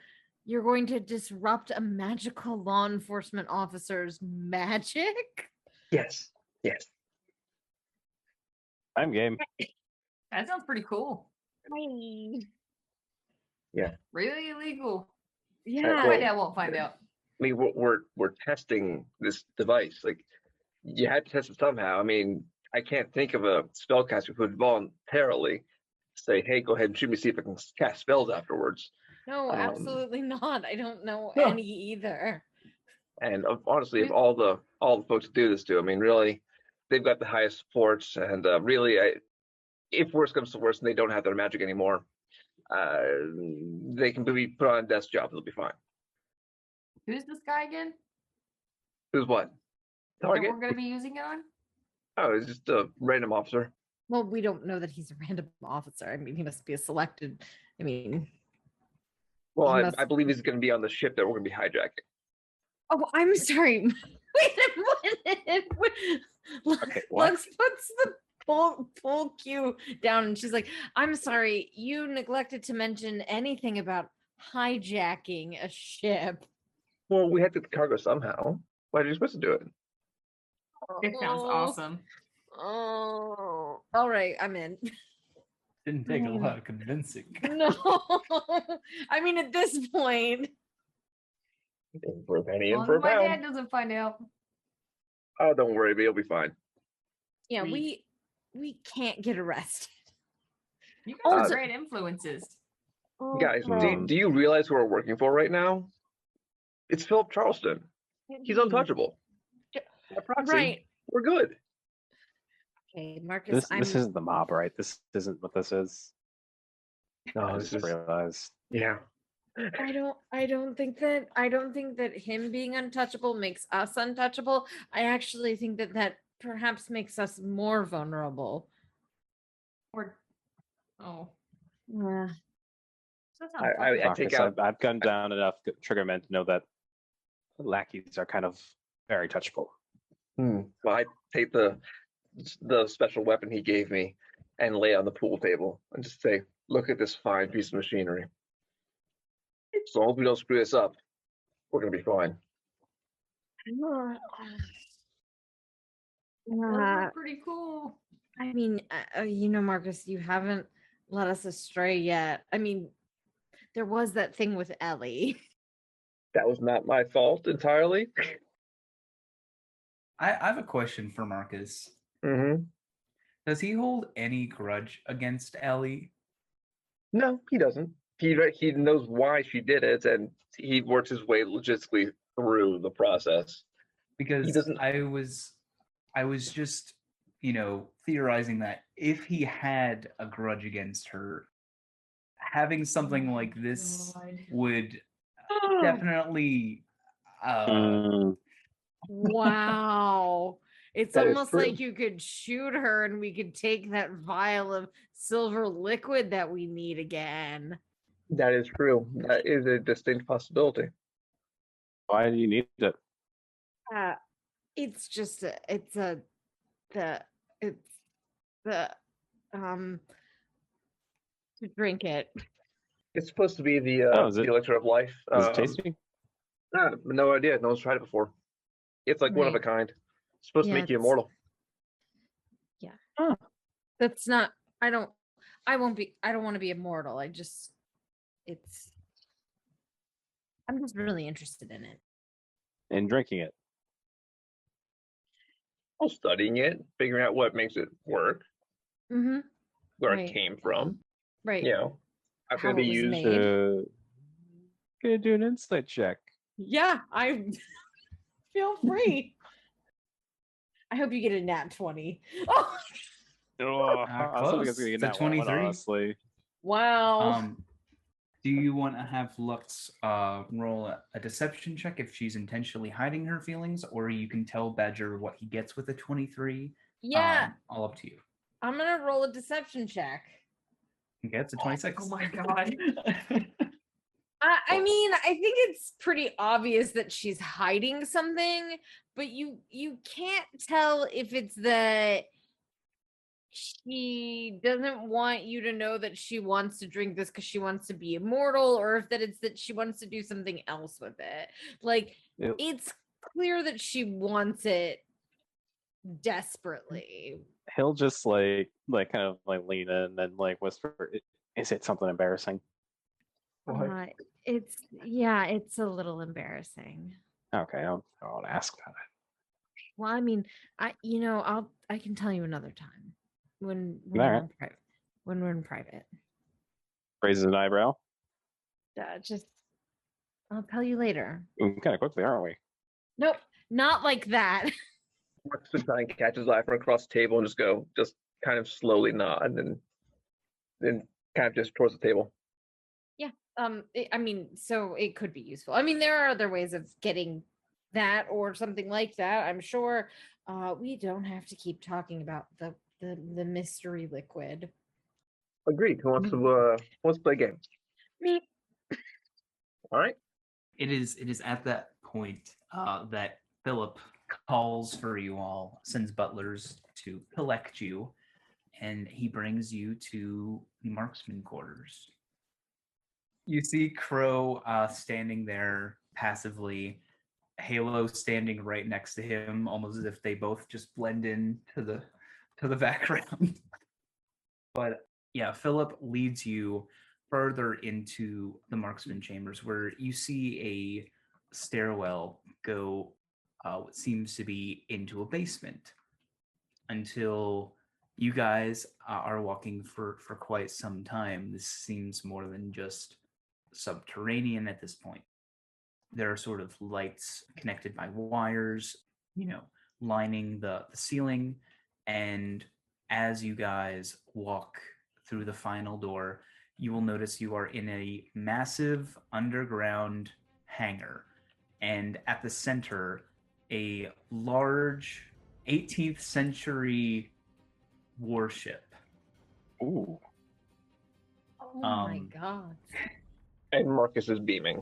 S3: disrupt a magical law enforcement officer's magic?
S4: Yes.
S5: I'm game.
S1: That sounds pretty cool.
S4: Yeah.
S1: Really illegal.
S3: Yeah.
S1: My dad won't find out.
S4: I mean, we're testing this device. Like, you had to test it somehow. I mean, I can't think of a spellcaster who would voluntarily say, "Hey, go ahead and shoot me, see if I can cast spells afterwards."
S3: No, absolutely not. I don't know
S4: No.
S3: any either.
S4: And honestly, if all the folks do this too, I mean, really, they've got the highest supports, and really, if worse comes to worse and they don't have their magic anymore, they can be put on a desk job. They'll be fine.
S1: Who's this guy again?
S4: Who's what?
S1: That
S4: Target?
S1: we're going to be using it on?
S4: Oh, it's just a random officer.
S3: Well, we don't know that he's a random officer. I mean, he must be a selected. I mean,
S4: Well,
S3: He
S4: I
S3: must-
S4: believe he's going to be on the ship that we're going to be hijacking.
S3: oh, I'm sorry. Wait a minute.
S5: Okay, what?
S3: Lux puts the full cue down, and she's like, "I'm sorry, you neglected to mention anything about hijacking a ship."
S4: Well, we had to get the cargo somehow. Why are you supposed to do it?
S1: It sounds awesome.
S3: Oh, all right, I'm in.
S2: Didn't take a lot of convincing.
S3: No, I mean at this point.
S4: In for a penny,
S1: As
S4: in
S1: long
S4: for a
S1: as my
S4: pound.
S1: dad doesn't find out.
S4: Oh, don't worry, he'll be fine.
S3: Yeah,
S1: Sweet.
S3: we can't get arrested.
S1: You guys
S3: Also-
S1: are great influences.
S4: Guys,
S5: Oh.
S4: do you realize who we're working for right now? It's Philip Charleston. He's untouchable. By proxy,
S3: Right.
S4: we're good.
S3: Okay, Marcus,
S5: This is the mob, right? This isn't what this is.
S4: No,
S5: I
S4: this
S5: just
S4: is
S5: realized.
S4: yeah.
S3: I don't think that him being untouchable makes us untouchable. I actually think that perhaps makes us more vulnerable.
S1: Or, oh.
S3: Yeah.
S1: That sounds
S4: I
S1: fucking-
S4: take
S5: Marcus,
S4: out-
S5: I've gunned down enough triggermen to know that lackeys are kind of very touchable.
S4: Well, I take the special weapon he gave me and lay it on the pool table and just say, "Look at this fine piece of machinery. As long as we don't screw this up, we're gonna be fine."
S1: Those are pretty cool.
S3: I mean, Marcus, you haven't led us astray yet. I mean, there was that thing with Ellie.
S4: That was not my fault entirely.
S2: I have a question for Marcus.
S4: Mm-hmm.
S2: Does he hold any grudge against Ellie?
S4: No, he doesn't. He knows why she did it, and he works his way logistically through the process.
S2: Because
S4: doesn't-
S2: I was just, theorizing that if he had a grudge against her, having something like this
S1: God.
S2: would definitely
S3: Wow. It's
S4: That is
S3: almost
S4: true.
S3: like you could shoot her and we could take that vial of silver liquid that we need again.
S4: That is true. That is a distinct possibility.
S5: Why do you need it?
S3: It's just to drink it.
S4: It's supposed to be the
S5: Oh, is
S4: the
S5: it-
S4: elixir of life.
S5: Does it taste me?
S4: No idea. No one's tried it before. It's like one of a
S3: Right.
S4: kind. It's supposed to
S3: Yeah,
S4: make you
S3: it's-
S4: immortal.
S3: That's not I don't want to be immortal. It's I'm just really interested in it.
S5: And drinking it.
S4: Well, studying it, figuring out what makes it work,
S3: Mm-hmm.
S4: where
S3: Right.
S4: it came from.
S3: Right.
S4: You know, how
S3: How
S4: can it be
S3: it was
S4: used?
S3: made.
S5: Gonna do an insight check.
S3: Yeah, I feel free. I hope you get a nat 20. Oh,
S5: Oh, I was hoping I was
S2: Close.
S5: gonna get
S2: It's a
S5: that one,
S2: 23.
S5: honestly.
S3: wow.
S2: Do you want to have Lux roll a deception check if she's intentionally hiding her feelings, or you can tell Badger what he gets with a 23?
S3: Yeah,
S2: All up to you.
S3: I'm gonna roll a deception check.
S2: Okay, it's a 26.
S1: Oh my god.
S3: I mean, I think it's pretty obvious that she's hiding something, but you can't tell if it's that she doesn't want you to know that she wants to drink this because she wants to be immortal, or if that it's that she wants to do something else with it. Like,
S5: Yep.
S3: it's clear that she wants it desperately.
S5: He'll just like kind of like lean in and like whisper, "Is it something embarrassing?"
S3: It's a little embarrassing.
S5: Okay, I won't ask about it.
S3: Well, I mean, I can tell you another time when
S5: All
S3: we're
S5: right.
S3: in private. When we're in private.
S5: Raises an eyebrow.
S3: I'll tell you later.
S5: Kind of quickly, aren't we?
S3: Nope, not like that.
S4: Marcus would try and catch his eye from across the table and just kind of slowly nod, and then kind of just towards the table.
S3: Yeah. So it could be useful. I mean, there are other ways of getting that or something like that. I'm sure. We don't have to keep talking about the mystery liquid.
S4: Agreed. Who wants to play a game?
S3: Me.
S4: All right.
S2: It is at that point that Philip calls for you all, sends butlers to collect you, and he brings you to the marksman quarters. You see Crow standing there passively, Halo standing right next to him, almost as if they both just blend in to the background. But yeah, Philip leads you further into the marksman chambers, where you see a stairwell go what seems to be into a basement, until you guys are walking for quite some time. This seems more than just subterranean at this point. There are sort of lights connected by wires, lining the ceiling. And as you guys walk through the final door, you will notice you are in a massive underground hangar. And at the center, a large 18th century warship.
S5: Ooh.
S3: Oh my god.
S4: And Marcus is beaming.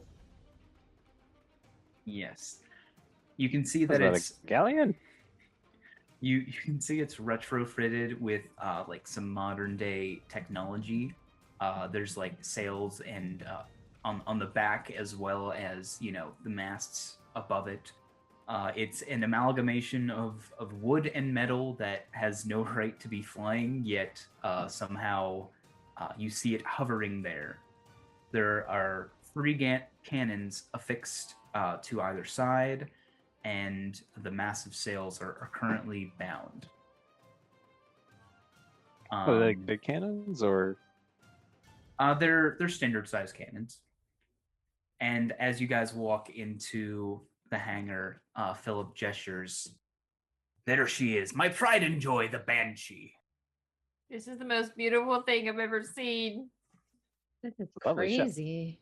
S2: Yes. You can see that
S5: Is
S2: it's
S5: a galleon.
S2: you can see it's retrofitted with like some modern day technology. There's like sails and on the back, as well as the masts above it. It's an amalgamation of wood and metal that has no right to be flying, yet somehow you see it hovering there. There are 3 cannons affixed to either side, and the massive sails are currently bound.
S5: Are they like big cannons or?
S2: They're standard size cannons. And as you guys walk into the hangar, Philip gestures. There she is, my pride and joy, the Banshee.
S1: This is the most beautiful thing I've ever seen.
S3: This is
S5: Lovely ship.
S3: crazy.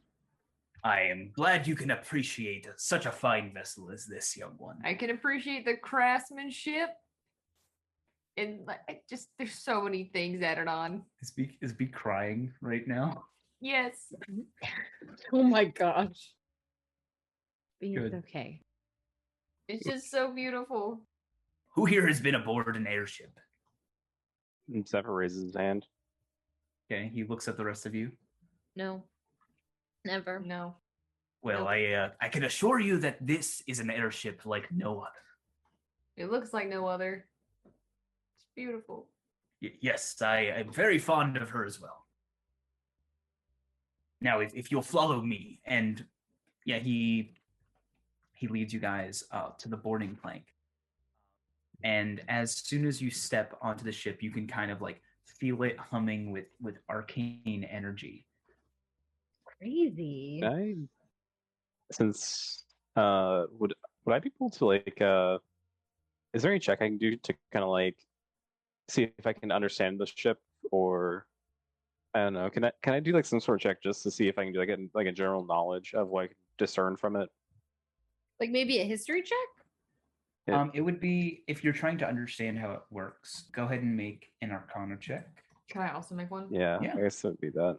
S2: I am glad you can appreciate such a fine vessel as this, young one.
S1: I can appreciate the craftsmanship. And there's so many things added on.
S2: Is B crying right now?
S1: Yes.
S3: Oh my gosh. It's
S2: Good.
S3: okay.
S1: It's just so beautiful.
S2: Who here has been aboard an airship?
S5: Zephyr raises his hand.
S2: Okay, he looks at the rest of you.
S3: No. Never.
S1: No.
S2: Well,
S3: Nope.
S2: I can assure you that this is an airship like no other.
S1: It looks like no other. It's beautiful.
S2: Yes, I'm very fond of her as well. Now, if you'll follow me, and yeah, he leads you guys to the boarding plank. And as soon as you step onto the ship, you can kind of like feel it humming with arcane energy.
S3: Crazy.
S5: I, since would I be able to like is there any check I can do to kind of like see if I can understand the ship, or I don't know, can I do like some sort of check just to see if I can do like a general knowledge of what I can discern from it?
S3: Like maybe a history check?
S5: Yeah.
S2: It would be, if you're trying to understand how it works, go ahead and make an Arcana check.
S1: Can I also make one?
S5: Yeah,
S2: Yeah.
S5: I guess it would be that.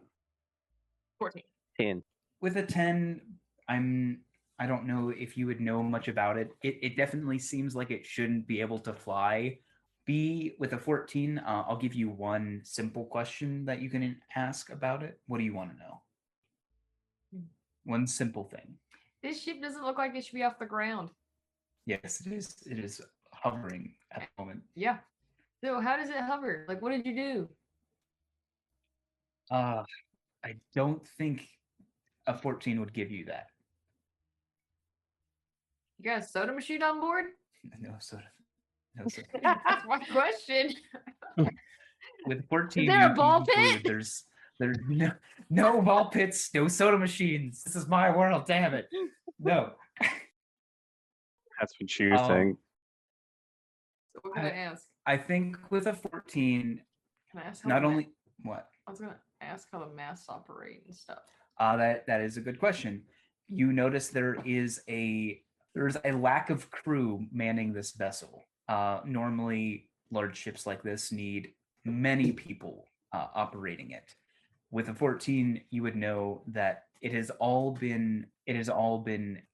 S1: 14.
S5: 10.
S2: With a 10, I don't know if you would know much about it. It definitely seems like it shouldn't be able to fly. With a 14, I'll give you one simple question that you can ask about it. What do you want to know? One simple thing.
S1: This ship doesn't look like it should be off the ground.
S2: Yes, it is. It is hovering at the moment.
S1: Yeah. So how does it hover? Like, what did you do?
S2: I don't think a 14 would give you that.
S1: You got a soda machine on board?
S2: No soda. No soda.
S1: That's my question.
S2: With 14,
S3: Is there a
S2: you
S3: ball
S2: can conclude
S3: pit?
S2: there's no ball pits, no soda machines. This is my world, damn it. No.
S5: That's what you think.
S1: So what can I ask?
S2: I think with a 14,
S1: Can I ask how
S2: not
S1: the
S2: only what?
S1: I was gonna ask how the masts operate and stuff.
S2: That is a good question. You notice there's a lack of crew manning this vessel. Normally, large ships like this need many people operating it. With a 14, you would know that it has all been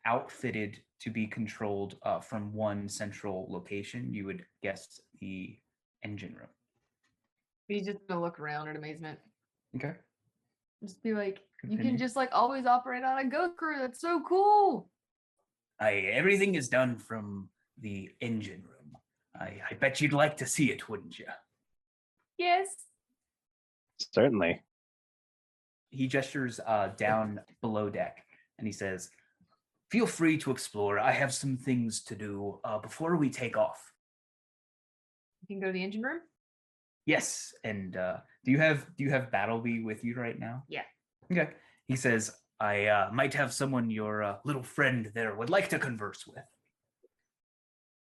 S2: outfitted to be controlled from one central location. You would guess the engine room.
S1: He's just gonna look around in amazement.
S2: Okay.
S1: Just be like, you can
S2: Continue.
S1: just like always operate on a ghost crew. That's so cool.
S2: Everything is done from the engine room. I bet you'd like to see it, wouldn't you?
S1: Yes.
S5: Certainly.
S2: He gestures down below deck and he says, feel free to explore. I have some things to do before we take off.
S1: You can go to the engine room.
S2: Yes, and do you have Battleby with you right now?
S1: Yeah.
S2: Okay. He says, I might have someone your little friend there would like to converse with.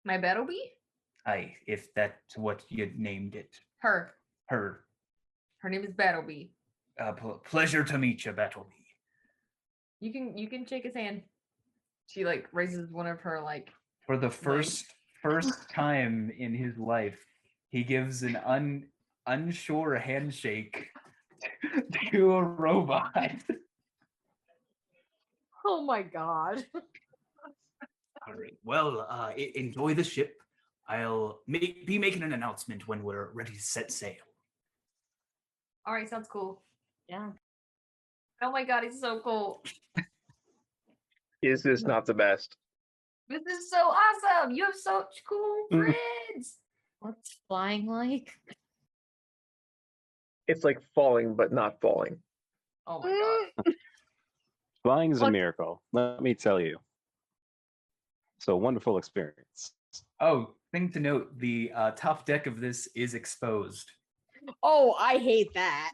S1: My Battleby?
S2: If that's what you named it.
S1: Her.
S2: Her.
S1: Her name is Battleby.
S2: Pleasure to meet you, Battleby.
S1: You can shake his hand. She like raises one of her like
S2: For the first time in his life, he gives an unsure handshake to a robot.
S3: Oh my god.
S2: All right. Well, enjoy the ship. I'll be making an announcement when we're ready to set sail.
S1: all right, sounds cool.
S3: Yeah.
S1: Oh my god, he's so cool.
S4: Is this not the best?
S1: This is so awesome. You have such cool friends.
S3: What's flying like?
S4: It's like falling, but not falling.
S1: Oh my god.
S5: Flying is a
S3: What?
S5: miracle, let me tell you. So wonderful experience.
S2: Oh, thing to note: the top deck of this is exposed.
S3: Oh, I hate that.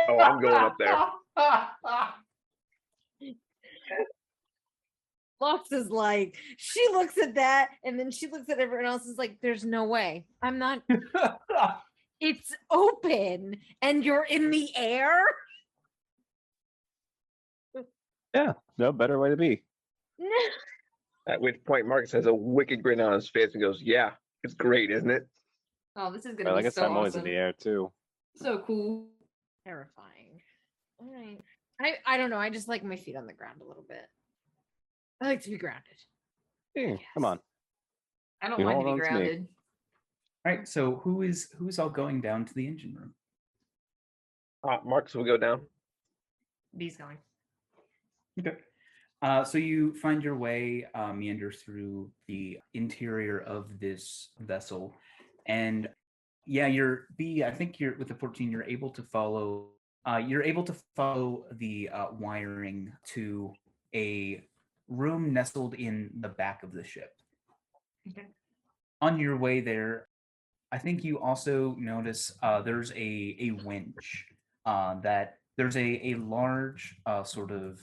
S4: Oh, I'm going up there.
S3: Lux is like, she looks at that and then she looks at everyone else is like, there's no way. I'm not. It's open and you're in the air.
S5: Yeah, no better way to be.
S4: At which point, Marcus has a wicked grin on his face and goes, "Yeah, it's great, isn't it?"
S1: Oh, this is
S5: Well,
S1: gonna
S5: I
S1: be
S5: guess
S1: so
S5: I'm always in
S1: awesome.
S5: the air too.
S1: So cool.
S3: Terrifying. All right. I don't know. I just like my feet on the ground a little bit. I like to be grounded.
S5: Hey, come on.
S1: I don't
S5: You
S1: mind to
S5: hold
S1: be
S5: on to me.
S1: grounded.
S2: All right. So who's all going down to the engine room?
S4: Marcus will go down.
S1: B's going.
S2: Okay. So you find your way, meander through the interior of this vessel, and yeah, I think you're with the 14. You're able to follow. You're able to follow the wiring to a room nestled in the back of the ship.
S1: Okay.
S2: On your way there, I think you also notice there's a winch that there's a large sort of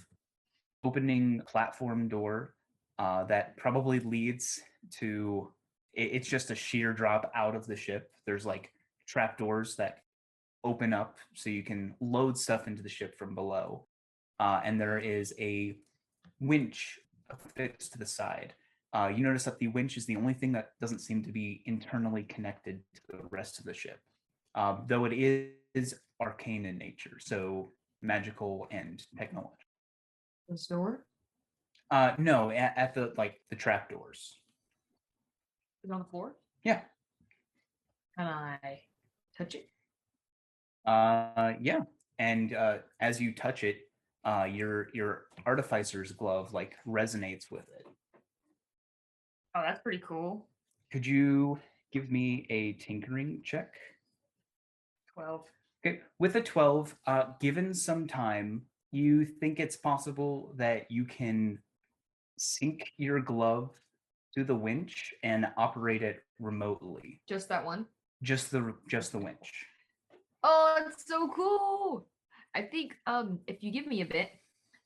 S2: opening platform door that probably leads to it's just a sheer drop out of the ship. There's like trapdoors that open up so you can load stuff into the ship from below. And there is a winch affixed to the side. You notice that the winch is the only thing that doesn't seem to be internally connected to the rest of the ship, though it is arcane in nature, so magical and technological.
S1: The store
S2: No, at the the trapdoors.
S1: is on the floor.
S2: Yeah.
S1: Can I touch it?
S2: Yeah. And as you touch it, your artificer's glove like resonates with it.
S1: Oh, that's pretty cool.
S2: Could you give me a tinkering check?
S1: 12.
S2: Okay. With a 12, given some time, you think it's possible that you can sync your glove to the winch and operate it remotely.
S1: Just that one?
S2: Just the winch.
S1: Oh, it's so cool. I think if you give me a bit,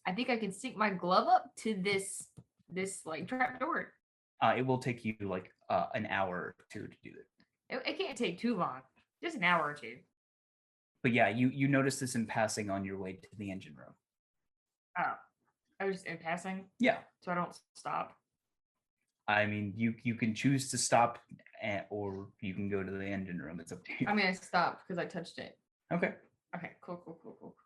S1: I think I can sync my glove up to this like trap door.
S2: It will take you like an hour or two to do it.
S1: It can't take too long. Just an hour or two.
S2: But yeah, you notice this in passing on your way to the engine room.
S1: Oh. I was just in passing,
S2: Yeah.
S1: so I don't stop.
S2: I mean, you can choose to stop or you can go to the engine room. It's up to you.
S1: I mean, I stopped because I touched it.
S2: Okay.
S1: Okay, cool.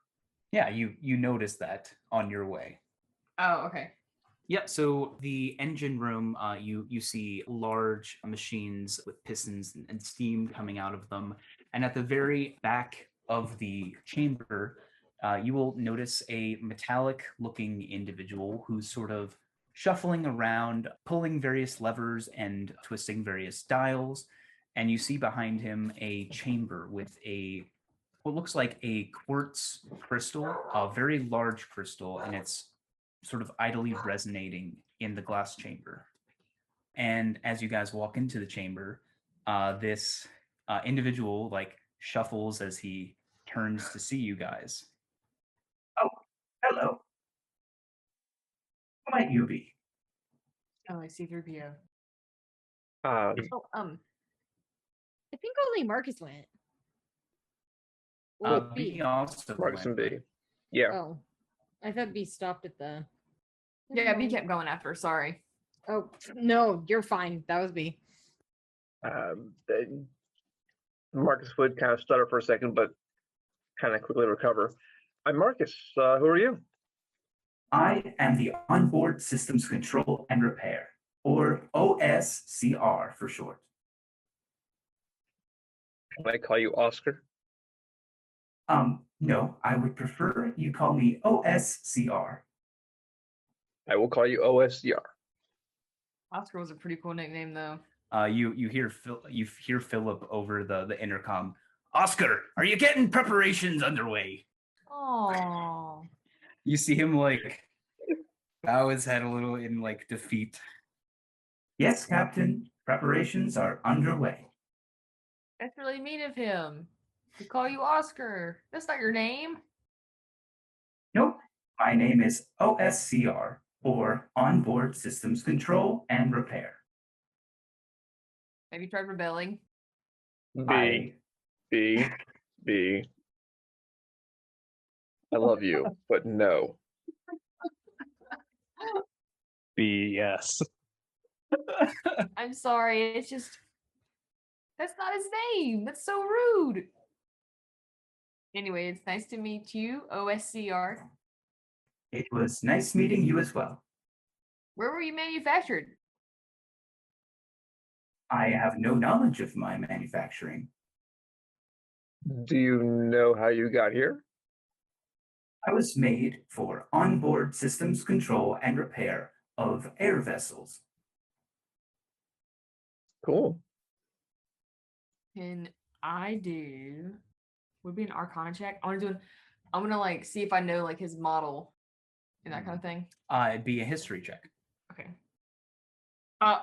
S2: Yeah, you notice that on your way.
S1: Oh, okay.
S2: Yep. So the engine room, you see large machines with pistons and steam coming out of them, and at the very back of the chamber, you will notice a metallic-looking individual who's sort of shuffling around, pulling various levers and twisting various dials, and you see behind him a chamber with what looks like a quartz crystal, a very large crystal, and it's sort of idly resonating in the glass chamber. And as you guys walk into the chamber, this individual like shuffles as he turns to see you guys. Oh, hello. Who might you be?
S1: Oh, I see 3PO.
S4: Uh,
S1: Oh,
S3: I think only Marcus went.
S2: B also
S4: Marcus and
S2: went.
S4: B. Yeah.
S3: Oh, I thought B stopped at the.
S1: yeah, B kept going after. Sorry.
S3: Oh no, you're fine. That was B.
S4: Marcus would kind of stutter for a second, but kind of quickly recover. I'm Marcus. Who are you?
S2: I am the Onboard Systems Control and Repair, or OSCR for short.
S4: Can I call you Oscar?
S2: No, I would prefer you call me OSCR.
S4: I will call you OSCR.
S1: Oscar was a pretty cool nickname, though.
S2: You hear Philip over the intercom. Oscar, are you getting preparations underway?
S1: Oh.
S2: You see him like bow his head a little in like defeat. Yes, Captain. Preparations are underway.
S1: That's really mean of him. To call you Oscar. That's not your name.
S2: Nope. My name is OSCR, or Onboard Systems Control and Repair.
S1: Have you tried rebelling?
S4: B. I love you, but no.
S5: BS.
S1: I'm sorry. It's just that's not his name. That's so rude. Anyway, it's nice to meet you, OSCR.
S2: It was nice meeting you as well.
S1: Where were you manufactured?
S2: I have no knowledge of my manufacturing.
S4: Do you know how you got here?
S2: I was made for onboard systems control and repair of air vessels.
S4: Cool.
S1: Can I do? Would be an Arcana check. I'm gonna like see if I know like his model and that kind of thing?
S2: It'd be a history check.
S1: Okay.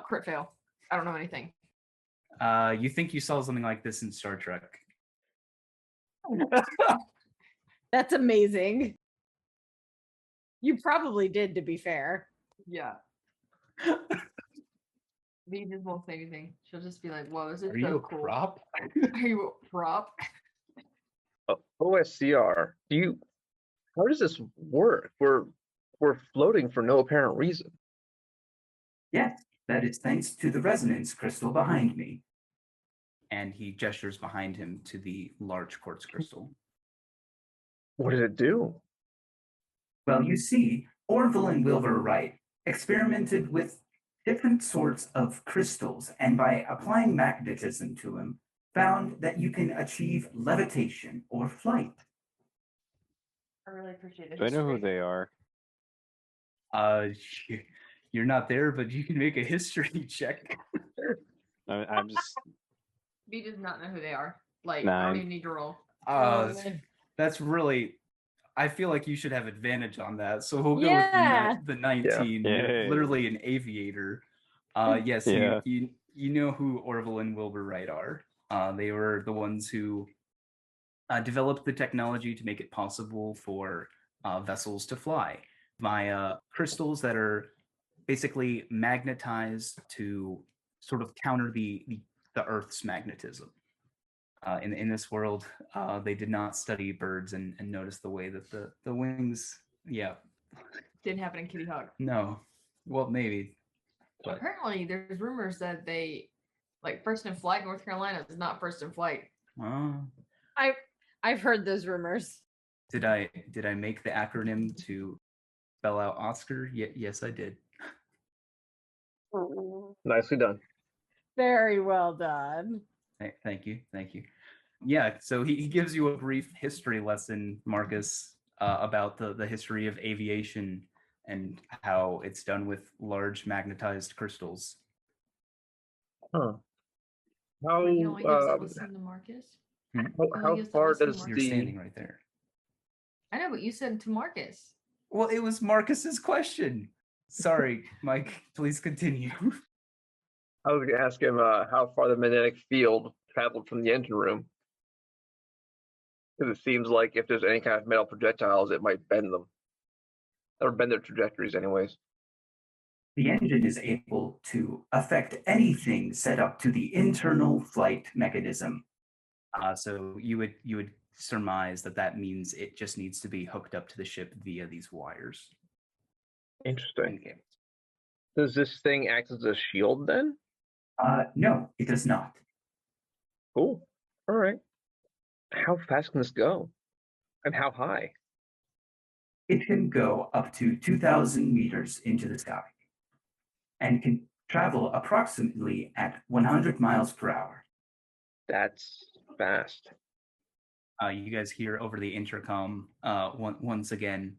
S1: Crit fail. I don't know anything.
S2: You think you saw something like this in Star Trek?
S3: That's amazing. You probably did, to be fair.
S1: Yeah. V just won't say anything. She'll just be like, "Whoa, this is
S2: Are
S1: so
S2: you a
S1: cool."
S2: prop?
S1: Are you a prop?
S4: OSCR. How does this work? We're floating for no apparent reason.
S2: Yes, that is thanks to the resonance crystal behind me. And he gestures behind him to the large quartz crystal.
S4: What did it do?
S2: Well, you see, Orville and Wilbur Wright experimented with different sorts of crystals, and by applying magnetism to them, found that you can achieve levitation or flight.
S1: I really appreciate it.
S5: Do I know who they are?
S2: You're not there, but you can make a history check.
S5: I'm just
S1: V does not know who they are. Like, I don't
S5: 9.
S1: even need to roll.
S2: That's really. I feel like you should have advantage on that, so we'll go
S3: Yeah.
S2: with the 19. You're
S5: Yay.
S2: literally an aviator. Yes,
S5: Yeah.
S2: you know who Orville and Wilbur Wright are. They were the ones who developed the technology to make it possible for vessels to fly via crystals that are basically magnetized to sort of counter the Earth's magnetism. In this world, they did not study birds and notice the way that the wings,
S1: Didn't happen in Kitty Hawk.
S2: no, well, maybe. But
S1: Apparently, there's rumors that they, like, first in flight, North Carolina is not first in flight.
S3: I've heard those rumors.
S2: did I make the acronym to spell out Oscar? Yes, I did.
S4: Nicely done.
S3: Very well done.
S2: Thank you. Yeah, so he gives you a brief history lesson, Marcus, about the history of aviation and how it's done with large magnetized crystals.
S4: Huh. How
S1: Wait, you don't like us to listen to Marcus?
S4: how far does
S2: You're
S4: the
S2: standing right there.
S1: I know, but you said to Marcus.
S2: Well, it was Marcus's question. Sorry, Mike, please continue.
S4: I was going to ask him how far the magnetic field traveled from the engine room. Because it seems like if there's any kind of metal projectiles, it might bend them. Or bend their trajectories anyways.
S2: The engine is able to affect anything set up to the internal flight mechanism. So you would surmise that means it just needs to be hooked up to the ship via these wires.
S4: Interesting.
S2: Okay.
S4: Does this thing act as a shield then?
S2: No, it does not.
S4: Cool. All right. How fast can this go? And how high?
S2: It can go up to 2,000 meters into the sky and can travel approximately at 100 miles per hour.
S4: That's fast.
S2: You guys hear over the intercom once again,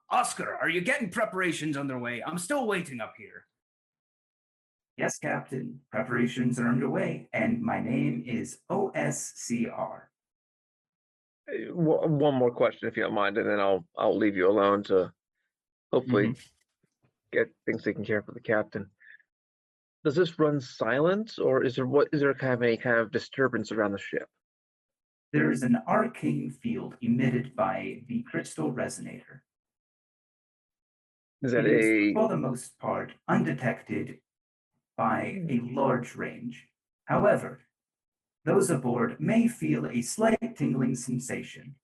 S2: Oscar, are you getting preparations underway? I'm still waiting up here. Yes, Captain. Preparations are underway, and my name is OSCR.
S4: One more question, if you don't mind, and then I'll leave you alone to hopefully get things taken care of for the captain. Does this run silent, or is there any kind of disturbance around the ship?
S2: There is an arcane field emitted by the crystal resonator.
S4: Is that
S2: It is, for the most part, undetected by a large range. However, those aboard may feel a slight tingling sensation.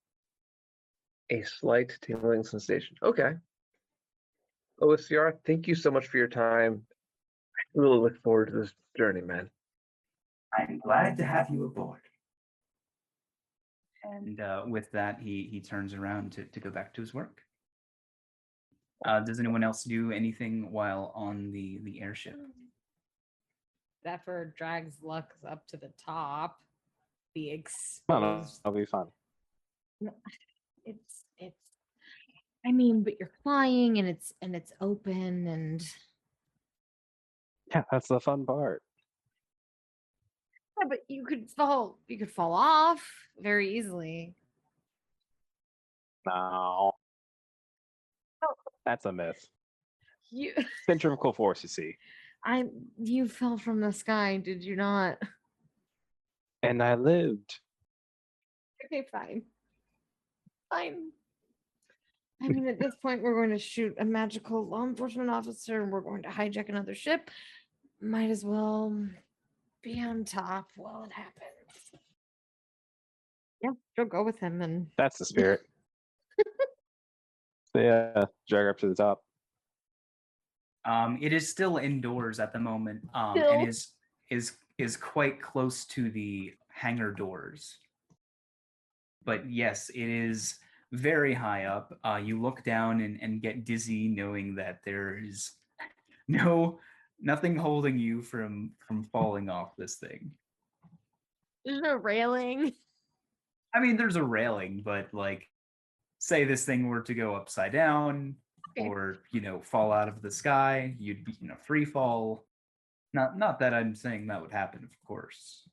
S4: A slight tingling sensation. Okay. OSCR, thank you so much for your time. I really look forward to this journey, man.
S2: I'm glad to have you aboard. And with that, he turns around to go back to his work. Does anyone else do anything while on the airship?
S3: Zephyr drags Lux up to the top. The exposed.
S5: I'll be fine.
S3: It's. I mean, but you're flying and it's open and.
S5: Yeah, that's the fun part.
S3: Yeah, but you could fall off very easily.
S5: No. That's a myth.
S3: You,
S5: Centrifugal force, you see.
S3: you fell from the sky, did you not?
S5: And I lived.
S3: Okay, fine. Fine. I mean, at this point, we're going to shoot a magical law enforcement officer and we're going to hijack another ship. Might as well be on top while it happens. Yeah, she'll go with him and
S5: That's the spirit. So yeah, drag her up to the top.
S2: It is still indoors at the moment,
S3: Still?
S2: and is quite close to the hangar doors. But yes, it is very high up. You look down and get dizzy, knowing that there is nothing holding you from falling off this thing.
S3: there's no railing.
S2: I mean, there's a railing, but like, say this thing were to go upside down,
S3: Okay.
S2: or fall out of the sky, you'd be free fall. Not that I'm saying that would happen, of course.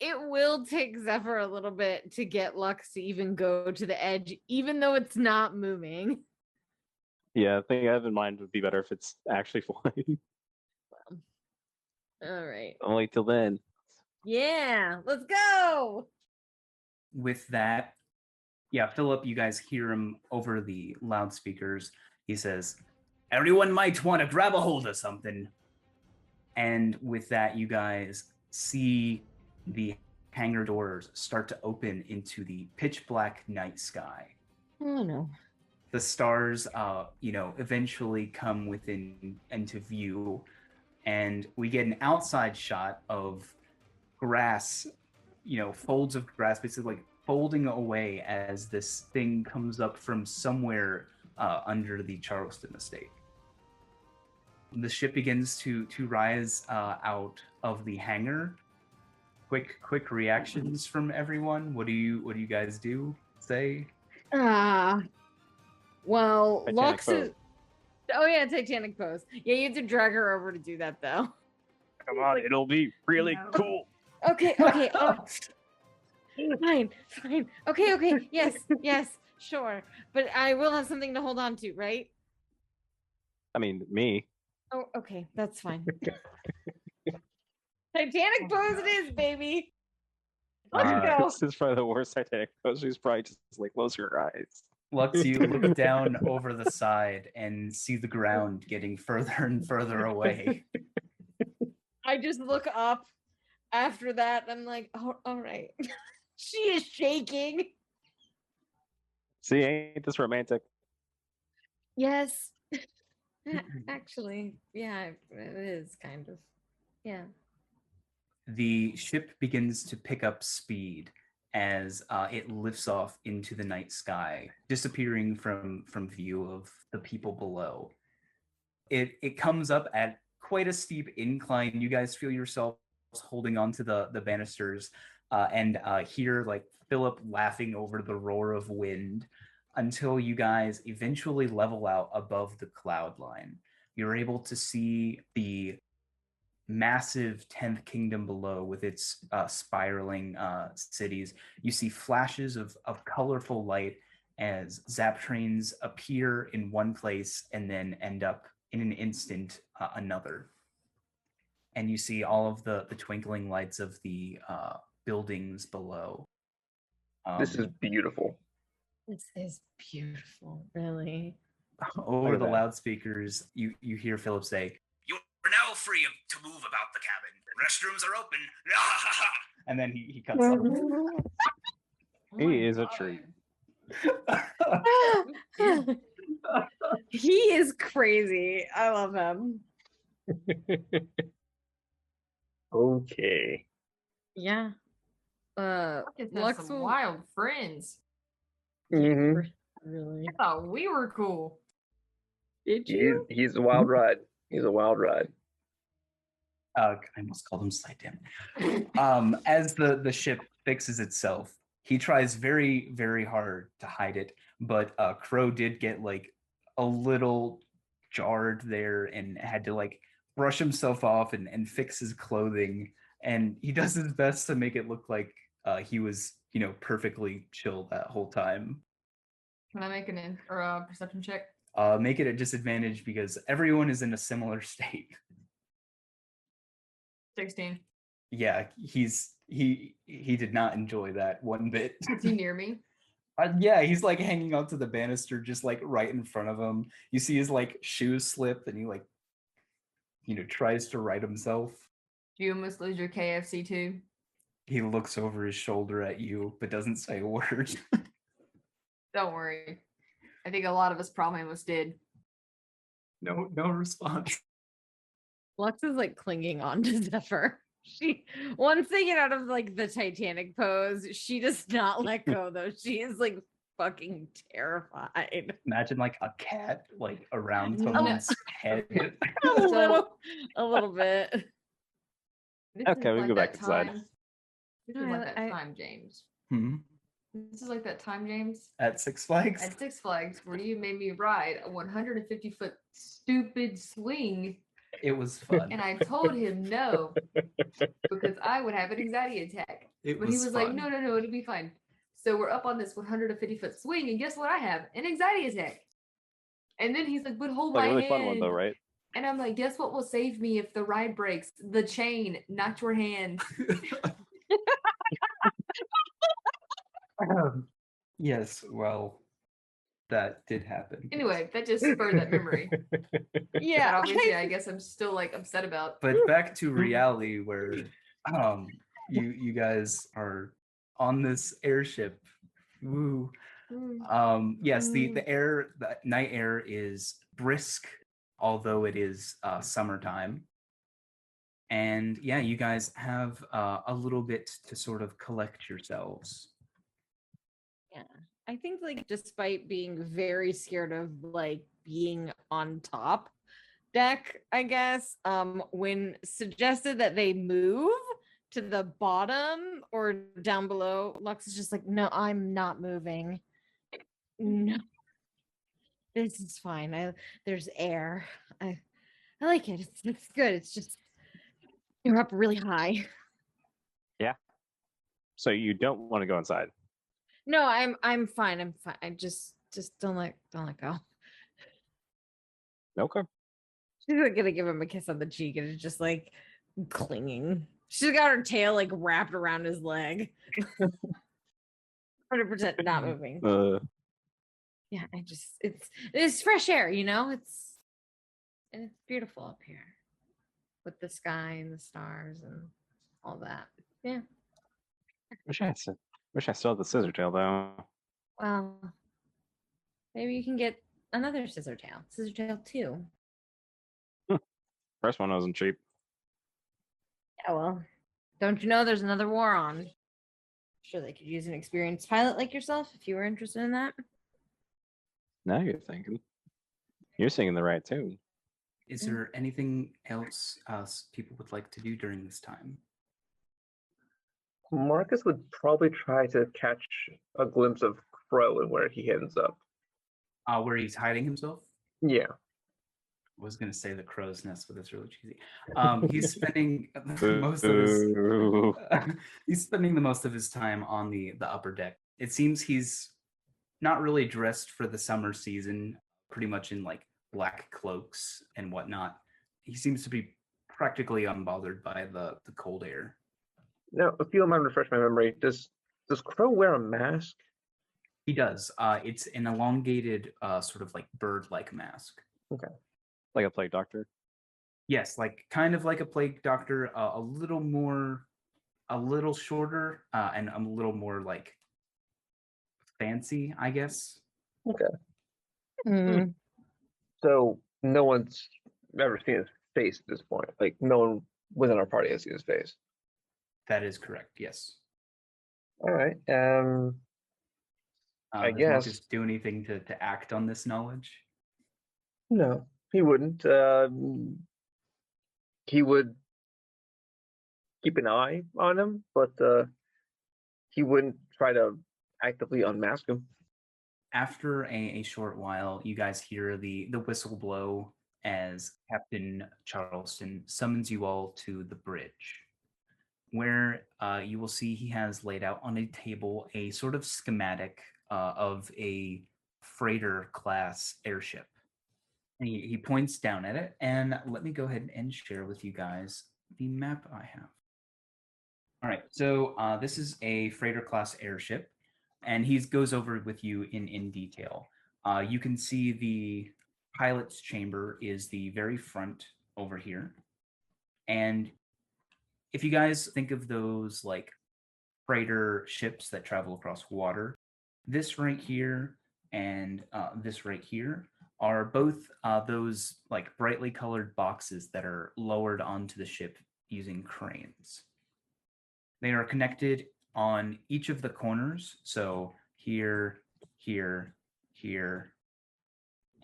S3: It will take Zephyr a little bit to get Lux to even go to the edge, even though it's not moving.
S5: Yeah, the thing I have in mind would be better if it's actually flying.
S3: All right.
S5: Only till then.
S3: Yeah, let's go.
S2: With that, yeah, Philip, you guys hear him over the loudspeakers. He says, "Everyone might want to grab a hold of something." And with that, you guys see the hangar doors start to open into the pitch black night sky.
S3: Oh no.
S2: The stars, eventually come into view, and we get an outside shot of grass, folds of grass, basically like folding away as this thing comes up from somewhere under the Charleston estate. The ship begins to rise out of the hangar. Quick reactions from everyone. What do you guys do? Say?
S3: Well,
S5: Titanic
S3: Lux
S5: pose.
S3: is. Oh yeah, Titanic pose. Yeah, you have to drag her over to do that though.
S5: Come on, it'll be really
S1: No.
S5: cool.
S3: Okay. Fine. Okay. Yes. Sure. But I will have something to hold on to, right?
S5: I mean, me.
S3: Oh, okay. That's fine. Titanic pose it is, baby. Let's go.
S5: This is probably the worst Titanic pose. She's probably just like close your eyes.
S2: Lux, you look down over the side and see the ground getting further and further away.
S3: I just look up after that. I'm like, oh, all right. She is shaking.
S5: See, ain't this romantic?
S3: Yes. Actually, yeah, it is kind of. Yeah.
S2: The ship begins to pick up speed as it lifts off into the night sky, disappearing from view of the people below. It comes up at quite a steep incline. You guys feel yourselves holding onto the banisters and hear like Philip laughing over the roar of wind until you guys eventually level out above the cloud line. You're able to see the massive 10th kingdom below with its spiraling cities. You see flashes of colorful light as zap trains appear in one place and then end up in an instant another. And you see all of the twinkling lights of the buildings below.
S4: This is beautiful.
S3: This is beautiful, really.
S2: Over
S5: at
S2: the
S5: that.
S2: loudspeakers, you hear Philip say,
S6: You're now free to move about the cabin. Restrooms are open.
S2: and then he cuts off.
S1: Oh
S5: He
S1: my
S5: is a
S1: God.
S5: treat.
S3: He is crazy. I love him.
S4: Okay.
S3: Yeah.
S1: Fucking has
S3: Lux
S1: some
S3: will
S1: wild friends.
S4: Mm-hmm.
S3: really.
S1: I thought we were cool.
S3: Did you?
S4: He's a wild ride. He's a wild ride.
S2: I almost called him Sight, damn. As the ship fixes itself, he tries very, very hard to hide it, but Crow did get like a little jarred there and had to like brush himself off and fix his clothing, and he does his best to make it look like he was, perfectly chill that whole time.
S1: Can I make a perception check?
S2: Make it a disadvantage because everyone is in a similar state.
S1: 16.
S2: Yeah, he did not enjoy that one bit.
S1: Is he near me?
S2: Yeah, he's like hanging onto the banister, just like right in front of him. You see his like shoes slip, and he like, tries to right himself.
S1: Do you almost lose your KFC too?
S2: He looks over his shoulder at you, but doesn't say a word.
S1: Don't worry. I think a lot of us probably almost did.
S2: No response.
S3: Lux is like clinging on to Zephyr. She once they get out of like the Titanic pose, she does not let go though. She is like fucking terrified.
S2: Imagine like a cat like around someone's head.
S3: A little bit.
S1: This
S5: Okay,
S1: is
S5: we
S1: like
S5: go back
S1: that
S5: inside.
S1: time- This
S3: No,
S1: is like that
S3: I-
S1: time, James.
S2: Hmm?
S1: This is like that time, James,
S2: At Six Flags?
S1: at Six Flags where you made me ride a 150-foot stupid swing,
S2: It was fun.
S1: and I told him no because I would have an anxiety attack.
S2: It
S1: But he
S2: was
S1: was like,
S2: fun.
S1: no, it'll be fine. So we're up on this 150-foot swing, and guess what? I have an anxiety attack. And then he's like, but hold
S5: Like
S1: my
S5: a really
S1: hand.
S5: fun one though, right?
S1: And I'm like, guess what will save me if the ride breaks? The chain, not your hand.
S2: Yes, well, that did happen.
S1: Anyway, that just spurred that memory.
S3: Yeah.
S1: But obviously, I guess I'm still like upset about.
S2: But back to reality, where you guys are on this airship. Woo. Yes, the night air is brisk, although it is summertime. And yeah, you guys have a little bit to sort of collect yourselves.
S3: Yeah. I think like despite being very scared of like being on top deck, I guess, when suggested that they move to the bottom or down below, Lux is just like, no, I'm not moving. No. This is fine. There's air. I like it. It's good. It's just you're up really high.
S5: So you don't want to go inside.
S3: No, I'm fine. I'm fine. I just don't let go.
S5: Okay.
S3: She's like gonna give him a kiss on the cheek and it's just like clinging. She's got her tail like wrapped around his leg. 100% not moving. Yeah, it's fresh air, it's beautiful up here with the sky and the stars and all that. Yeah.
S5: Wish I still had the scissor tail though.
S3: Well, maybe you can get another scissor tail 2.
S5: First one wasn't cheap.
S3: Yeah, well, don't you know there's another war on? Sure, they could use an experienced pilot like yourself if you were interested in that.
S5: Now you're thinking. You're singing the right tune.
S2: Is there anything else people would like to do during this time?
S4: Marcus would probably try to catch a glimpse of Crow and where he ends up.
S2: Where he's hiding himself?
S4: Yeah.
S2: I was going to say the crow's nest, but that's really cheesy. He's spending most of his
S5: Boo.
S2: he's spending the most of his time on the upper deck. It seems he's not really dressed for the summer season, pretty much in like black cloaks and whatnot. He seems to be practically unbothered by the cold air.
S4: Now, if you don't mind refresh my memory, does Crow wear a mask?
S2: He does. It's an elongated sort of like bird-like mask.
S4: Okay.
S5: Like a plague doctor.
S2: Yes, like kind of like a plague doctor, a little shorter, and a little more like fancy, I guess.
S4: Okay.
S3: Mm.
S4: So no one's ever seen his face at this point. Like no one within our party has seen his face.
S2: That is correct. Yes.
S4: All right. I
S2: Does
S4: guess.
S2: Marcus do anything to act on this knowledge?
S4: No, he wouldn't. He would keep an eye on him, but he wouldn't try to actively unmask him.
S2: After a short while, you guys hear the whistle blow as Captain Charleston summons you all to the bridge. where you will see he has laid out on a table a sort of schematic of a freighter class airship. And he points down at it, and let me go ahead and share with you guys the map I have. All right, so this is a freighter class airship, and he goes over it with you in detail. You can see the pilot's chamber is the very front over here. And if you guys think of those like freighter ships that travel across water, this right here and this right here are both those like brightly colored boxes that are lowered onto the ship using cranes. They are connected on each of the corners. So here, here, here,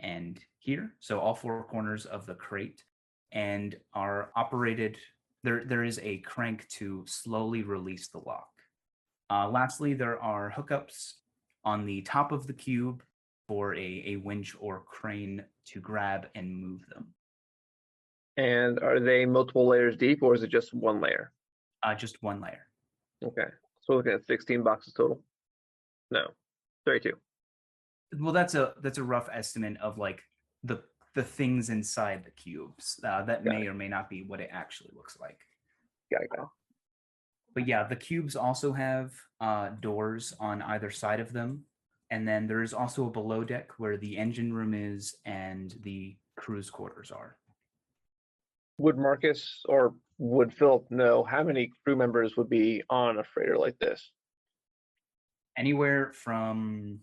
S2: and here. So all four corners of the crate, and are operated. There is a crank to slowly release the lock. Lastly, there are hookups on the top of the cube for a winch or crane to grab and move them.
S4: And are they multiple layers deep, or is it just one layer?
S2: Just one layer.
S4: Okay. So we're looking at 16 boxes total? No, 32.
S2: Well, that's a rough estimate of like the things inside the cubes. That may or may not be what it actually looks like.
S4: Got it.
S2: But yeah, the cubes also have doors on either side of them. And then there is also a below deck where the engine room is and the crew's quarters are.
S4: Would Marcus or would Philip know how many crew members would be on a freighter like this?
S2: Anywhere from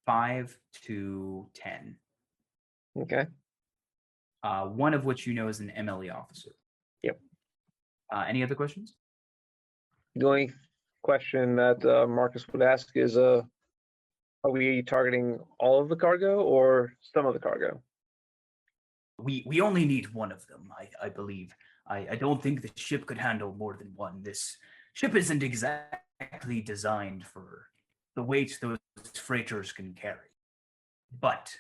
S2: 5 to 10.
S4: Okay.
S2: One of which you know is an MLE officer.
S4: Yep.
S2: Any other questions?
S4: The only question that Marcus would ask is, are we targeting all of the cargo or some of the cargo?
S2: We only need one of them, I believe. I don't think the ship could handle more than one. This ship isn't exactly designed for the weight those freighters can carry. But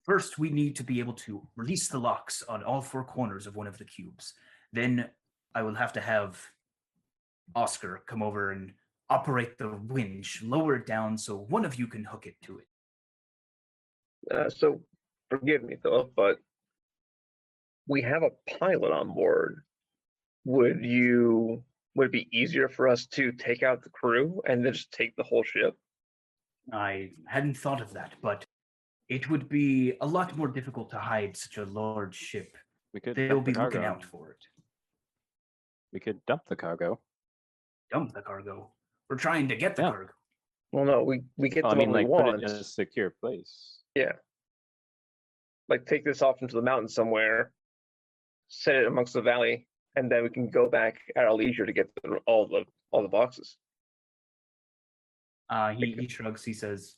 S2: first, we need to be able to release the locks on all four corners of one of the cubes. Then I will have to have Oscar come over and operate the winch, lower it down so one of you can hook it to it.
S4: So forgive me, Philip, but we have a pilot on board. Would it be easier for us to take out the crew and then just take the whole ship?
S2: I hadn't thought of that, but it would be a lot more difficult to hide such a large ship.
S5: We could
S2: They'll
S5: dump the
S2: be looking
S5: cargo.
S2: out for it.
S5: We could dump the cargo.
S2: Dump the cargo. We're trying to get the
S5: Yeah.
S2: cargo.
S4: Well, no, we get
S5: Well,
S4: the
S5: I mean,
S4: one we
S5: like, put
S4: want.
S5: it in a secure place.
S4: Yeah. Like take this off into the mountains somewhere, set it amongst the valley, and then we can go back at our leisure to get all the boxes.
S2: He shrugs. He says,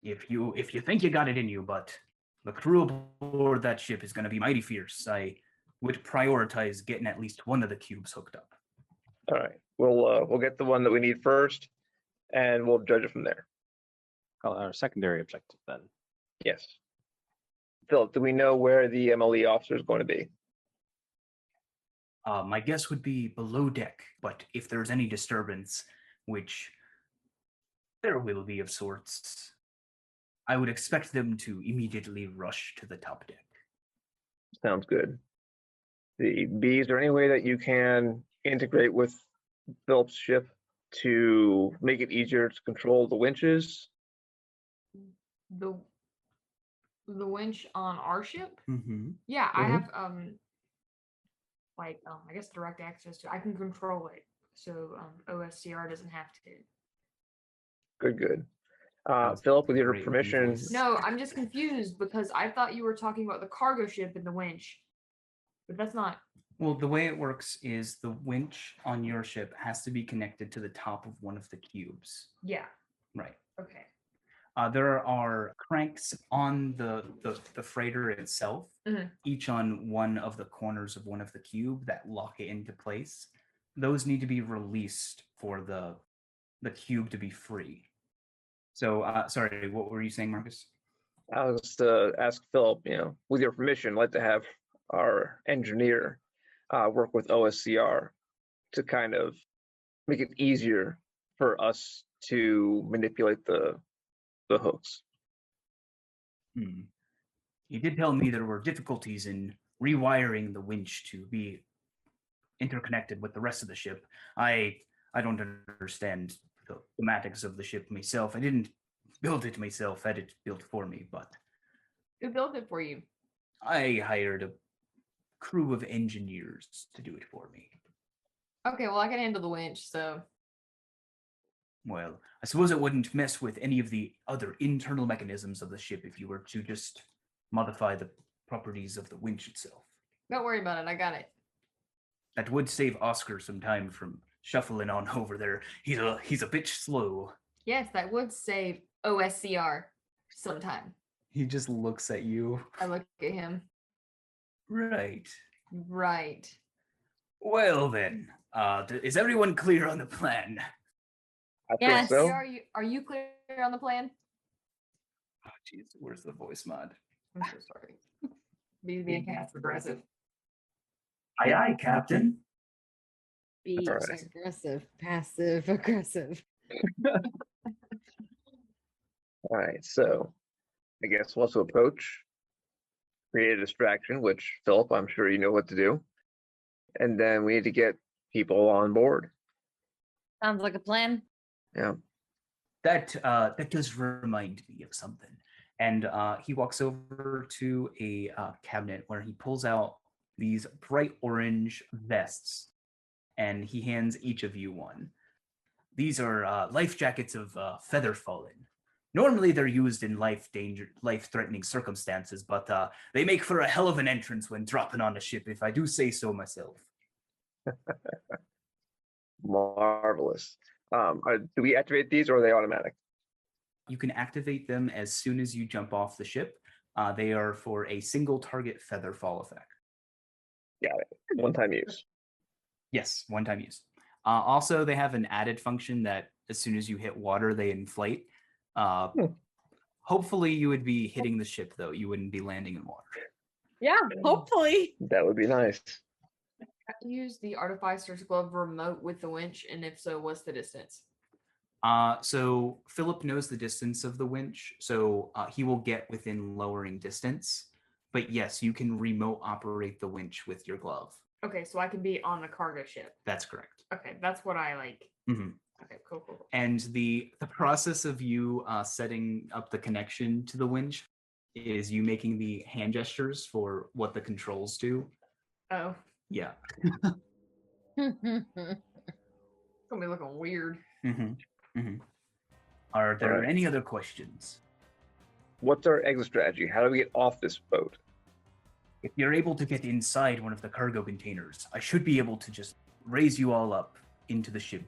S2: "If you think you got it in you, but the crew aboard that ship is going to be mighty fierce. I would prioritize getting at least one of the cubes hooked up."
S4: All right, we'll get the one that we need first, and we'll judge it from there.
S5: Call it our secondary objective then.
S4: Yes. Philip, do we know where the MLE officer is going to be?
S2: My guess would be below deck, but if there's any disturbance, which there will be of sorts, I would expect them to immediately rush to the top deck.
S4: Sounds good. The B, is there any way that you can integrate with Philip's ship to make it easier to control the winches?
S1: The winch on our ship?
S2: Mm-hmm.
S1: Yeah, I have I guess direct access to. I can control it, so OSCR doesn't have to.
S4: Good. Philip, with your
S2: Great
S4: permission.
S2: voice.
S1: No, I'm just confused because I thought you were talking about the cargo ship and the winch, but that's not.
S2: Well, the way it works is the winch on your ship has to be connected to the top of one of the cubes.
S1: Yeah.
S2: Right.
S1: Okay.
S2: There are cranks on the freighter itself, each on one of the corners of one of the cube that lock it into place. Those need to be released for the cube to be free. So, sorry, what were you saying, Marcus?
S4: I was to ask Philip, with your permission, I'd like to have our engineer work with OSCR to kind of make it easier for us to manipulate the hooks.
S2: He did tell me there were difficulties in rewiring the winch to be interconnected with the rest of the ship. I don't understand the thematics of the ship myself. I didn't build it myself. I had it built for me, but
S1: Who built it for you?
S2: I hired a crew of engineers to do it for me.
S1: Okay, well, I can handle the winch, so.
S2: Well, I suppose it wouldn't mess with any of the other internal mechanisms of the ship if you were to just modify the properties of the winch itself.
S1: Don't worry about it. I got it.
S2: That would save Oscar some time from shuffling on over there. He's a bit slow.
S1: Yes, that would save OSCR sometime.
S2: He just looks at you.
S1: I look at him.
S2: Right.
S1: Right.
S2: Well then, is everyone clear on the plan?
S4: I
S3: Yes.
S4: think so.
S1: Are you clear on the plan?
S2: Oh, jeez, where's the voice mod?
S1: I'm so sorry. Being passive aggressive.
S2: Aye, aye, Captain.
S3: Be
S4: All right.
S3: aggressive, passive aggressive.
S4: All right, so I guess we'll also approach, create a distraction, which Philip, I'm sure you know what to do. And then we need to get people on board.
S3: Sounds like a plan.
S4: Yeah.
S2: That does remind me of something. And he walks over to a cabinet where he pulls out these bright orange vests, and he hands each of you one. These are life jackets of feather fallen. Normally they're used in life-threatening circumstances, but they make for a hell of an entrance when dropping on a ship, if I do say so myself.
S4: Marvelous. Do we activate these or are they automatic?
S2: You can activate them as soon as you jump off the ship. They are for a single target feather fall effect.
S4: Got it. One-time use.
S2: Yes, one-time use. Also, they have an added function that as soon as you hit water, they inflate. Hopefully, you would be hitting the ship, though. You wouldn't be landing in water.
S3: Yeah, hopefully.
S4: That would be nice.
S1: Have to use the Artificer's Glove remote with the winch, and if so, what's the distance?
S2: So Philip knows the distance of the winch, so he will get within lowering distance. But yes, you can remote operate the winch with your glove.
S1: Okay, so I can be on a cargo ship.
S2: That's correct.
S1: Okay, that's what I like.
S2: Mm-hmm.
S1: Okay, cool.
S2: And the process of you setting up the connection to the winch is you making the hand gestures for what the controls do.
S1: Oh,
S2: Yeah.
S1: it's gonna be looking weird.
S2: Mm-hmm. Mm-hmm. Are there
S4: Alright.
S2: any other questions?
S4: What's our exit strategy? How do we get off this boat?
S2: If you're able to get inside one of the cargo containers, I should be able to just raise you all up into the ship.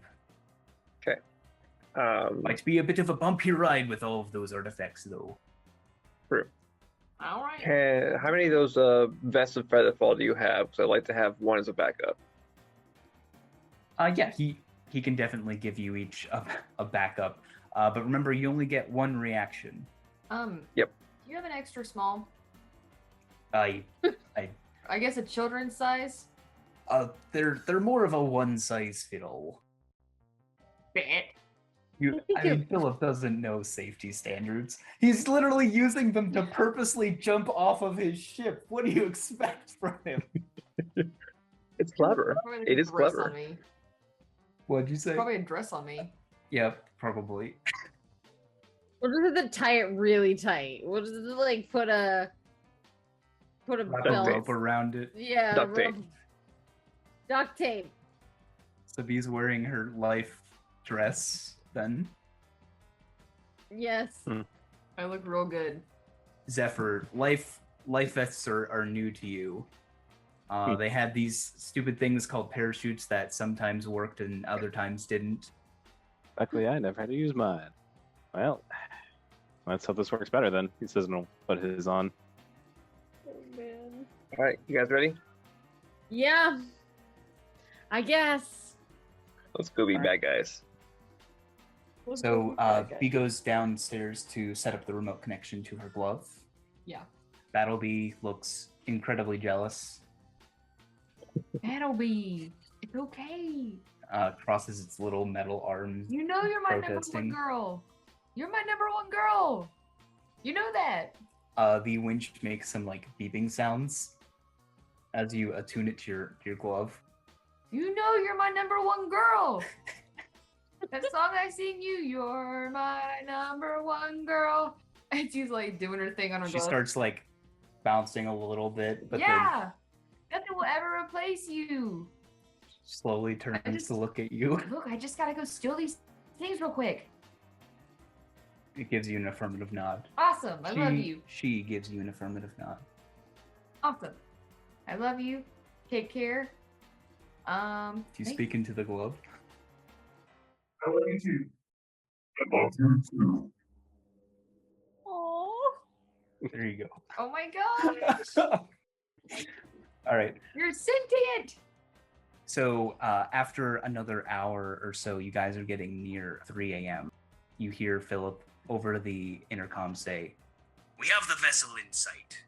S2: Might be a bit of a bumpy ride with all of those artifacts, though.
S4: True.
S1: All right.
S4: How many of those vests of featherfall do you have? Because I'd like to have one as a backup.
S2: Yeah, he can definitely give you each a backup. But remember, you only get one reaction.
S4: Yep.
S1: Do you have an extra small?
S2: I
S1: I guess a children's size?
S2: they're more of a one size fit all.
S1: Bet.
S2: I mean, Philip doesn't know safety standards. He's literally using them to purposely jump off of his ship. What do you expect from him?
S4: It's clever.
S1: Probably
S4: It is
S1: a dress
S4: clever.
S1: On me.
S2: What'd you say?
S1: Probably a dress on me.
S2: Yeah, probably.
S3: We'll just have to tie it really tight. We'll just like put a
S2: Wrap
S3: belt.
S2: a rope around it.
S3: Yeah,
S4: Duct tape.
S3: Duct tape.
S2: Sabi's wearing her life dress then.
S3: Yes.
S1: I look real good.
S2: Zephyr, life vests are new to you. They had these stupid things called parachutes that sometimes worked and other times didn't.
S5: Luckily, I never had to use mine. Well, let's hope this works better then. He says no, put his on.
S3: Oh man.
S4: All right, you guys ready?
S3: Yeah. I guess.
S4: Let's go be bad guys.
S2: So B goes downstairs to set up the remote connection to her glove.
S1: Yeah.
S2: Battlebee looks incredibly jealous.
S1: Battlebee. It's okay.
S2: Crosses its little metal arms.
S1: You know you're my number one
S2: Protesting.
S1: girl. You're my number one girl. You know that.
S2: The winch makes some like beeping sounds as you attune it to your glove.
S1: You know you're my number one girl. That song I sing you, you're my number one girl. And she's like doing her thing on her
S2: She
S1: glove.
S2: starts like bouncing a little bit, but then
S1: Yeah. Nothing will ever replace you.
S2: slowly turns
S1: just-
S2: to look at you.
S1: Look, I just gotta go steal these things real quick.
S2: It gives you an affirmative nod.
S1: Awesome. I love you.
S2: She gives you an affirmative nod.
S1: Awesome. I love you. Take care.
S2: Do you
S1: thank-
S2: speak into the glove?
S8: I love you too. I love you too.
S1: Aw.
S2: There you
S1: Oh my gosh.
S2: go. All right.
S1: You're sentient.
S2: So after another hour or so, you guys are getting near 3 a.m. You hear Philip over the intercom say,
S6: We have the vessel in sight.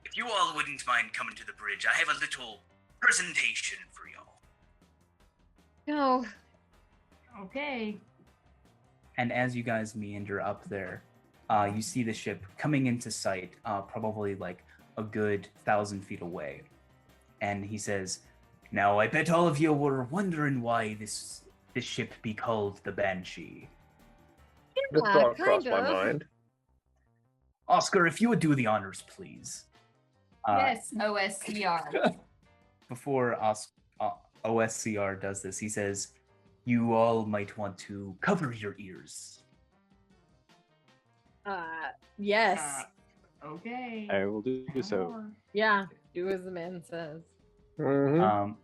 S6: If you all wouldn't mind coming to the bridge, I have a little presentation for y'all.
S3: No.
S1: Okay.
S2: and as you guys meander up there, you see the ship coming into sight, probably like a good 1,000 feet away. And he says, "Now I bet all of you were wondering why this ship be called the Banshee.
S4: The thought
S3: kind
S4: crossed my
S3: of.
S4: mind.
S2: Oscar, if you would do the honors, please."
S1: Yes, OSCR.
S2: Before OSCR does this, he says, "You all might want to cover your ears."
S3: Yes.
S1: Okay.
S5: I will do so.
S3: Yeah. Do as the man says.
S4: Mhm.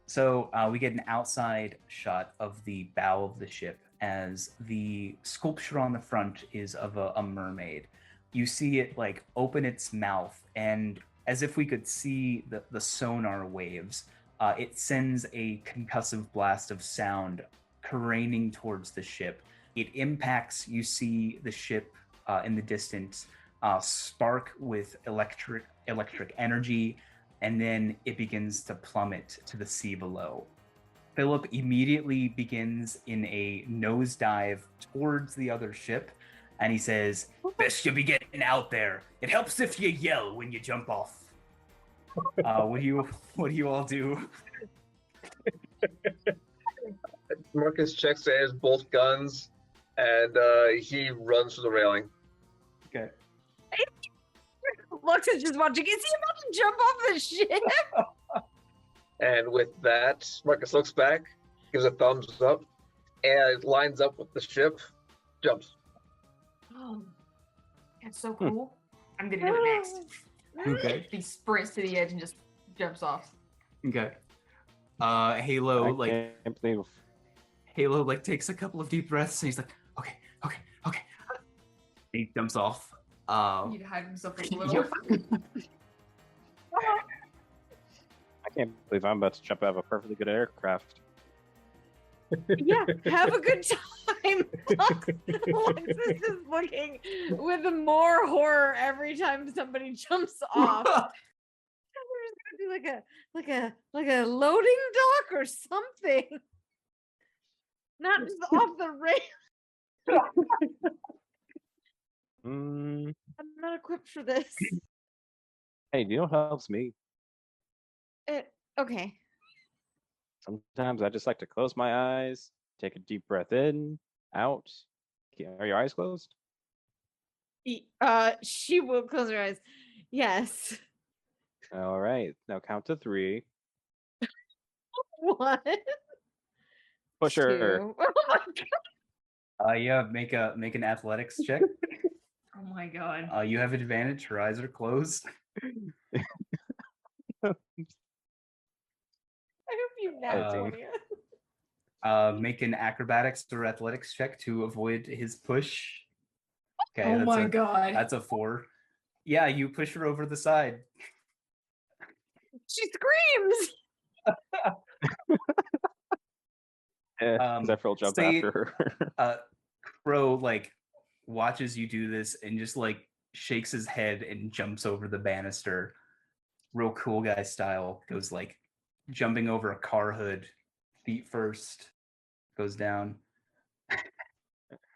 S2: So we get an outside shot of the bow of the ship as the sculpture on the front is of a mermaid. You see it like open its mouth, and as if we could see the sonar waves, it sends a concussive blast of sound careening towards the ship. It impacts, you see the ship in the distance spark with electric energy, and then it begins to plummet to the sea below. Philip immediately begins in a nosedive towards the other ship, and he says, "Best you be getting out there. It helps if you yell when you jump off." What do you all do?
S4: Marcus checks his both guns, and he runs to the railing.
S2: Okay.
S3: Lux is just watching. Is he about to jump off the ship?
S4: And with that, Marcus looks back, gives a thumbs up, and lines up with the ship, jumps.
S1: Oh, that's so cool. I'm gonna do it next.
S2: Okay.
S1: He sprints to the edge and just jumps off.
S2: Okay. Halo
S5: I can't believe
S2: Halo takes a couple of deep breaths and he's like, okay. He jumps off.
S1: He'd hide himself a little.
S5: I can't believe I'm about to jump out of a perfectly good aircraft.
S3: Yeah. Have a good time. Alexis is looking with more horror every time somebody jumps off. We're just gonna do like a loading dock or something. Not just off the rail. I'm not equipped for this.
S5: Hey, do you know what helps me?
S3: Okay.
S5: Sometimes I just like to close my eyes, take a deep breath in, out. Are your eyes closed?
S3: She will close her eyes. Yes.
S5: All right. Now count to 3.
S3: What?
S5: Push her.
S3: 2. Oh my god.
S2: Yeah, make an athletics check.
S1: Oh my god.
S2: You have advantage. Her eyes are closed.
S3: I hope you know.
S2: Make an acrobatics or athletics check to avoid his push. Okay,
S1: Oh my god.
S2: That's a 4. Yeah, you push her over the side.
S3: She screams.
S5: Zephyr jump
S2: say-
S5: after her.
S2: Crow watches you do this and just shakes his head and jumps over the banister, real cool guy style. Goes jumping over a car hood, feet first, goes down.
S5: Is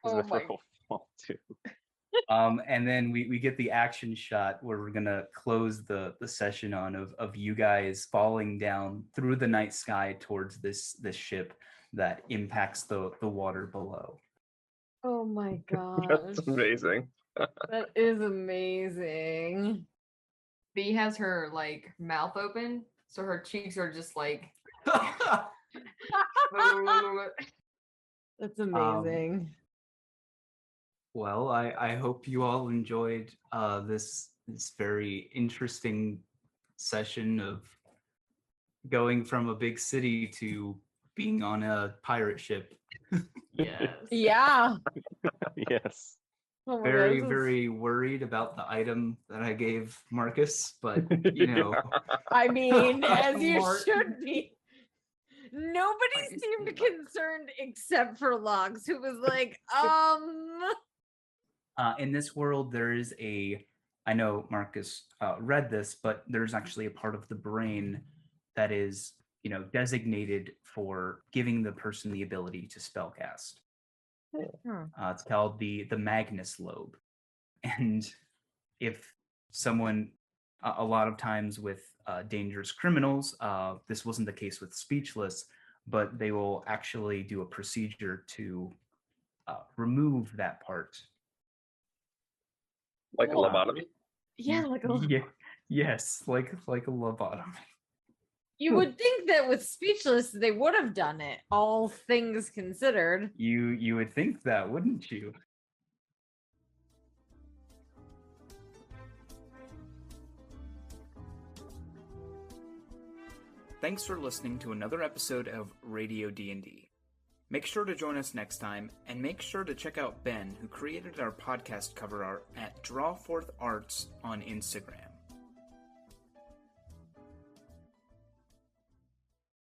S3: Oh
S5: the
S3: my-
S5: throw fall too?
S2: And then we get the action shot where we're gonna close the session on of you guys falling down through the night sky towards this ship that impacts the water below.
S3: Oh my
S4: That's
S3: gosh.
S4: amazing.
S3: That is amazing.
S1: Bee has her like mouth open, so her cheeks are just like.
S3: That's amazing.
S2: Well, I hope you all enjoyed this very interesting session of going from a big city to being on a pirate ship.
S1: Yes.
S3: Yeah.
S5: Yes.
S3: Oh my
S2: Very,
S3: God, this is-
S2: very worried about the item that I gave Marcus, but you know,
S3: I mean, as you
S1: Mark.
S3: should be. Nobody
S1: Marcus
S3: seemed
S1: is like-
S3: concerned except for Logs, who was like,
S2: in this world, there is I know Marcus read this, but there's actually a part of the brain that is, designated for giving the person the ability to spellcast. It's called the Magnus lobe. And if someone, a lot of times with dangerous criminals, this wasn't the case with Speechless, but they will actually do a procedure to remove that part.
S4: Like a
S3: Well,
S4: lobotomy.
S3: yeah, like a,
S2: Yeah, yes, like a lobotomy.
S3: you would think that with Speechless, they would have done it, all things considered.
S2: You would think that, wouldn't you? Thanks for listening to another episode of Radio D&D. Make sure to join us next time, and make sure to check out Ben, who created our podcast cover art at Drawforth Arts on Instagram.